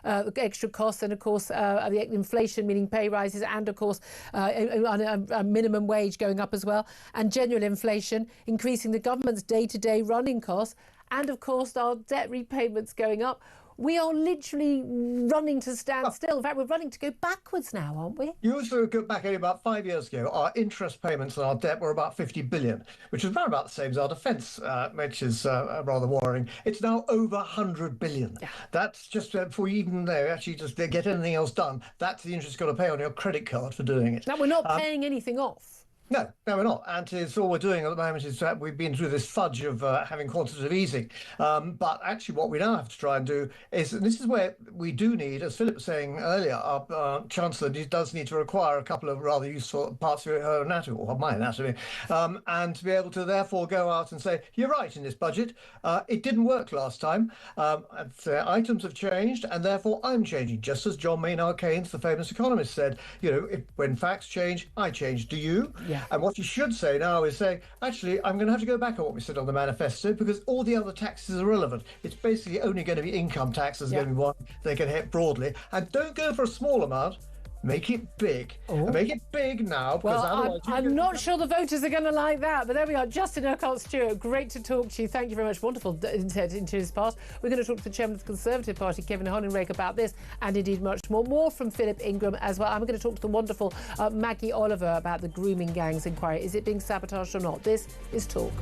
extra costs, and of course the inflation, meaning pay rises, and of course a minimum wage going up as well, and general inflation increasing the government's day-to-day running costs. And of course, our debt repayments going up. We are literally running to stand still. In fact, we're running to go backwards now, aren't we? You also go back only about 5 years ago, our interest payments on our debt were about 50 billion, which is around about the same as our defence, which is rather worrying. It's now over 100 billion. Yeah. That's just before you even actually just get anything else done. That's the interest you've got to pay on your credit card for doing it. Now, we're not paying anything off. No, we're not. And it's all we're doing at the moment is that we've been through this fudge of having quantitative easing. But actually what we now have to try and do is, and this is where we do need, as Philip was saying earlier, our Chancellor does need to require a couple of rather useful parts of her anatomy, or my anatomy, and to be able to therefore go out and say, you're right in this budget, it didn't work last time. Items have changed, and therefore I'm changing, just as John Maynard Keynes, the famous economist, said, when facts change, I change. Do you? Yeah. And what you should say now is say, actually, I'm going to have to go back on what we said on the manifesto, because all the other taxes are irrelevant. It's basically only going to be income taxes going to be one they can hit broadly. And don't go for a small amount. Make it big. And make it big now. Because well, I'm not sure the voters are going to like that. But there we are. Justin Urquhart-Stewart, great to talk to you. Thank you very much. Wonderful insight into his past. We're going to talk to the chairman of the Conservative Party, Kevin Hollingreich, about this and indeed much more. More from Philip Ingram as well. I'm going to talk to the wonderful Maggie Oliver about the grooming gangs inquiry. Is it being sabotaged or not? This is Talk.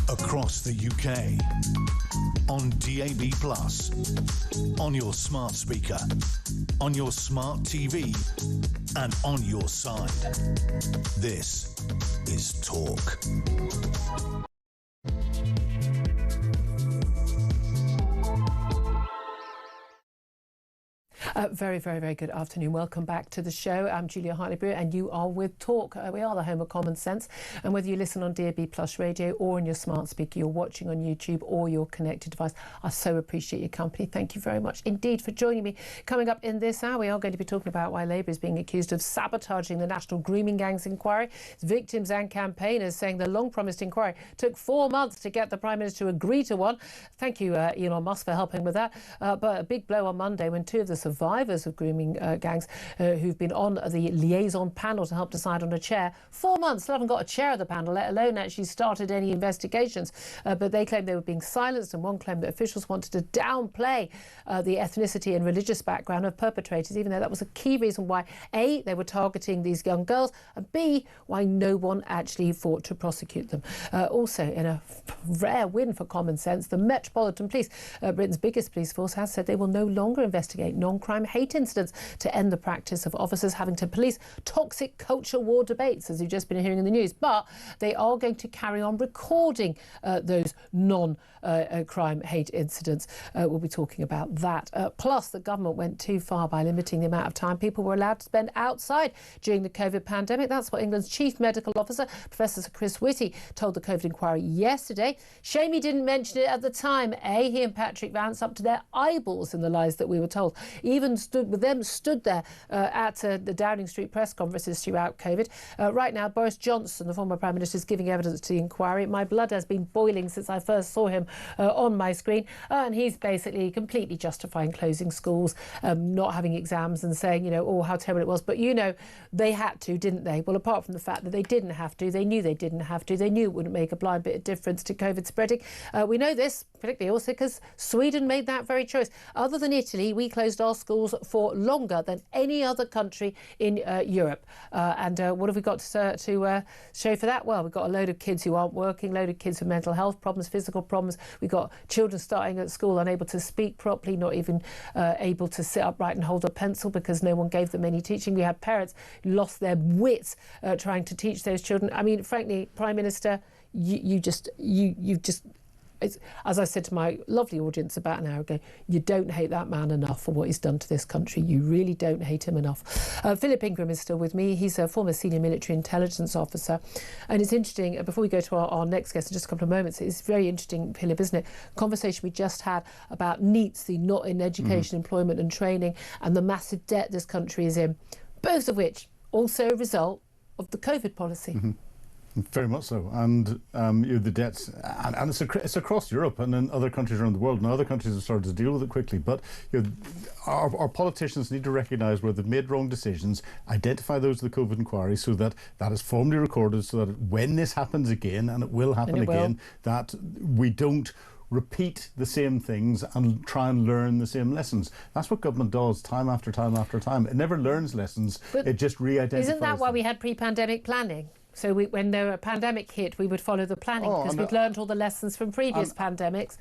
Across the UK, on DAB+, on your smart speaker, on your smart TV, and on your side. This is Talk. Very, very, very good afternoon. Welcome back to the show. I'm Julia Hartley-Brewer and you are with Talk. We are the home of common sense. And whether you listen on DAB Plus radio or on your smart speaker, you're watching on YouTube or your connected device, I so appreciate your company. Thank you very much indeed for joining me. Coming up in this hour, we are going to be talking about why Labour is being accused of sabotaging the National Grooming Gangs inquiry. Victims and campaigners saying the long-promised inquiry took 4 months to get the Prime Minister to agree to one. Thank you, Elon Musk, for helping with that. But a big blow on Monday when two of the survivors of grooming gangs who've been on the liaison panel to help decide on a chair. 4 months, still haven't got a chair of the panel, let alone actually started any investigations. But they claimed they were being silenced, and one claimed that officials wanted to downplay the ethnicity and religious background of perpetrators, even though that was a key reason why A, they were targeting these young girls, and B, why no one actually fought to prosecute them. Also, in a rare win for common sense, the Metropolitan Police, Britain's biggest police force, has said they will no longer investigate non-crime hate incidents to end the practice of officers having to police toxic culture war debates, as you've just been hearing in the news. But they are going to carry on recording those non-crime hate incidents. We'll be talking about that. Plus, the government went too far by limiting the amount of time people were allowed to spend outside during the COVID pandemic. That's what England's Chief Medical Officer, Professor Sir Chris Whitty, told the COVID inquiry yesterday. Shame he didn't mention it at the time. He and Patrick Vance up to their eyeballs in the lies that we were told. Even stood there at the Downing Street press conferences throughout COVID. Right now, Boris Johnson, the former Prime Minister, is giving evidence to the inquiry. My blood has been boiling since I first saw him on my screen. And he's basically completely justifying closing schools, not having exams and saying, oh, how terrible it was. But, they had to, didn't they? Well, apart from the fact that they didn't have to, they knew they didn't have to. They knew it wouldn't make a blind bit of difference to COVID spreading. We know this, particularly also because Sweden made that very choice. Other than Italy, we closed our schools for longer than any other country in Europe. And what have we got to show for that? Well, we've got a load of kids who aren't working, a load of kids with mental health problems, physical problems. We've got children starting at school unable to speak properly, not even able to sit upright and hold a pencil because no one gave them any teaching. We had parents who lost their wits trying to teach those children. I mean, frankly, Prime Minister, you've just as I said to my lovely audience about an hour ago, you don't hate that man enough for what he's done to this country. You really don't hate him enough. Philip Ingram is still with me. He's a former senior military intelligence officer. And it's interesting, before we go to our next guest in just a couple of moments, it's very interesting, Philip, isn't it? Conversation we just had about NEETs, the not in education, employment and training, and the massive debt this country is in, both of which also a result of the COVID policy. Very much so, and the debts, and it's across Europe and in other countries around the world. Now, other countries have started to deal with it quickly, but our politicians need to recognise where they've made wrong decisions, identify those in the COVID inquiry, so that is formally recorded, so that when this happens again, and it will happen again, that we don't repeat the same things and try and learn the same lessons. That's what government does time after time after time. It never learns lessons, it just re-identifies. Isn't that why we had pre-pandemic planning? So when the pandemic hit, we would follow the planning because we'd learned all the lessons from previous pandemics.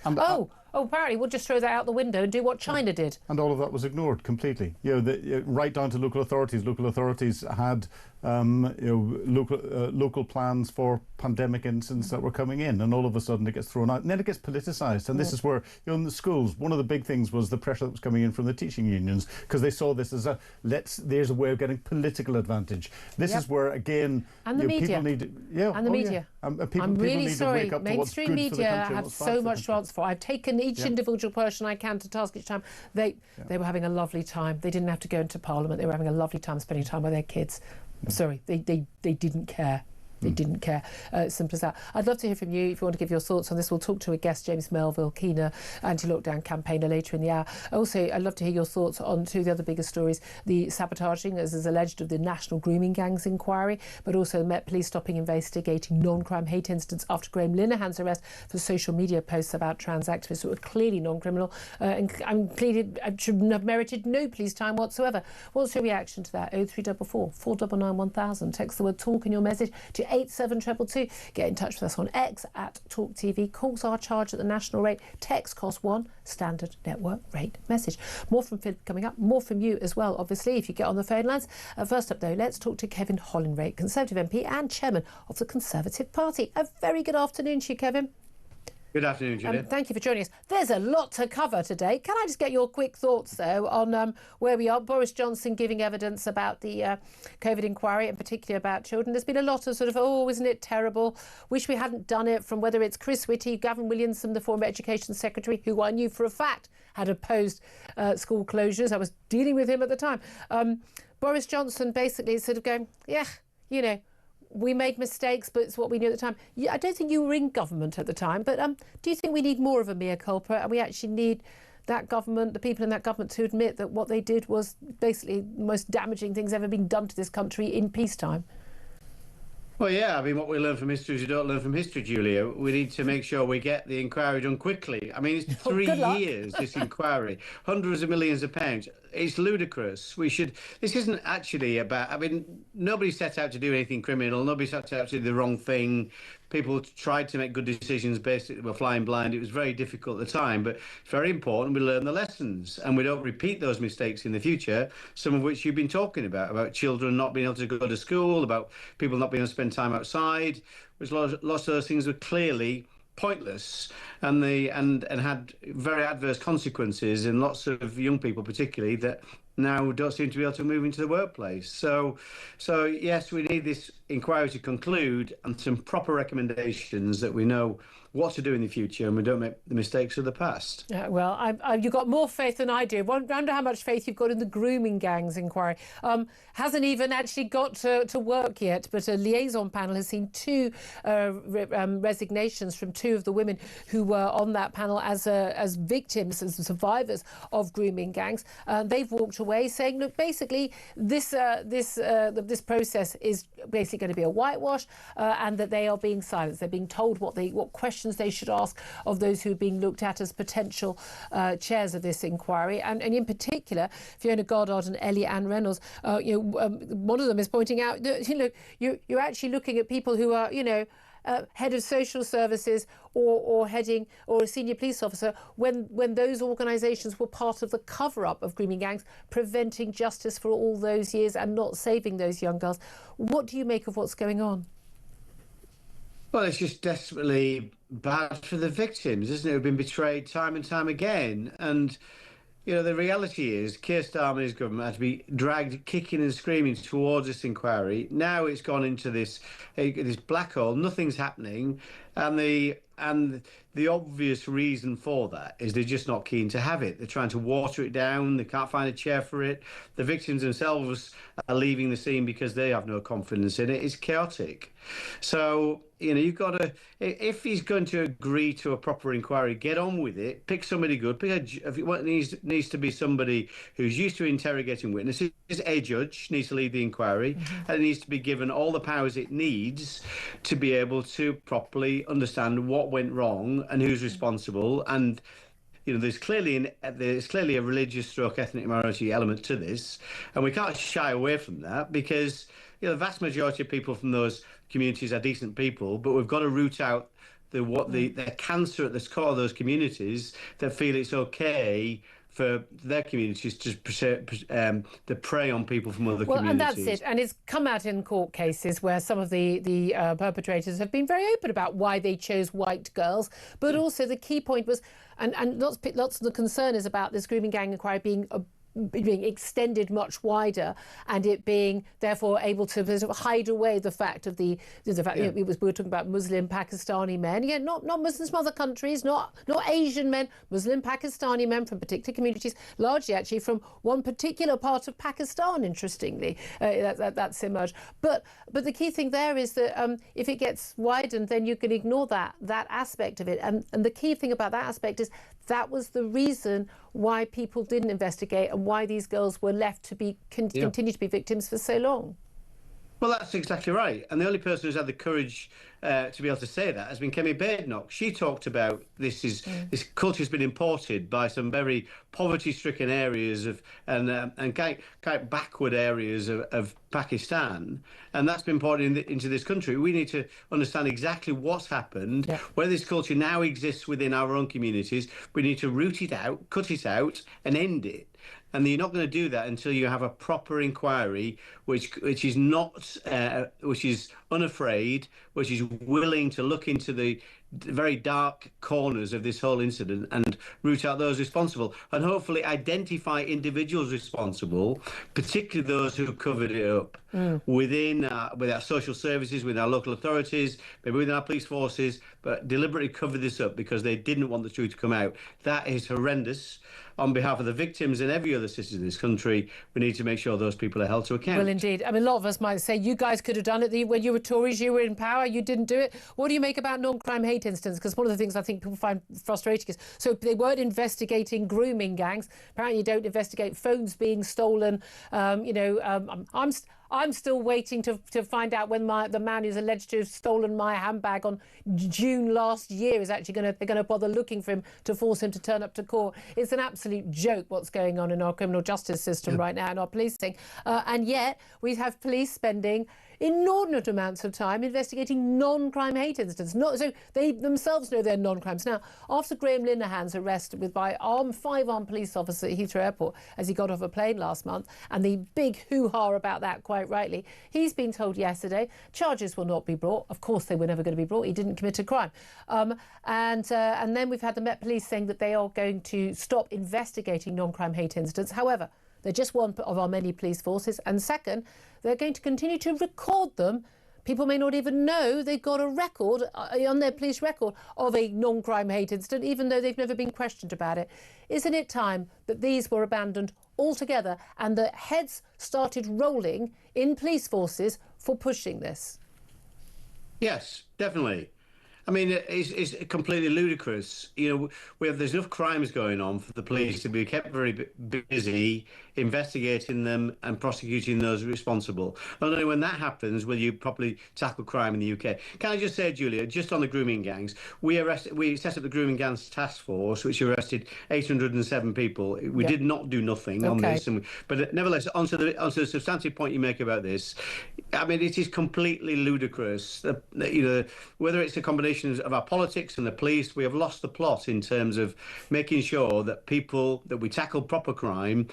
Apparently we'll just throw that out the window and do what China did. And all of that was ignored completely. Right down to local authorities. Local authorities had local plans for pandemic incidents that were coming in, and all of a sudden it gets thrown out, and then it gets politicised. And this is where, in the schools, one of the big things was the pressure that was coming in from the teaching unions, because they saw this as there's a way of getting political advantage. This is where, again, and the media. People need, and the media. I'm really sorry. Mainstream media have so much to answer for. I've taken each individual person I can to task each time. They were having a lovely time. They didn't have to go into Parliament. They were having a lovely time spending time with their kids. Sorry, they didn't care. They didn't care. Simple as that. I'd love to hear from you if you want to give your thoughts on this. We'll talk to a guest, James Melville, keener anti-lockdown campaigner, later in the hour. Also, I'd love to hear your thoughts on two of the other biggest stories, the sabotaging, as is alleged, of the National Grooming Gangs inquiry, but also Met Police stopping investigating non-crime hate incidents after Graham Linehan's arrest for social media posts about trans activists who were clearly non-criminal and shouldn't have merited no police time whatsoever. What's your reaction to that? 0344 499 1000. Text the word talk in your message to 87222. Get in touch with us on X at talkTV. Calls are charged at the national rate. Text costs £1. Standard network rate message. More from Phil coming up. More from you as well, obviously, if you get on the phone lines. First up, though, let's talk to Kevin Hollinrake, Conservative MP and Chairman of the Conservative Party. A very good afternoon to you, Kevin. Good afternoon, Julia. Thank you for joining us. There's a lot to cover today. Can I just get your quick thoughts, though, on where we are? Boris Johnson giving evidence about the COVID inquiry, and particularly about children. There's been a lot of sort of, oh, isn't it terrible? Wish we hadn't done it, from whether it's Chris Whitty, Gavin Williamson, the former Education Secretary, who I knew for a fact had opposed school closures. I was dealing with him at the time. Boris Johnson basically sort of going, yeah, you know, we made mistakes, but it's what we knew at the time. I don't think you were in government at the time, but do you think we need more of a mea culpa, and we actually need that government, the people in that government, to admit that what they did was basically the most damaging things ever been done to this country in peacetime? Well, yeah, I mean, what we learn from history is you don't learn from history, Julia. We need to make sure we get the inquiry done quickly. I mean, it's 3 years, this inquiry, hundreds of millions of pounds. It's ludicrous. This isn't actually about, I mean, nobody set out to do anything criminal. Nobody set out to do the wrong thing. People tried to make good decisions, basically were flying blind. It was very difficult at the time, but it's very important we learn the lessons and we don't repeat those mistakes in the future, some of which you've been talking about children not being able to go to school, about people not being able to spend time outside, which lots of those things were clearly pointless and had very adverse consequences in lots of young people, particularly, that now don't seem to be able to move into the workplace. So yes, we need this inquiry to conclude and some proper recommendations that we know what to do in the future and we don't make the mistakes of the past. Yeah, well, you've got more faith than I do. I wonder how much faith you've got in the grooming gangs inquiry. Hasn't even actually got to work yet, but a liaison panel has seen two resignations from two of the women who were on that panel as victims, as survivors of grooming gangs. They've walked away saying, look, basically, this process is basically going to be a whitewash, and that they are being silenced. They're being told what questions they should ask of those who are being looked at as potential chairs of this inquiry, and in particular Fiona Goddard and Ellie Ann Reynolds. One of them is pointing out that you're actually looking at people who are head of social services or heading or a senior police officer when those organisations were part of the cover-up of grooming gangs, preventing justice for all those years and not saving those young girls. What do you make of what's going on? Well, it's just desperately bad for the victims, isn't it? Who've been betrayed time and time again. And, the reality is Keir Starmer and his government had to be dragged kicking and screaming towards this inquiry. Now it's gone into this black hole. Nothing's happening. And the obvious reason for that is they're just not keen to have it. They're trying to water it down. They can't find a chair for it. The victims themselves are leaving the scene because they have no confidence in it. It's chaotic. So, you've got to, if he's going to agree to a proper inquiry, get on with it. Pick somebody good. What needs to be somebody who's used to interrogating witnesses. A judge needs to lead the inquiry, and it needs to be given all the powers it needs to be able to properly understand what went wrong and who's responsible. And there's clearly a religious stroke ethnic minority element to this, and we can't shy away from that because the vast majority of people from those communities are decent people, but we've got to root out the cancer at the core of those communities that feel it's okay for their communities to prey on people from other communities. Well, and that's it. And it's come out in court cases where some of the perpetrators have been very open about why they chose white girls. But also the key point was, and lots of the concern is about this grooming gang inquiry being extended much wider, and it being therefore able to sort of hide away the fact of we were talking about Muslim Pakistani men, not Muslims from other countries, not Asian men, Muslim Pakistani men from particular communities, largely actually from one particular part of Pakistan. Interestingly, that's emerged. But the key thing there is that if it gets widened, then you can ignore that aspect of it, and the key thing about that aspect is that was the reason why people didn't investigate and why these girls were left to continue to be victims for so long. Well, that's exactly right. And the only person who's had the courage to be able to say that has been Kemi Badenoch. She talked about this culture has been imported by some very poverty-stricken areas and kind of backward areas of Pakistan, and that's been imported into this country. We need to understand exactly what's happened, where this culture now exists within our own communities. We need to root it out, cut it out, and end it. And you're not going to do that until you have a proper inquiry, which is unafraid, which is willing to look into the very dark corners of this whole incident and root out those responsible, and hopefully identify individuals responsible, particularly those who covered it up within with our social services, with our local authorities, maybe within our police forces, but deliberately covered this up because they didn't want the truth to come out. That is horrendous. On behalf of the victims and every other citizen in this country, we need to make sure those people are held to account. Well, indeed. I mean, a lot of us might say, you guys could have done it when you were Tories, you were in power, you didn't do it. What do you make about non-crime hate incidents? Because one of the things I think people find frustrating is, so they weren't investigating grooming gangs. Apparently you don't investigate phones being stolen. I'm still waiting to find out when the man who's alleged to have stolen my handbag on June last year is actually they're going to bother looking for him to force him to turn up to court. It's an absolute joke what's going on in our criminal justice system right now, in our policing. And yet we have police spending inordinate amounts of time investigating non-crime hate incidents. So they themselves know they're non-crimes. Now, after Graham Linehan's arrest by 5 armed police officers at Heathrow Airport as he got off a plane last month, and the big hoo-ha about that, quite rightly, he's been told yesterday charges will not be brought. Of course they were never going to be brought. He didn't commit a crime. And then we've had the Met Police saying that they are going to stop investigating non-crime hate incidents. However, they're just one of our many police forces. And second, they're going to continue to record them. People may not even know they've got a record on their police record of a non-crime hate incident, even though they've never been questioned about it. Isn't it time that these were abandoned altogether and the heads started rolling in police forces for pushing this? Yes, definitely. I mean, it's completely ludicrous. You know, there's enough crimes going on for the police to be kept very busy investigating them and prosecuting those responsible. Only when that happens will you properly tackle crime in the UK. Can I just say, Julia, just on the grooming gangs, we set up the grooming gangs task force, which arrested 807 people. We did not do nothing on this, but nevertheless, onto the substantive point you make about this. I mean, it is completely ludicrous. Whether it's a combination of our politics and the police, we have lost the plot in terms of making sure that we tackle proper crime,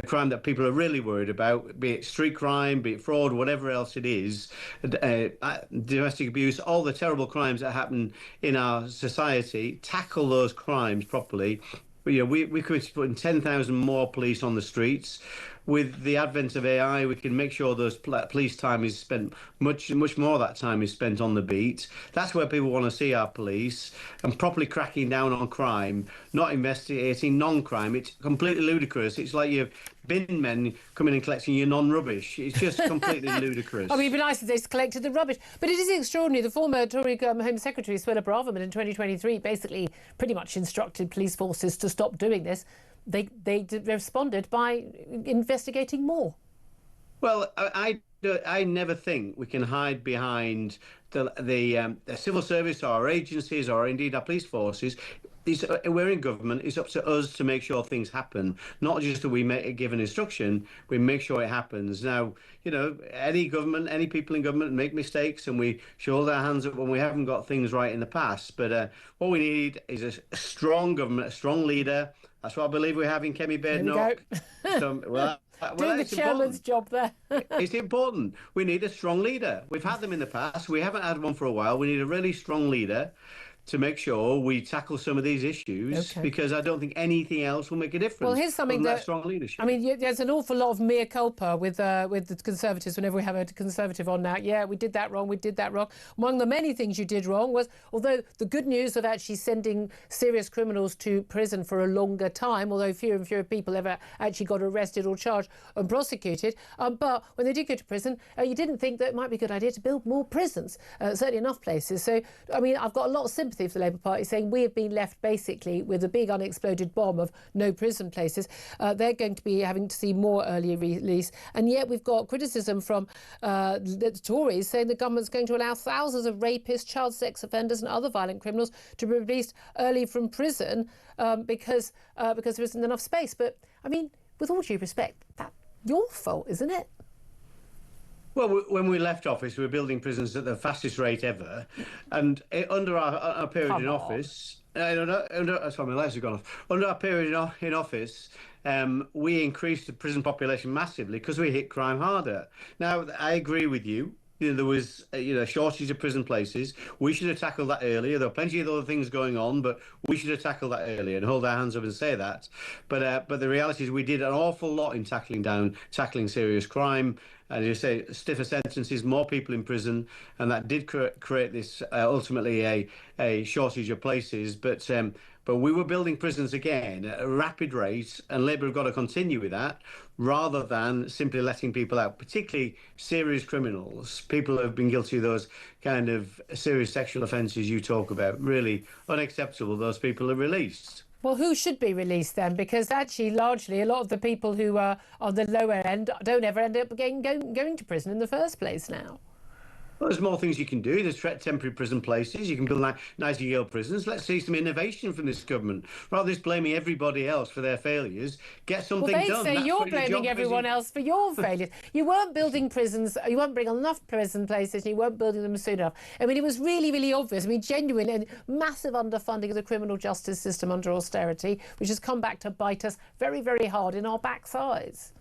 crime that people are really worried about, be it street crime, be it fraud, whatever else it is, domestic abuse, all the terrible crimes that happen in our society, tackle those crimes properly. We could put 10,000 more police on the streets. With the advent of AI, we can make sure those police time is spent, much more of that time is spent on the beat. That's where people want to see our police, and properly cracking down on crime, not investigating non-crime. It's completely ludicrous. It's like your bin men coming and collecting your non-rubbish. It's just completely ludicrous. I mean, it'd be nice if they collected the rubbish. But it is extraordinary. The former Tory Home Secretary, Suella Braverman, in 2023, basically pretty much instructed police forces to stop doing this. They responded by investigating more. Well, I never think we can hide behind the civil service or our agencies or indeed our police forces. We're in government. It's up to us to make sure things happen, not just that we give an instruction. We make sure it happens. Now, any government, any people in government make mistakes, and we should hold our hands up when we haven't got things right in the past. But what we need is a strong government, a strong leader. That's what I believe we have in Kemi Badenoch. Doing the chairman's job there. It's important. We need a strong leader. We've had them in the past. We haven't had one for a while. We need a really strong leader to make sure we tackle some of these issues, because I don't think anything else will make a difference. Well, here's something that strong leadership. I mean, there's an awful lot of mea culpa with the Conservatives whenever we have a Conservative on now. Yeah, we did that wrong. We did that wrong. Among the many things you did wrong was, although the good news of actually sending serious criminals to prison for a longer time, although fewer and fewer people ever actually got arrested or charged and prosecuted, but when they did go to prison, you didn't think that it might be a good idea to build more prisons, certainly enough places. So, I mean, I've got a lot of sympathy for the Labour Party, saying we have been left basically with a big unexploded bomb of no prison places. They're going to be having to see more early release, and yet we've got criticism from the Tories saying the government's going to allow thousands of rapists, child sex offenders and other violent criminals to be released early from prison because there isn't enough space. But I mean, with all due respect, that's your fault, isn't it? Well, when we left office, we were building prisons at the fastest rate ever, and under our period in office, sorry, my lights have gone off. Under our period in office, we increased the prison population massively because we hit crime harder. Now, I agree with you. there was a shortage of prison places. We should have tackled that earlier. There are plenty of other things going on, but we should have tackled that earlier and hold our hands up and say that. But the reality is we did an awful lot in tackling serious crime. As you say, stiffer sentences, more people in prison, and that did create this ultimately a shortage of places. But we were building prisons again at a rapid rate, and Labour have got to continue with that, rather than simply letting people out, particularly serious criminals, people who have been guilty of those kind of serious sexual offences you talk about. Really unacceptable. Those people are released. Well, who should be released then? Because actually, largely, a lot of the people who are on the lower end don't ever end up going to prison in the first place now. Well, there's more things you can do. There's temporary prison places. You can build Nightingale prisons. Let's see some innovation from this government. Rather than just blaming everybody else for their failures, get something done. Well, they say you're blaming everyone else for your failures. You weren't building prisons. You weren't bringing enough prison places, and you weren't building them soon enough. I mean, it was really, really obvious. I mean, genuine and massive underfunding of the criminal justice system under austerity, which has come back to bite us very, very hard in our backsides.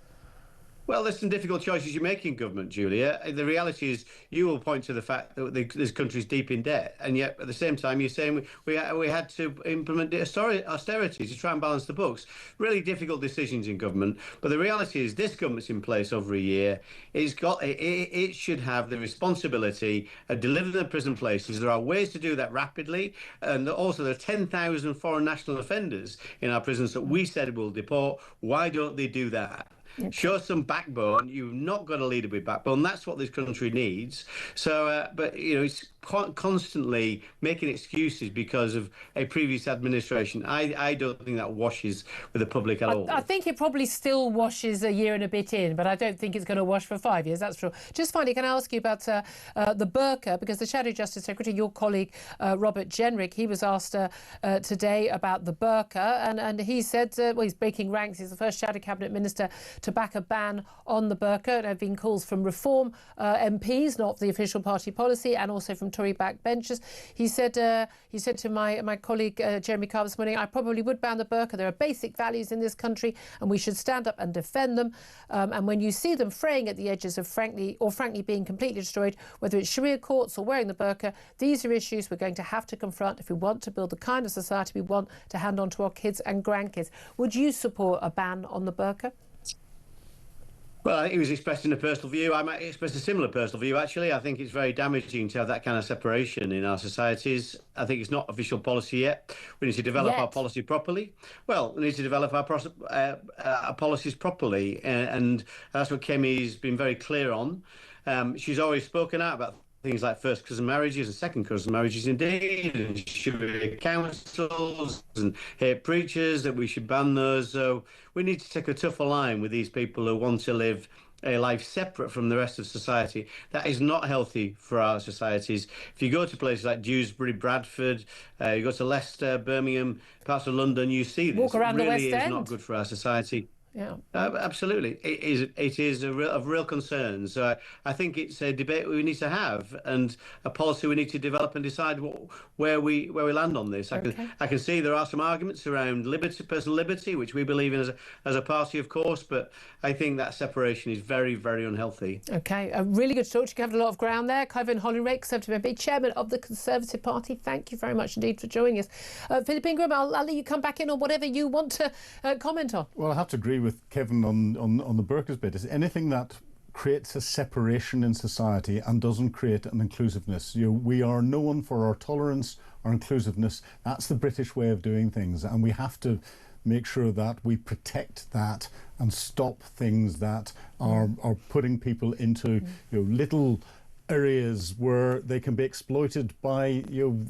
Well, there's some difficult choices you make in government, Julia. The reality is you will point to the fact that this country's deep in debt, and yet at the same time you're saying we had to implement austerity to try and balance the books. Really difficult decisions in government. But the reality is this government's in place over a year. It should have the responsibility of delivering the prison places. There are ways to do that rapidly, and also there are 10,000 foreign national offenders in our prisons that we said we'll deport. Why don't they do that? Okay. Show some backbone. You've not got a leader with backbone. That's what this country needs. So, but it's constantly making excuses because of a previous administration. I don't think that washes with the public at all. I think it probably still washes a year and a bit in, but I don't think it's going to wash for 5 years. That's true. Just finally, can I ask you about the burqa? Because the Shadow Justice Secretary, your colleague Robert Jenrick, he was asked today about the burqa, and he said, well, he's breaking ranks. He's the first Shadow Cabinet Minister to back a ban on the burqa. There have been calls from Reform MPs, not the official party policy, and also from Tory backbenchers. He said to my colleague Jeremy Carr this morning, I probably would ban the burqa. There are basic values in this country, and we should stand up and defend them. And when you see them fraying at the edges of frankly being completely destroyed, whether it's Sharia courts or wearing the burqa, these are issues we're going to have to confront if we want to build the kind of society we want to hand on to our kids and grandkids. Would you support a ban on the burqa? Well, I think he was expressing a personal view. I might express a similar personal view, actually. I think it's very damaging to have that kind of separation in our societies. I think it's not official policy yet. We need to develop our policy properly. Well, we need to develop our policies properly, and that's what Kemi's been very clear on. She's always spoken out about things like first cousin marriages and second cousin marriages indeed, and Sharia councils and hate preachers, that we should ban those. So we need to take a tougher line with these people who want to live a life separate from the rest of society. That is not healthy for our societies. If you go to places like Dewsbury, Bradford, you go to Leicester, Birmingham, parts of London, you see this. Walk around the West End. It really is not good for our society. Yeah, absolutely. It is of real concern. So I think it's a debate we need to have, and a policy we need to develop and decide where we land on this. I can see there are some arguments around liberty, personal liberty, which we believe in as a party, of course, but I think that separation is very, very unhealthy. Okay, really good to talk to you. Covered a lot of ground there. Kevin Hollinrake, Conservative MP, Chairman of the Conservative Party. Thank you very much indeed for joining us. Philip Ingram, I'll let you come back in on whatever you want to comment on. Well, I have to agree with Kevin on the burqas bit. Is anything that creates a separation in society and doesn't create an inclusiveness. We are known for our tolerance, our inclusiveness. That's the British way of doing things, and we have to make sure that we protect that and stop things that are putting people into little areas where they can be exploited by It's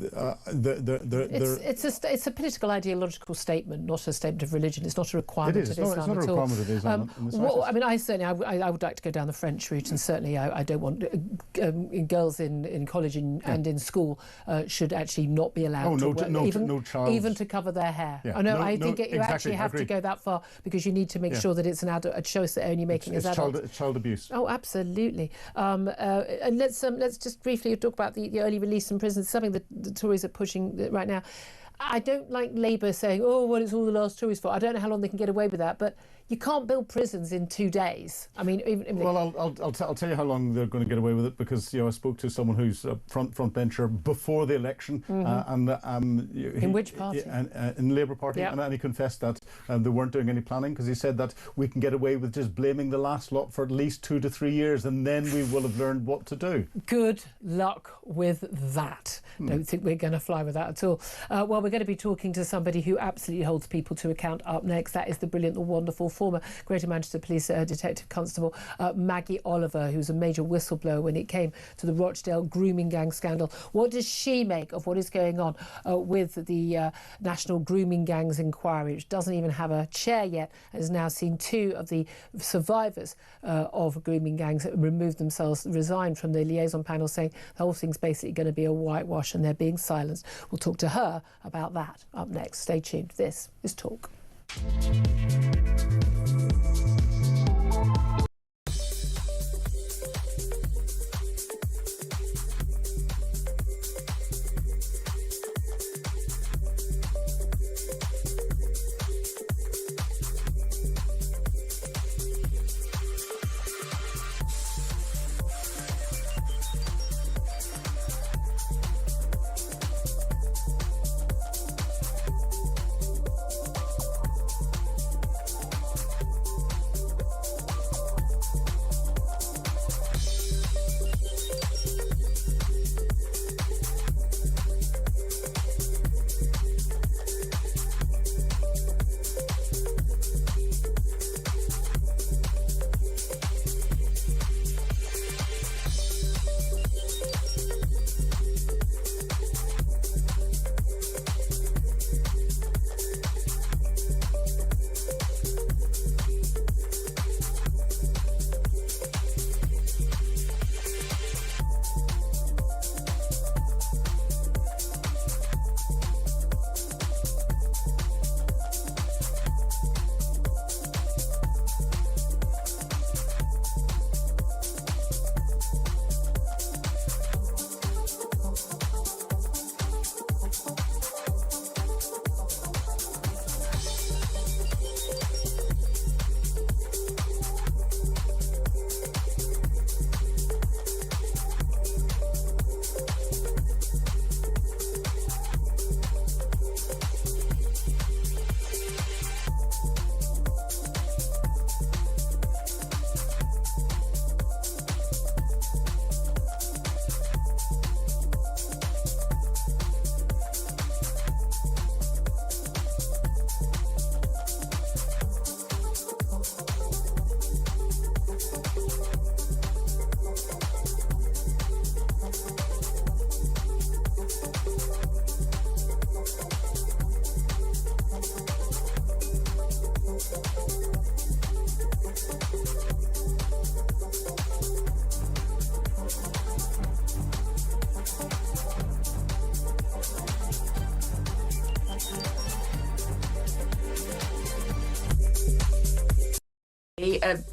a political ideological statement, not a statement of religion. It's not a requirement of Islam at all. It's not a requirement of Islam. I mean, I would like to go down the French route, and certainly I don't want girls in college and in school should actually not be allowed to wear, even to cover their hair. Yeah. I think you actually have to go that far, because you need to make sure that it's a choice that only making as adults. It's child abuse. Oh, absolutely. And let's just briefly talk about the early release from prison. It's something that the Tories are pushing right now. I don't like Labour saying, oh, well, it's all the last Tories' fault. I don't know how long they can get away with that, but you can't build prisons in 2 days. I mean, well, I'll tell you how long they're going to get away with it, because I spoke to someone who's a front bencher before the election, in which party? In the Labour Party, yep. and he confessed that they weren't doing any planning, because he said that we can get away with just blaming the last lot for at least 2 to 3 years, and then we will have learned what to do. Good luck with that. Don't think we're going to fly with that at all. Well, we're going to be talking to somebody who absolutely holds people to account up next. That is the brilliant, the wonderful former Greater Manchester Police Detective Constable Maggie Oliver, who's a major whistleblower when it came to the Rochdale grooming gang scandal. What does she make of what is going on with the National Grooming Gangs Inquiry, which doesn't even have a chair yet, and has now seen 2 of the survivors of grooming gangs resign from the liaison panel, saying the whole thing's basically going to be a whitewash and they're being silenced. We'll talk to her about that up next. Stay tuned. This is Talk.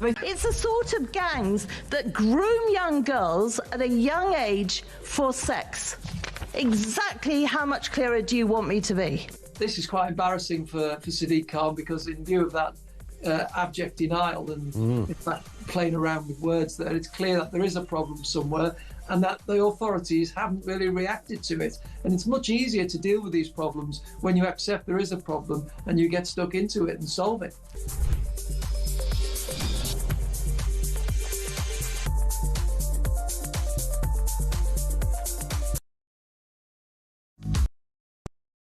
It's the sort of gangs that groom young girls at a young age for sex. Exactly how much clearer do you want me to be? This is quite embarrassing for Sadiq Khan, because in view of that abject denial and in fact playing around with words there, it's clear that there is a problem somewhere and that the authorities haven't really reacted to it. And it's much easier to deal with these problems when you accept there is a problem and you get stuck into it and solve it.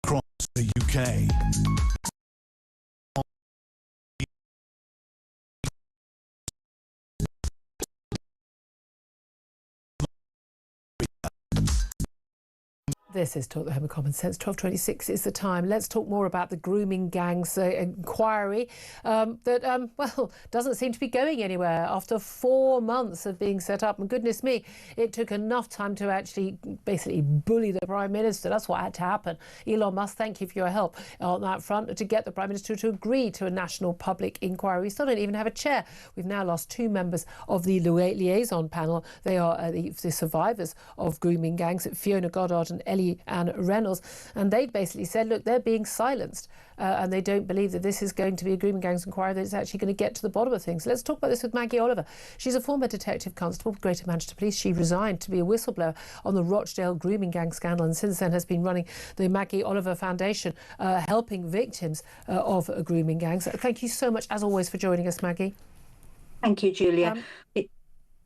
Across the UK. This is Talk the Home of Common Sense. 12:26 is the time. Let's talk more about the grooming gangs inquiry that, well, doesn't seem to be going anywhere after 4 months of being set up. And goodness me, it took enough time to actually basically bully the Prime Minister. That's what had to happen. Elon Musk, thank you for your help on that front to get the Prime Minister to agree to a national public inquiry. We still don't even have a chair. We've now lost 2 members of the liaison panel. They are the survivors of grooming gangs, Fiona Goddard and Ellie Kellyanne Reynolds, and they've basically said, look, they're being silenced. And they don't believe that this is going to be a grooming gangs inquiry, that it's actually going to get to the bottom of things. Let's talk about this with Maggie Oliver. She's a former detective constable with Greater Manchester Police. She resigned to be a whistleblower on the Rochdale grooming gang scandal, and since then has been running the Maggie Oliver Foundation, helping victims of grooming gangs. Thank you so much, as always, for joining us, Maggie. Thank you, Julia.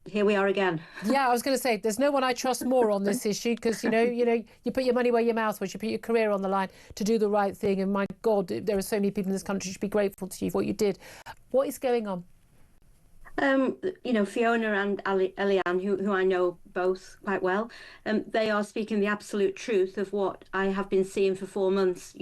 Here we are again. Yeah, I was going to say, there's no one I trust more on this issue, because, you put your money where your mouth was, you put your career on the line to do the right thing. And my God, there are so many people in this country who should be grateful to you for what you did. What is going on? Fiona and Eliane, who I know both quite well, they are speaking the absolute truth of what I have been seeing for 4 months.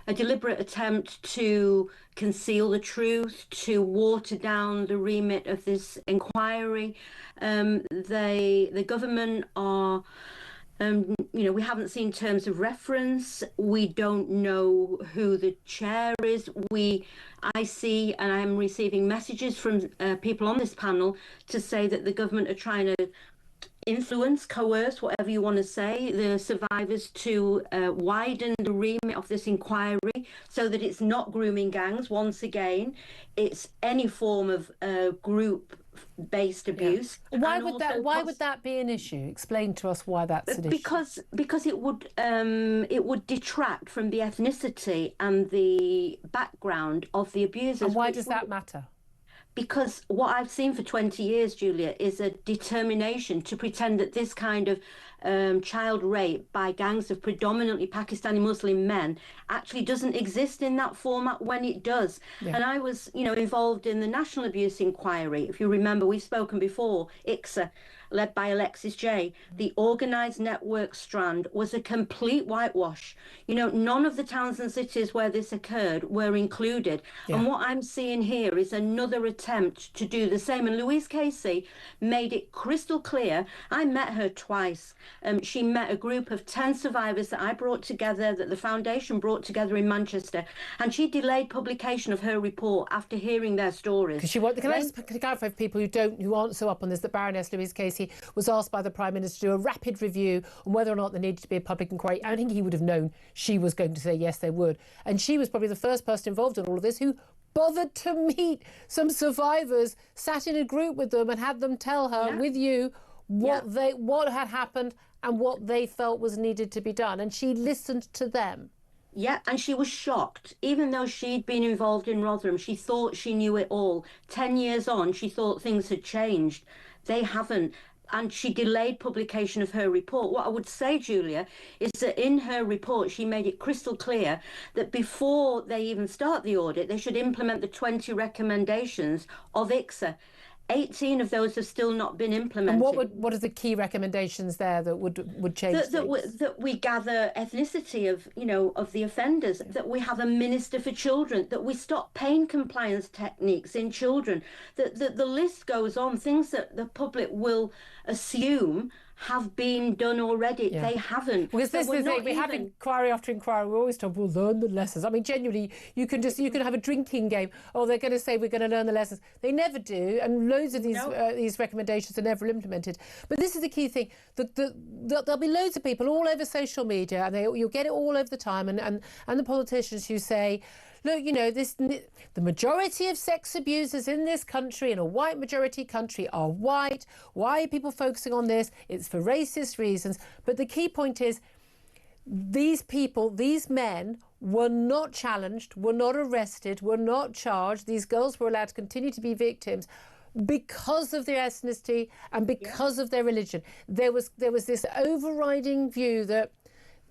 A deliberate attempt to conceal the truth, to water down the remit of this inquiry. The government are... we haven't seen terms of reference. We don't know who the chair is. I see, and I'm receiving messages from people on this panel to say that the government are trying to influence, coerce, whatever you want to say, the survivors to widen the remit of this inquiry so that it's not grooming gangs. Once again, it's any form of group-based abuse. Yeah. Why would that be an issue? Explain to us why that's an issue. Because it would detract from the ethnicity and the background of the abusers. And why does that matter? Because what I've seen for 20 years, Julia, is a determination to pretend that this kind of child rape by gangs of predominantly Pakistani Muslim men actually doesn't exist in that format when it does. Yeah. And I was, involved in the National Abuse Inquiry. If you remember, we've spoken before, ICSA, led by Alexis J. The organised network strand was a complete whitewash. None of the towns and cities where this occurred were included. Yeah. And what I'm seeing here is another attempt to do the same. And Louise Casey made it crystal clear. I met her twice. She met a group of 10 survivors that I brought together, that the foundation brought together in Manchester, and she delayed publication of her report after hearing their stories. Can I just clarify for people who aren't so up on this, that Baroness Louise Casey was asked by the Prime Minister to do a rapid review on whether or not there needed to be a public inquiry. I think he would have known she was going to say yes, there would. And she was probably the first person involved in all of this who bothered to meet some survivors, sat in a group with them and had them tell her, with you, what had happened and what they felt was needed to be done. And she listened to them. Yeah, and she was shocked. Even though she'd been involved in Rotherham, she thought she knew it all. 10 years on, she thought things had changed. They haven't. And she delayed publication of her report. What I would say, Julia, is that in her report, she made it crystal clear that before they even start the audit, they should implement the 20 recommendations of ICSA. 18 of those have still not been implemented. And what are the key recommendations there that would change things? That we gather ethnicity of the offenders, that we have a minister for children, that we stop pain compliance techniques in children, that the list goes on, things that the public will assume have been done already. Yeah. They haven't. Because this is the thing, we have inquiry after inquiry, we're always told we'll learn the lessons. I mean, genuinely, you can have a drinking game. Oh, they're going to say we're going to learn the lessons. They never do, and loads of these recommendations are never implemented. But this is the key thing. There'll be loads of people all over social media, and you'll get it all over the time, and the politicians who say, look, the majority of sex abusers in this country, in a white majority country, are white. Why are people focusing on this? It's for racist reasons. But the key point is, these people, these men, were not challenged, were not arrested, were not charged. These girls were allowed to continue to be victims because of their ethnicity and because of their religion. There was this overriding view that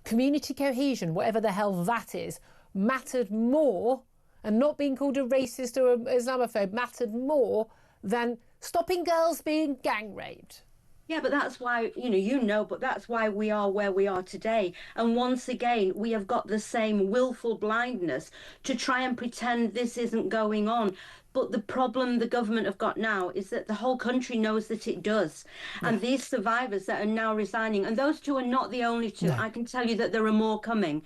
community cohesion, whatever the hell that is, mattered more, and not being called a racist or an Islamophobe mattered more than stopping girls being gang raped. Yeah, but that's why, but that's why we are where we are today. And once again, we have got the same willful blindness to try and pretend this isn't going on. But the problem the government have got now is that the whole country knows that it does. And these survivors that are now resigning, and those two are not the only two. I can tell you that there are more coming.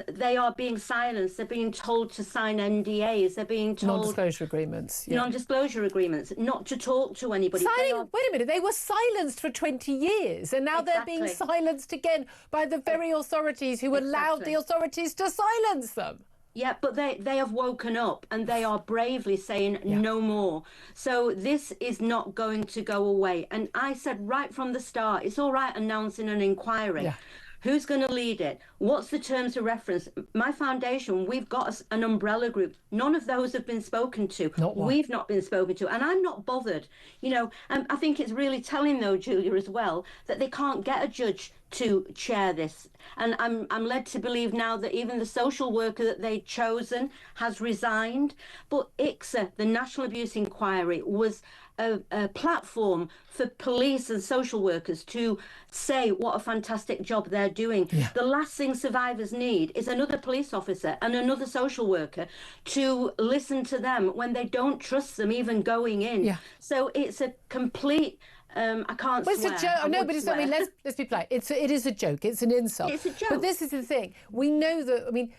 They are being silenced. They're being told to sign NDAs. They're being told... Non-disclosure agreements. Non-disclosure agreements, not to talk to anybody. Wait a minute, they were silenced for 20 years and now they're being silenced again by the very authorities who allowed the authorities to silence them. Yeah, but they have woken up and they are bravely saying no more. So this is not going to go away. And I said right from the start, it's all right announcing an inquiry. Yeah. Who's going to lead it? What's the terms of reference? My foundation, we've got an umbrella group. None of those have been spoken to. We've not been spoken to. And I'm not bothered. You know, I think it's really telling, though, Julia, as well, that they can't get a judge to chair this. And I'm led to believe now that even the social worker that they'd chosen has resigned. But ICSA, the National Abuse Inquiry, was a platform for police and social workers to say what a fantastic job they're doing. The last thing survivors need is another police officer and another social worker to listen to them when they don't trust them even going in. So it's a complete... I can't swear. It's a joke. No, but it's not. I mean, let's be polite. It is a joke. It's an insult. It's a joke. But this is the thing. We know that. I mean,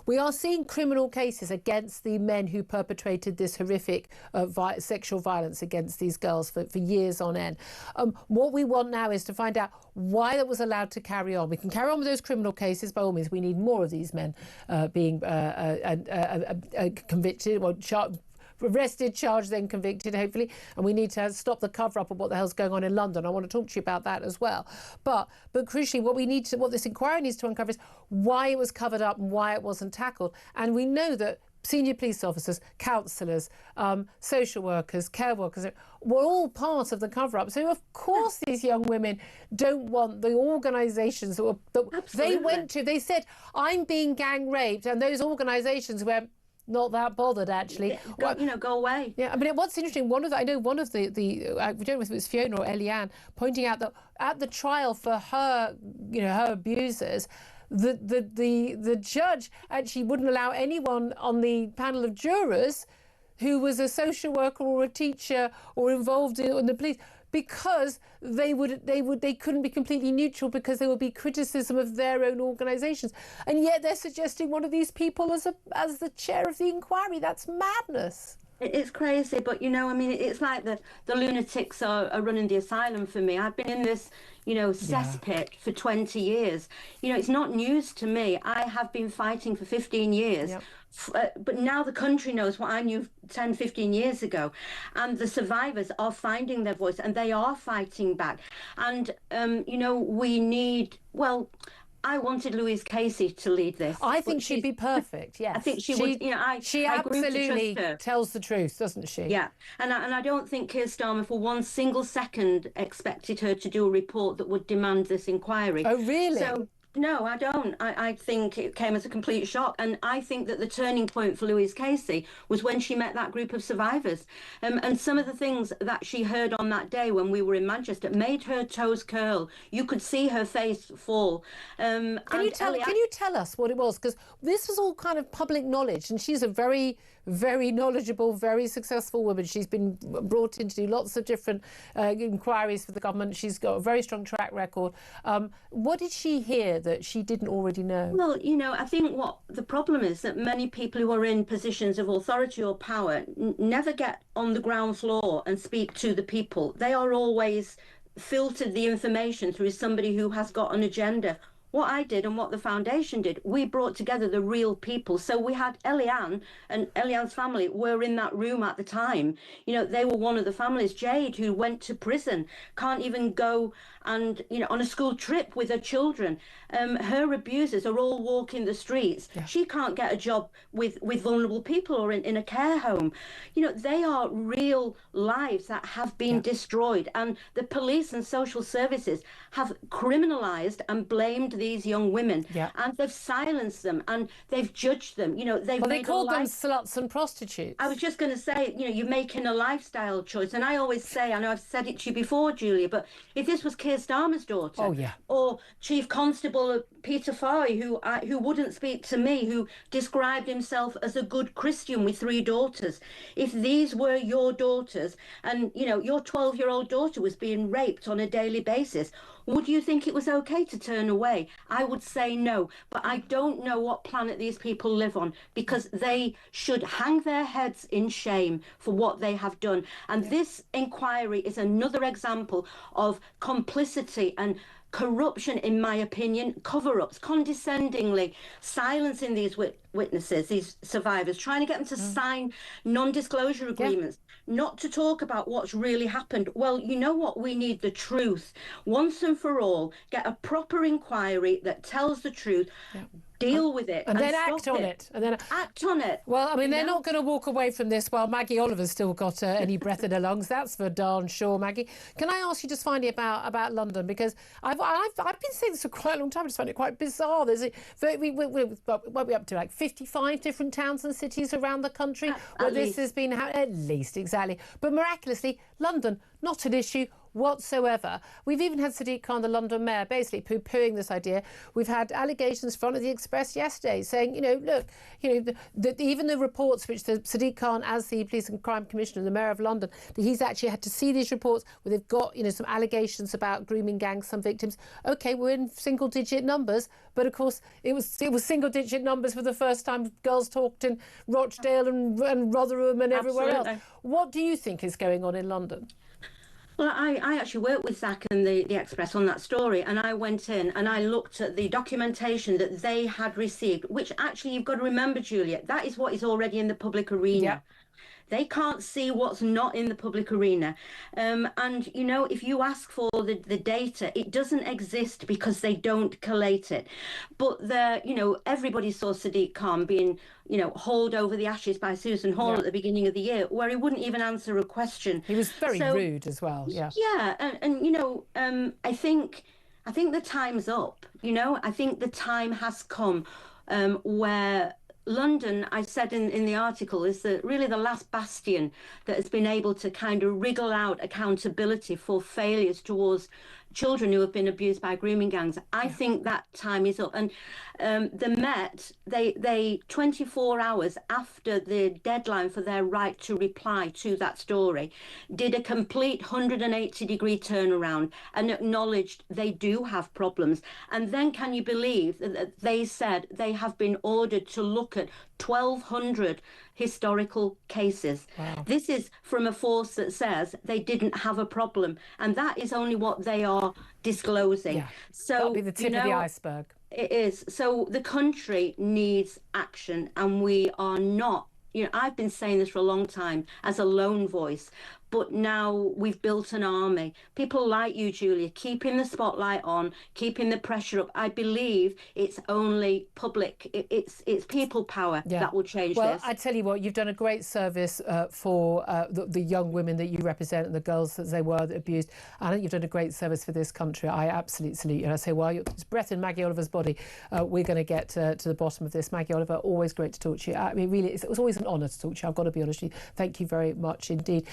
we are seeing criminal cases against the men who perpetrated this horrific sexual violence against these girls for years on end. What we want now is to find out why that was allowed to carry on. We can carry on with those criminal cases by all means. We need more of these men being convicted or arrested, charged, then convicted, hopefully. And we need to stop the cover-up of what the hell's going on in London. I want to talk to you about that as well. But crucially, what this inquiry needs to uncover is why it was covered up and why it wasn't tackled. And we know that senior police officers, counsellors, social workers, care workers were all part of the cover-up. So, of course, these young women don't want the organisations that they went to. They said, I'm being gang raped, and those organisations went, not that bothered, actually. Go away. Yeah, I mean, what's interesting, I know one of the I don't know if it was Fiona or Eliane, pointing out that at the trial for her, her abusers, the judge actually wouldn't allow anyone on the panel of jurors who was a social worker or a teacher or involved in the police, because they couldn't be completely neutral, because there would be criticism of their own organisations. And yet they're suggesting one of these people as the chair of the inquiry. That's madness. It's crazy, but I mean, it's like the lunatics are running the asylum for me. I've been in this, cesspit for 20 years. It's not news to me. I have been fighting for 15 years. But now the country knows what I knew 10, 15 years ago. And the survivors are finding their voice and they are fighting back. And, we need, I wanted Louise Casey to lead this. I think she'd be perfect, yes. I think she would, she absolutely tells the truth, doesn't she? Yeah, and I don't think Keir Starmer for one single second expected her to do a report that would demand this inquiry. Oh, really? So, no, I don't. I think it came as a complete shock. And I think that the turning point for Louise Casey was when she met that group of survivors. And some of the things that she heard on that day when we were in Manchester made her toes curl. You could see her face fall. Can you tell us what it was? Because this was all kind of public knowledge. And she's a very, very knowledgeable, very successful woman. She's been brought in to do lots of different inquiries for the government. She's got a very strong track record. What did she hear that she didn't already know? Well, I think what the problem is that many people who are in positions of authority or power never get on the ground floor and speak to the people. They are always filtered the information through somebody who has got an agenda. What I did and what the foundation did, we brought together the real people. So we had Eliane, and Eliane's family were in that room at the time. They were one of the families. Jade, who went to prison, can't even go and, on a school trip with her children. Her abusers are all walking the streets. Yeah. She can't get a job with vulnerable people or in a care home. They are real lives that have been destroyed. And the police and social services have criminalised and blamed these young women, and they've silenced them and they've judged them. You know, they called them sluts and prostitutes. I was just going to say, you know, you're making a lifestyle choice, and I always say, I know I've said it to you before, Julia, but if this was Keir Starmer's daughter, or Chief Constable Peter Farley, who wouldn't speak to me, who described himself as a good Christian with 3 daughters, if these were your daughters, and you know your 12-year-old daughter was being raped on a daily basis, would you think it was okay to turn away? I would say no, but I don't know what planet these people live on, because they should hang their heads in shame for what they have done. And this inquiry is another example of complicity and corruption, in my opinion, cover-ups, condescendingly silencing these witnesses, these survivors, trying to get them to sign non-disclosure agreements, not to talk about what's really happened. Well, you know what? We need the truth. Once and for all, get a proper inquiry that tells the truth. Deal with it and then act on it. And then act on it. Well, I mean, they're not going to walk away from this while Maggie Oliver's still got any breath in her lungs. That's for darn sure, Maggie. Can I ask you just finally about London? Because I've been saying this for quite a long time. I just find it quite bizarre. There's what are we up to, like 55 different towns and cities around the country where this has been at least, exactly. But miraculously, London, not an issue whatsoever. We've even had Sadiq Khan, the London mayor, basically poo-pooing this idea. We've had allegations in front of the Express yesterday saying, you know, look, you know, even the reports which the Sadiq Khan, as the police and crime commissioner, the mayor of London, that he's actually had to see these reports where they've got, you know, some allegations about grooming gangs, some victims. OK, we're in single-digit numbers, but of course it was single-digit numbers for the first time girls talked in Rochdale and Rotherham and everywhere else. What do you think is going on in London? Well, I actually worked with Zach and the Express on that story, and I went in and I looked at the documentation that they had received, which actually you've got to remember, Julia, that is what is already in the public arena. Yeah. They can't see what's not in the public arena. And, you know, if you ask for the data, it doesn't exist because they don't collate it. But, you know, everybody saw Sadiq Khan being, you know, hauled over the ashes by Susan Hall at the beginning of the year, where he wouldn't even answer a question. He was very rude as well, yeah. Yeah, and you know, I think the time's up, you know. I think the time has come where London, I said in the article, is really the last bastion that has been able to kind of wriggle out accountability for failures towards children who have been abused by grooming gangs. I think that time is up. And the Met, they 24 hours after the deadline for their right to reply to that story, did a complete 180-degree turnaround and acknowledged they do have problems. And then can you believe that they said they have been ordered to look at 1,200 historical cases. Wow. This is from a force that says they didn't have a problem, and that is only what they are disclosing. Yeah. So that'll be the tip of the iceberg. It is. So the country needs action, and we are not. You know, I've been saying this for a long time as a lone voice, but now we've built an army. People like you, Julia, keeping the spotlight on, keeping the pressure up. I believe it's only public. It's people power that will change this. Well, I tell you what, you've done a great service for the young women that you represent and the girls that they were abused. I think you've done a great service for this country. I absolutely salute you. And I say, well, it's breath in Maggie Oliver's body. We're going to get to the bottom of this. Maggie Oliver, always great to talk to you. I mean, really, it was always an honour to talk to you. I've got to be honest with you. Thank you very much indeed.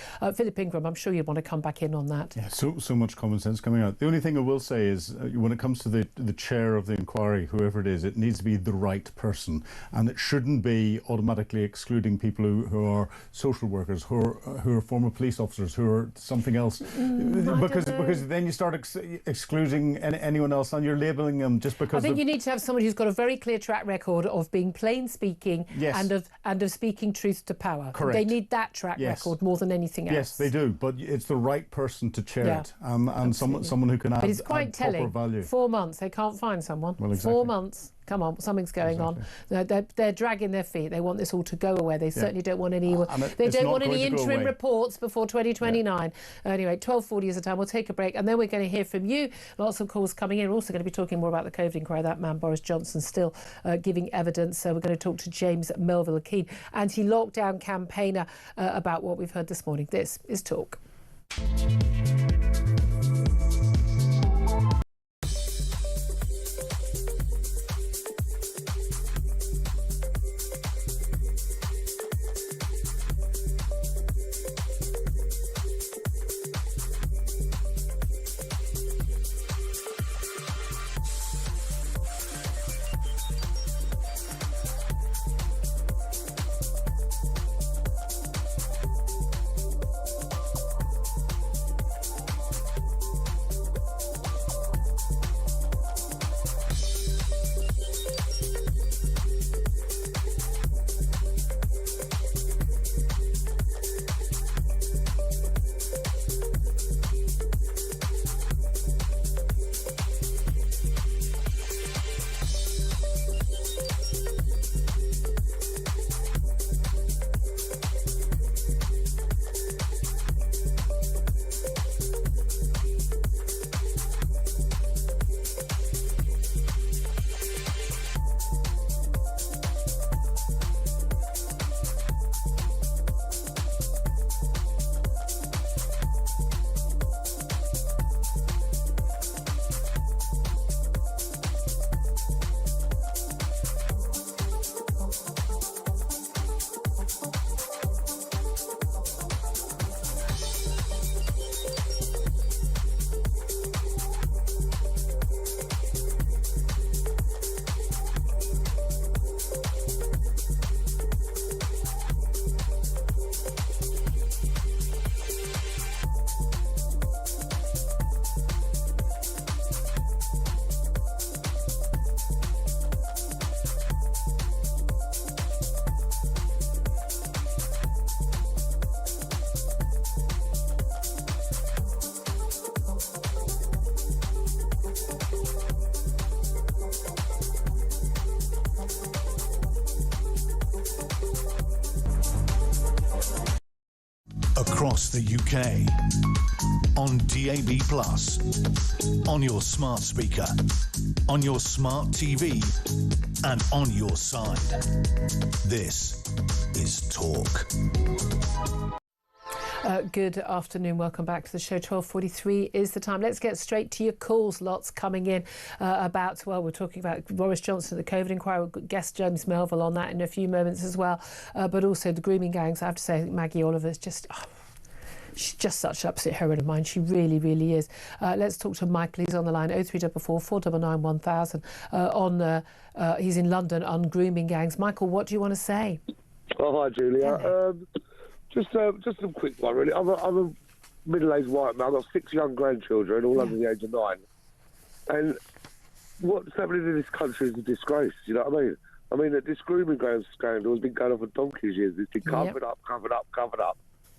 Philip Ingram, I'm sure you want to come back in on that. Yeah, so much common sense coming out. The only thing I will say is when it comes to the chair of the inquiry, whoever it is, it needs to be the right person, and it shouldn't be automatically excluding people who are social workers, who are former police officers, who are something else, because then you start excluding anyone else, and you're labelling them just because. I think you need to have someone who's got a very clear track record of being plain speaking and of speaking truth to power. Correct. They need that track record more than anything else. Yes, they do. But it's the right person to chair it, and someone who can add, but it's quite telling. Proper value. 4 months, they can't find someone. Well, exactly. 4 months. Come on, something's going on. They're dragging their feet. They want this all to go away. They certainly don't want any. They don't want any interim reports before 2029. Anyway, 12:40 is the time. We'll take a break, and then we're going to hear from you. Lots of calls coming in. We're also going to be talking more about the COVID inquiry. That man Boris Johnson still giving evidence. So we're going to talk to James Melville Keane, anti-lockdown campaigner, about what we've heard this morning. This is Talk. across the UK, on DAB+, on your smart speaker, on your smart TV, and on your side. This is Talk. Good afternoon. Welcome back to the show. 12:43 is the time. Let's get straight to your calls. Lots coming in we're talking about Boris Johnson, the COVID inquiry. We'll guest James Melville on that in a few moments as well. But also the grooming gangs. I have to say, I think Maggie Oliver is just... she's just such an absolute heroine of mine. She really, really is. Let's talk to Michael. He's on the line, 0344 499 1000. He's in London on grooming gangs. Michael, what do you want to say? Oh, hi, Julia. Just a quick one, really. I'm a middle-aged white man. I've got 6 young grandchildren, all under the age of 9. And what's happening in this country is a disgrace, you know what I mean? I mean, this grooming gang scandal has been going on for donkey's years. It's been covered up.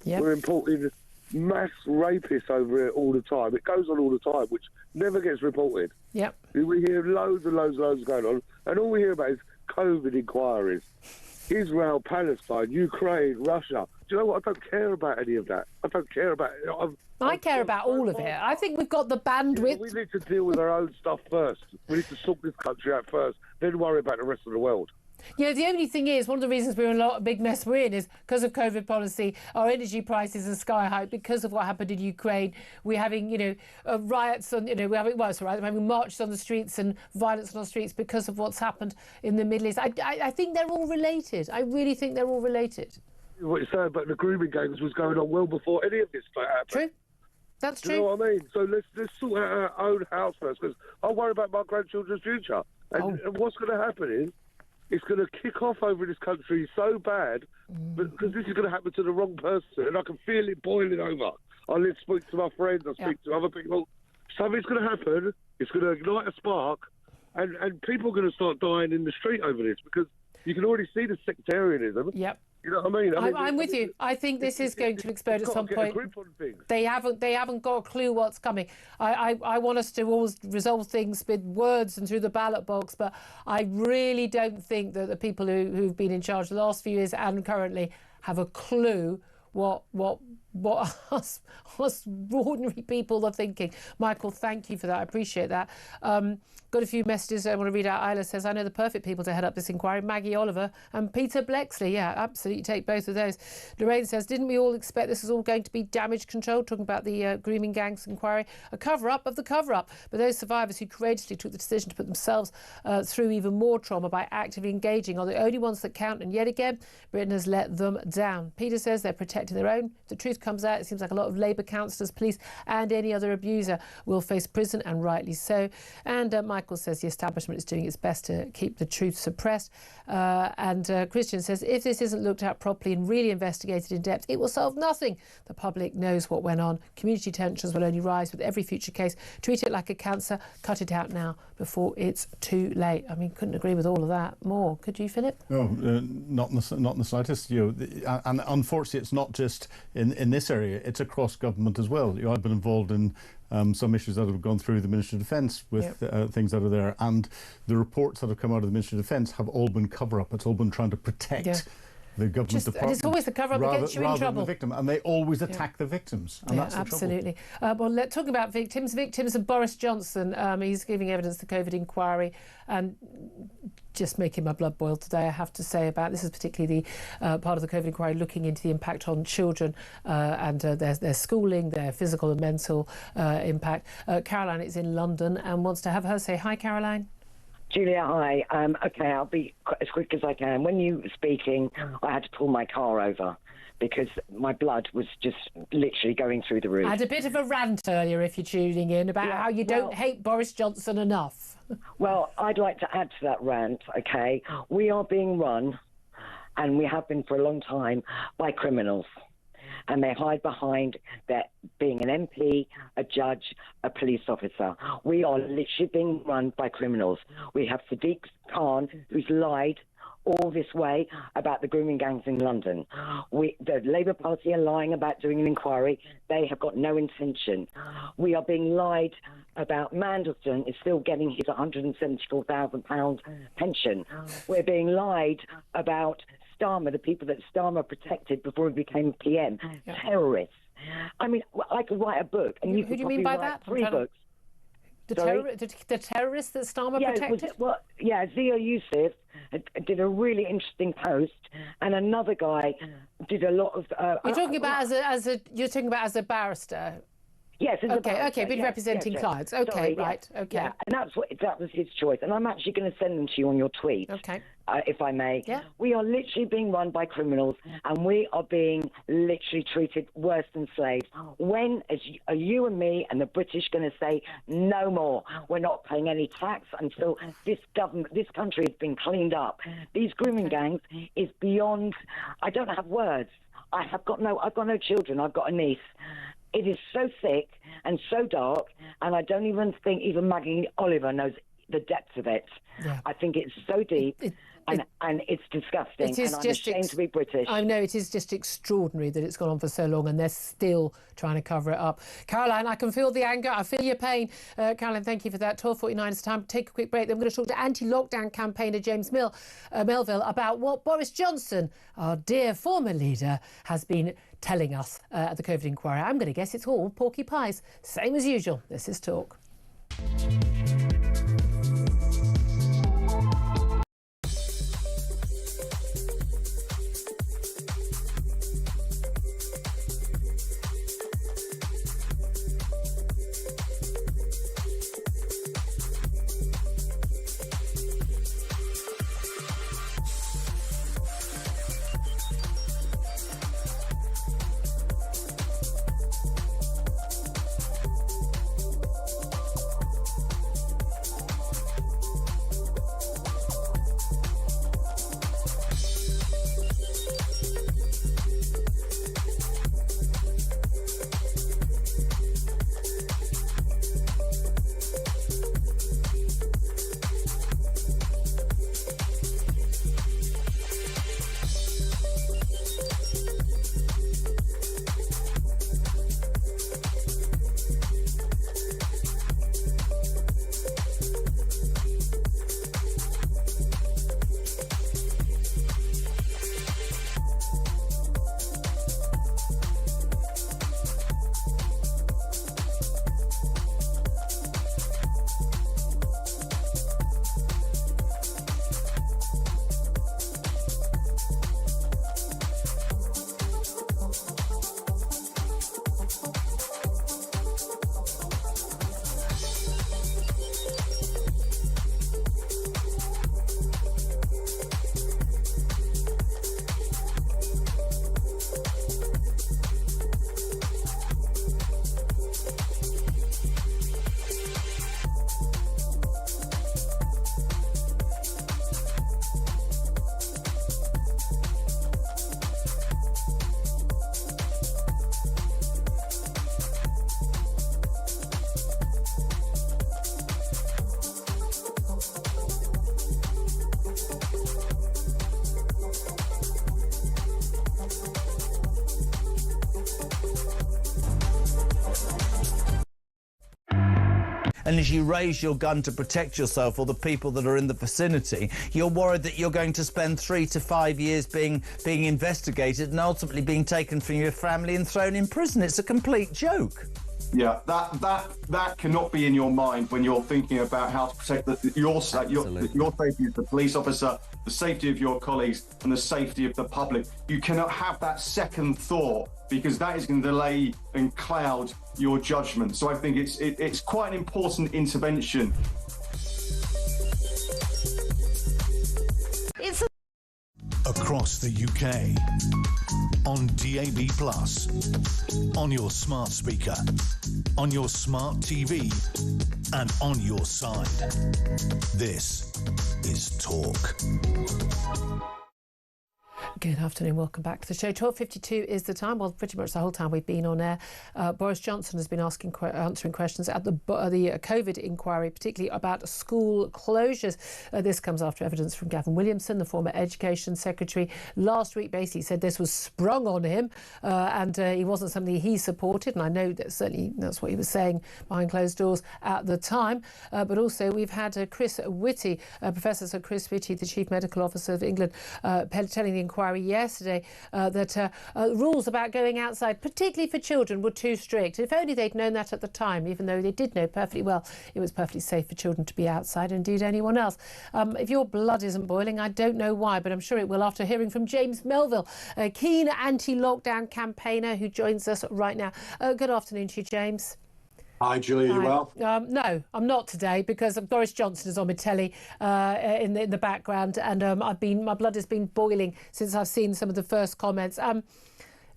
Yep. We're importing mass rapists over here all the time. It goes on all the time, which never gets reported. Yep. We hear loads and loads going on, and all we hear about is COVID inquiries. Israel, Palestine, Ukraine, Russia. Do you know what? I don't care about any of that. I don't care about it. I care about all of it. I think we've got the bandwidth. We need to deal with our own stuff first. We need to sort this country out first, then worry about the rest of the world. You know, the only thing is, one of the reasons we're in a big mess we're in is because of COVID policy. Our energy prices are sky high because of what happened in Ukraine. We're having, riots on, we're having marches on the streets and violence on the streets because of what's happened in the Middle East. I think they're all related. I really think they're all related. What you're saying about the grooming gangs was going on well before any of this happened. True. That's true. You know what I mean? So let's sort out our own house first, because I worry about my grandchildren's future. And what's going to happen is, it's going to kick off over this country so bad, because this is going to happen to the wrong person, and I can feel it boiling over. I speak to my friends, I speak to other people. Something's going to happen, it's going to ignite a spark, and people are going to start dying in the street over this, because you can already see the sectarianism. Yep. You know what I mean? I'm with you. I think this is going to explode at some point. They haven't got a clue what's coming. I want us to always resolve things with words and through the ballot box, but I really don't think that the people who've been in charge the last few years and currently have a clue what us ordinary people are thinking. Michael, thank you for that. I appreciate that. Got a few messages I want to read out. Isla says, I know the perfect people to head up this inquiry, Maggie Oliver and Peter Blexley. Yeah, absolutely, take both of those. Lorraine says, didn't we all expect this was all going to be damage control? Talking about the grooming gangs inquiry, a cover-up of the cover-up. But those survivors who courageously took the decision to put themselves through even more trauma by actively engaging are the only ones that count. And yet again, Britain has let them down. Peter says they're protecting their own. If the truth comes out, it seems like a lot of Labour councillors, police and any other abuser will face prison, and rightly so. And Michael says the establishment is doing its best to keep the truth suppressed. And Christian says, if this isn't looked at properly and really investigated in depth, it will solve nothing. The public knows what went on. Community tensions will only rise with every future case. Treat it like a cancer. Cut it out now before it's too late. I mean, couldn't agree with all of that more. Could you, Philip? No, not in the slightest. And unfortunately, it's not just in this area. It's across government as well. I've been involved in some issues that have gone through the Ministry of Defence with things that are there, and the reports that have come out of the Ministry of Defence have all been cover-up. It's all been trying to protect the government department. And it's always the cover-up that gets you in trouble. Than the victim, and they always attack the victims. And that's the absolutely. Well, let's talk about victims. Victims of Boris Johnson. He's giving evidence to the COVID inquiry, and just making my blood boil today, I have to say, about this is particularly the part of the COVID inquiry looking into the impact on children and their schooling, their physical and mental impact. Caroline is in London and wants to have her say. Hi, Caroline. Julia, hi. Okay, I'll be as quick as I can. When you were speaking, I had to pull my car over because my blood was just literally going through the roof. I had a bit of a rant earlier, if you're tuning in, about how you don't hate Boris Johnson enough. Well, I'd like to add to that rant, okay? We are being run, and we have been for a long time, by criminals. And they hide behind that being an MP, a judge, a police officer. We are literally being run by criminals. We have Sadiq Khan, who's lied all this way about the grooming gangs in London. The Labour Party are lying about doing an inquiry. They have got no intention. We are being lied about. Mandelson is still getting his £174,000 pension. We're being lied about Starmer, the people that Starmer protected before he became PM, terrorists. I mean, I could write a book, and you could who do you mean by write that? 3 books. The terrorists that Starmer protected? Zia Yusuf did a really interesting post, and another guy did a lot of. You're talking about as a barrister. Yes. Okay. Been representing clients. Okay, Sorry, right. yes. Okay. Yeah, and that was his choice, and I'm actually going to send them to you on your tweet. Okay. If I may. Yeah. We are literally being run by criminals, and we are being literally treated worse than slaves. When are you and me and the British going to say no more? We're not paying any tax until this country has been cleaned up. These grooming gangs is beyond. I don't have words. I've got no children. I've got a niece. It is so thick and so dark, and I don't even think even Maggie Oliver knows the depth of it. Yeah. I think it's so deep. And it's disgusting, and I'm ashamed to be British. I know, it is just extraordinary that it's gone on for so long and they're still trying to cover it up. Caroline, I can feel the anger, I feel your pain. Caroline, thank you for that. 12:49 is time to take a quick break. Then we're going to talk to anti-lockdown campaigner James Melville about what Boris Johnson, our dear former leader, has been telling us at the COVID inquiry. I'm going to guess it's all porky pies. Same as usual. This is Talk. And as you raise your gun to protect yourself or the people that are in the vicinity, you're worried that you're going to spend 3 to 5 years being investigated and ultimately being taken from your family and thrown in prison. It's a complete joke. Yeah, that cannot be in your mind when you're thinking about how to protect your safety as the police officer, the safety of your colleagues, and the safety of the public. You cannot have that second thought, because that is going to delay and cloud your judgment. So I think it's quite an important intervention. Across the UK, on DAB+, on your smart speaker, on your smart TV, and on your side. This is Talk. Good afternoon, welcome back to the show. 12:52 is the time. Well, pretty much the whole time we've been on air. Boris Johnson has been answering questions at the COVID inquiry, particularly about school closures. This comes after evidence from Gavin Williamson, the former Education Secretary, last week basically said this was sprung on him and it wasn't something he supported. And I know that certainly that's what he was saying behind closed doors at the time. But also we've had Chris Whitty, Professor Sir Chris Whitty, the Chief Medical Officer of England, telling the inquiry inquiry yesterday that rules about going outside, particularly for children, were too strict. If only they'd known that at the time, even though they did know perfectly well it was perfectly safe for children to be outside, indeed anyone else. If your blood isn't boiling, I don't know why, but I'm sure it will after hearing from James Melville, a keen anti-lockdown campaigner who joins us right now. Good afternoon to you, James. Hi, Julia, you well? No, I'm not today because Boris Johnson is on my telly in the background, and my blood has been boiling since I've seen some of the first comments.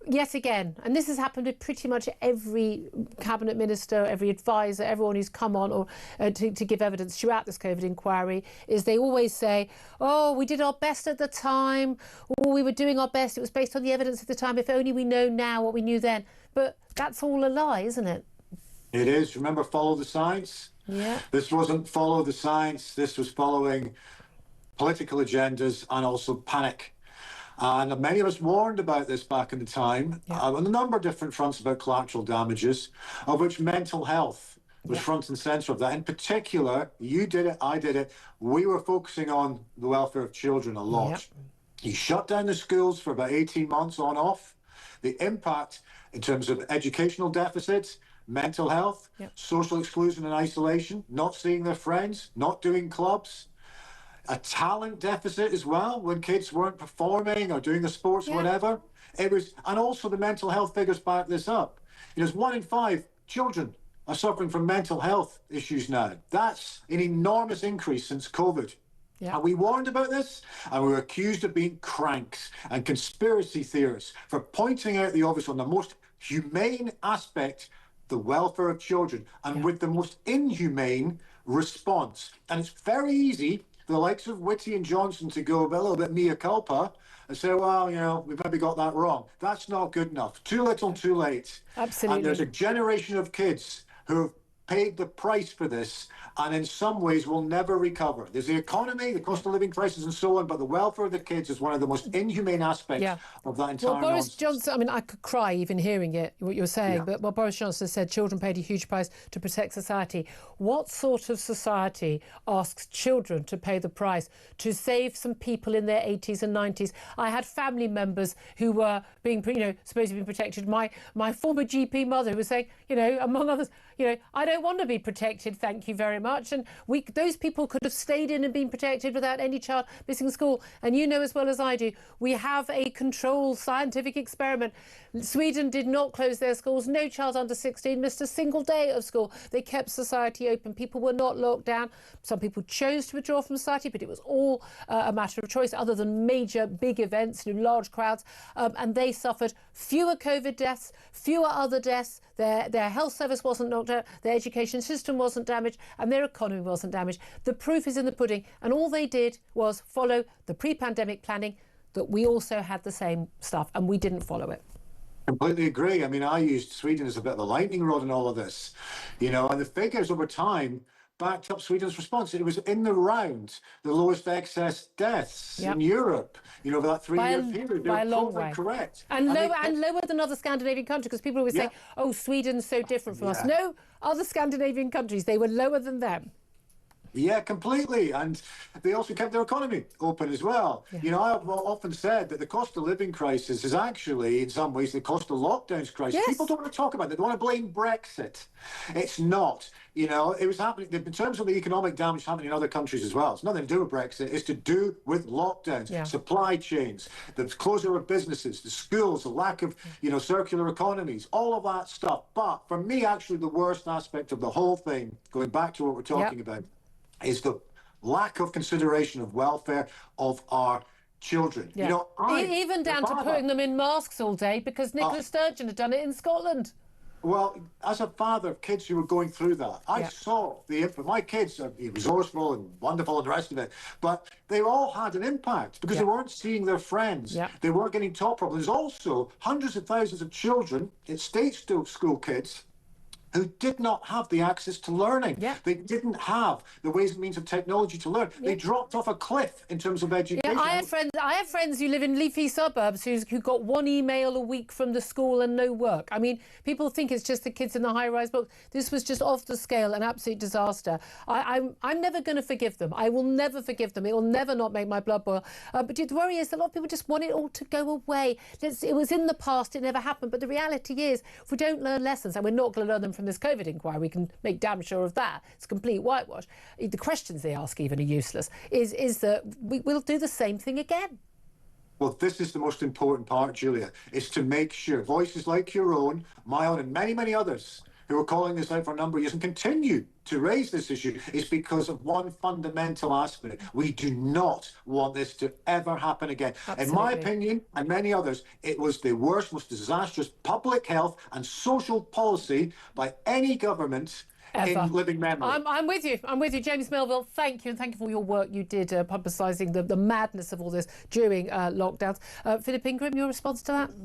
Yet again, and this has happened with pretty much every cabinet minister, every advisor, everyone who's come on or to give evidence throughout this COVID inquiry, is they always say, oh, we did our best at the time, or we were doing our best, it was based on the evidence at the time, if only we know now what we knew then. But that's all a lie, isn't it? It is. Remember, follow the science? Yeah. This wasn't follow the science. This was following political agendas and also panic. And many of us warned about this back in the time on a number of different fronts about collateral damages, of which mental health was front and centre of that. In particular, you did it, I did it. We were focusing on the welfare of children a lot. You shut down the schools for about 18 months on off. The impact in terms of educational deficits, mental health, social exclusion and isolation, not seeing their friends, not doing clubs, a talent deficit as well when kids weren't performing or doing the sports, whatever. It was, and also the mental health figures back this up. You know, 1 in 5 children are suffering from mental health issues now. That's an enormous increase since COVID. And we warned about this, and we were accused of being cranks and conspiracy theorists for pointing out the obvious on the most humane aspect, the welfare of children, and with the most inhumane response. And it's very easy for the likes of Whitty and Johnson to go a little bit mea culpa and say, well, you know, we've maybe got that wrong. That's not good enough. Too little, too late. Absolutely. And there's a generation of kids who have paid the price for this, and in some ways will never recover. There's the economy, the cost of living crisis and so on, but the welfare of the kids is one of the most inhumane aspects of that entire Well, Boris nonsense. Johnson, I mean, I could cry even hearing it, what you're saying, but what Boris Johnson said, children paid a huge price to protect society. What sort of society asks children to pay the price to save some people in their 80s and 90s? I had family members who were being, supposed to be protected. My former GP mother who was saying, among others, I don't want to be protected, thank you very much. And those people could have stayed in and been protected without any child missing school. And you know as well as I do, we have a controlled scientific experiment. Sweden did not close their schools. No child under 16 missed a single day of school. They kept society open. People were not locked down. Some people chose to withdraw from society, but it was all a matter of choice, other than major big events, large crowds. And they suffered fewer COVID deaths, fewer other deaths. Their health service wasn't knocked out, their education system wasn't damaged, and their economy wasn't damaged. The proof is in the pudding, and all they did was follow the pre-pandemic planning that we also had the same stuff, and we didn't follow it. Completely agree. I mean, I used Sweden as a bit of a lightning rod in all of this, and the figures over time backed up Sweden's response. It was in the round the lowest excess deaths in Europe, over that 3-year period. By a long way. Correct. And lower than other Scandinavian countries, because people always say, oh, Sweden's so different from us. No, other Scandinavian countries, they were lower than them. Yeah, completely. And they also kept their economy open as well. I've often said that the cost of living crisis is actually, in some ways, the cost of lockdowns crisis. People don't want to talk about it. They want to blame Brexit. It's not. It was happening in terms of the economic damage happening in other countries as well. It's nothing to do with Brexit. It's to do with lockdowns, supply chains, the closure of businesses, the schools, the lack of, circular economies, all of that stuff. But for me, actually, the worst aspect of the whole thing, going back to what we're talking about, is the lack of consideration of welfare of our children. Even down to putting them in masks all day because Nicola Sturgeon had done it in Scotland. Well, as a father of kids who were going through that, I saw the impact. My kids are resourceful and wonderful and the rest of it, but they all had an impact because they weren't seeing their friends. They weren't getting taught properly. There's also hundreds of thousands of children, state school kids, who did not have the access to learning. They didn't have the ways and means of technology to learn. They dropped off a cliff in terms of education. Yeah, I have friends who live in leafy suburbs who got one email a week from the school and no work. I mean, people think it's just the kids in the high-rise blocks. This was just off the scale, an absolute disaster. I'm never going to forgive them. I will never forgive them. It will never not make my blood boil. But the worry is that a lot of people just want it all to go away. It was in the past. It never happened. But the reality is, if we don't learn lessons, and we're not going to learn them from this COVID inquiry, we can make damn sure of that. It's complete whitewash. The questions they ask even are useless. Is that we'll do the same thing again. Well, this is the most important part, Julia, is to make sure voices like your own, my own, and many, many others who are calling this out for a number of years and continue to raise this issue is because of one fundamental aspect. We do not want this to ever happen again. Absolutely. In my opinion, and many others, it was the worst, most disastrous public health and social policy by any government ever. In living memory. I'm with you. I'm with you. James Melville, thank you. And thank you for all your work you did publicising the madness of all this during lockdowns. Philip Ingram, your response to that?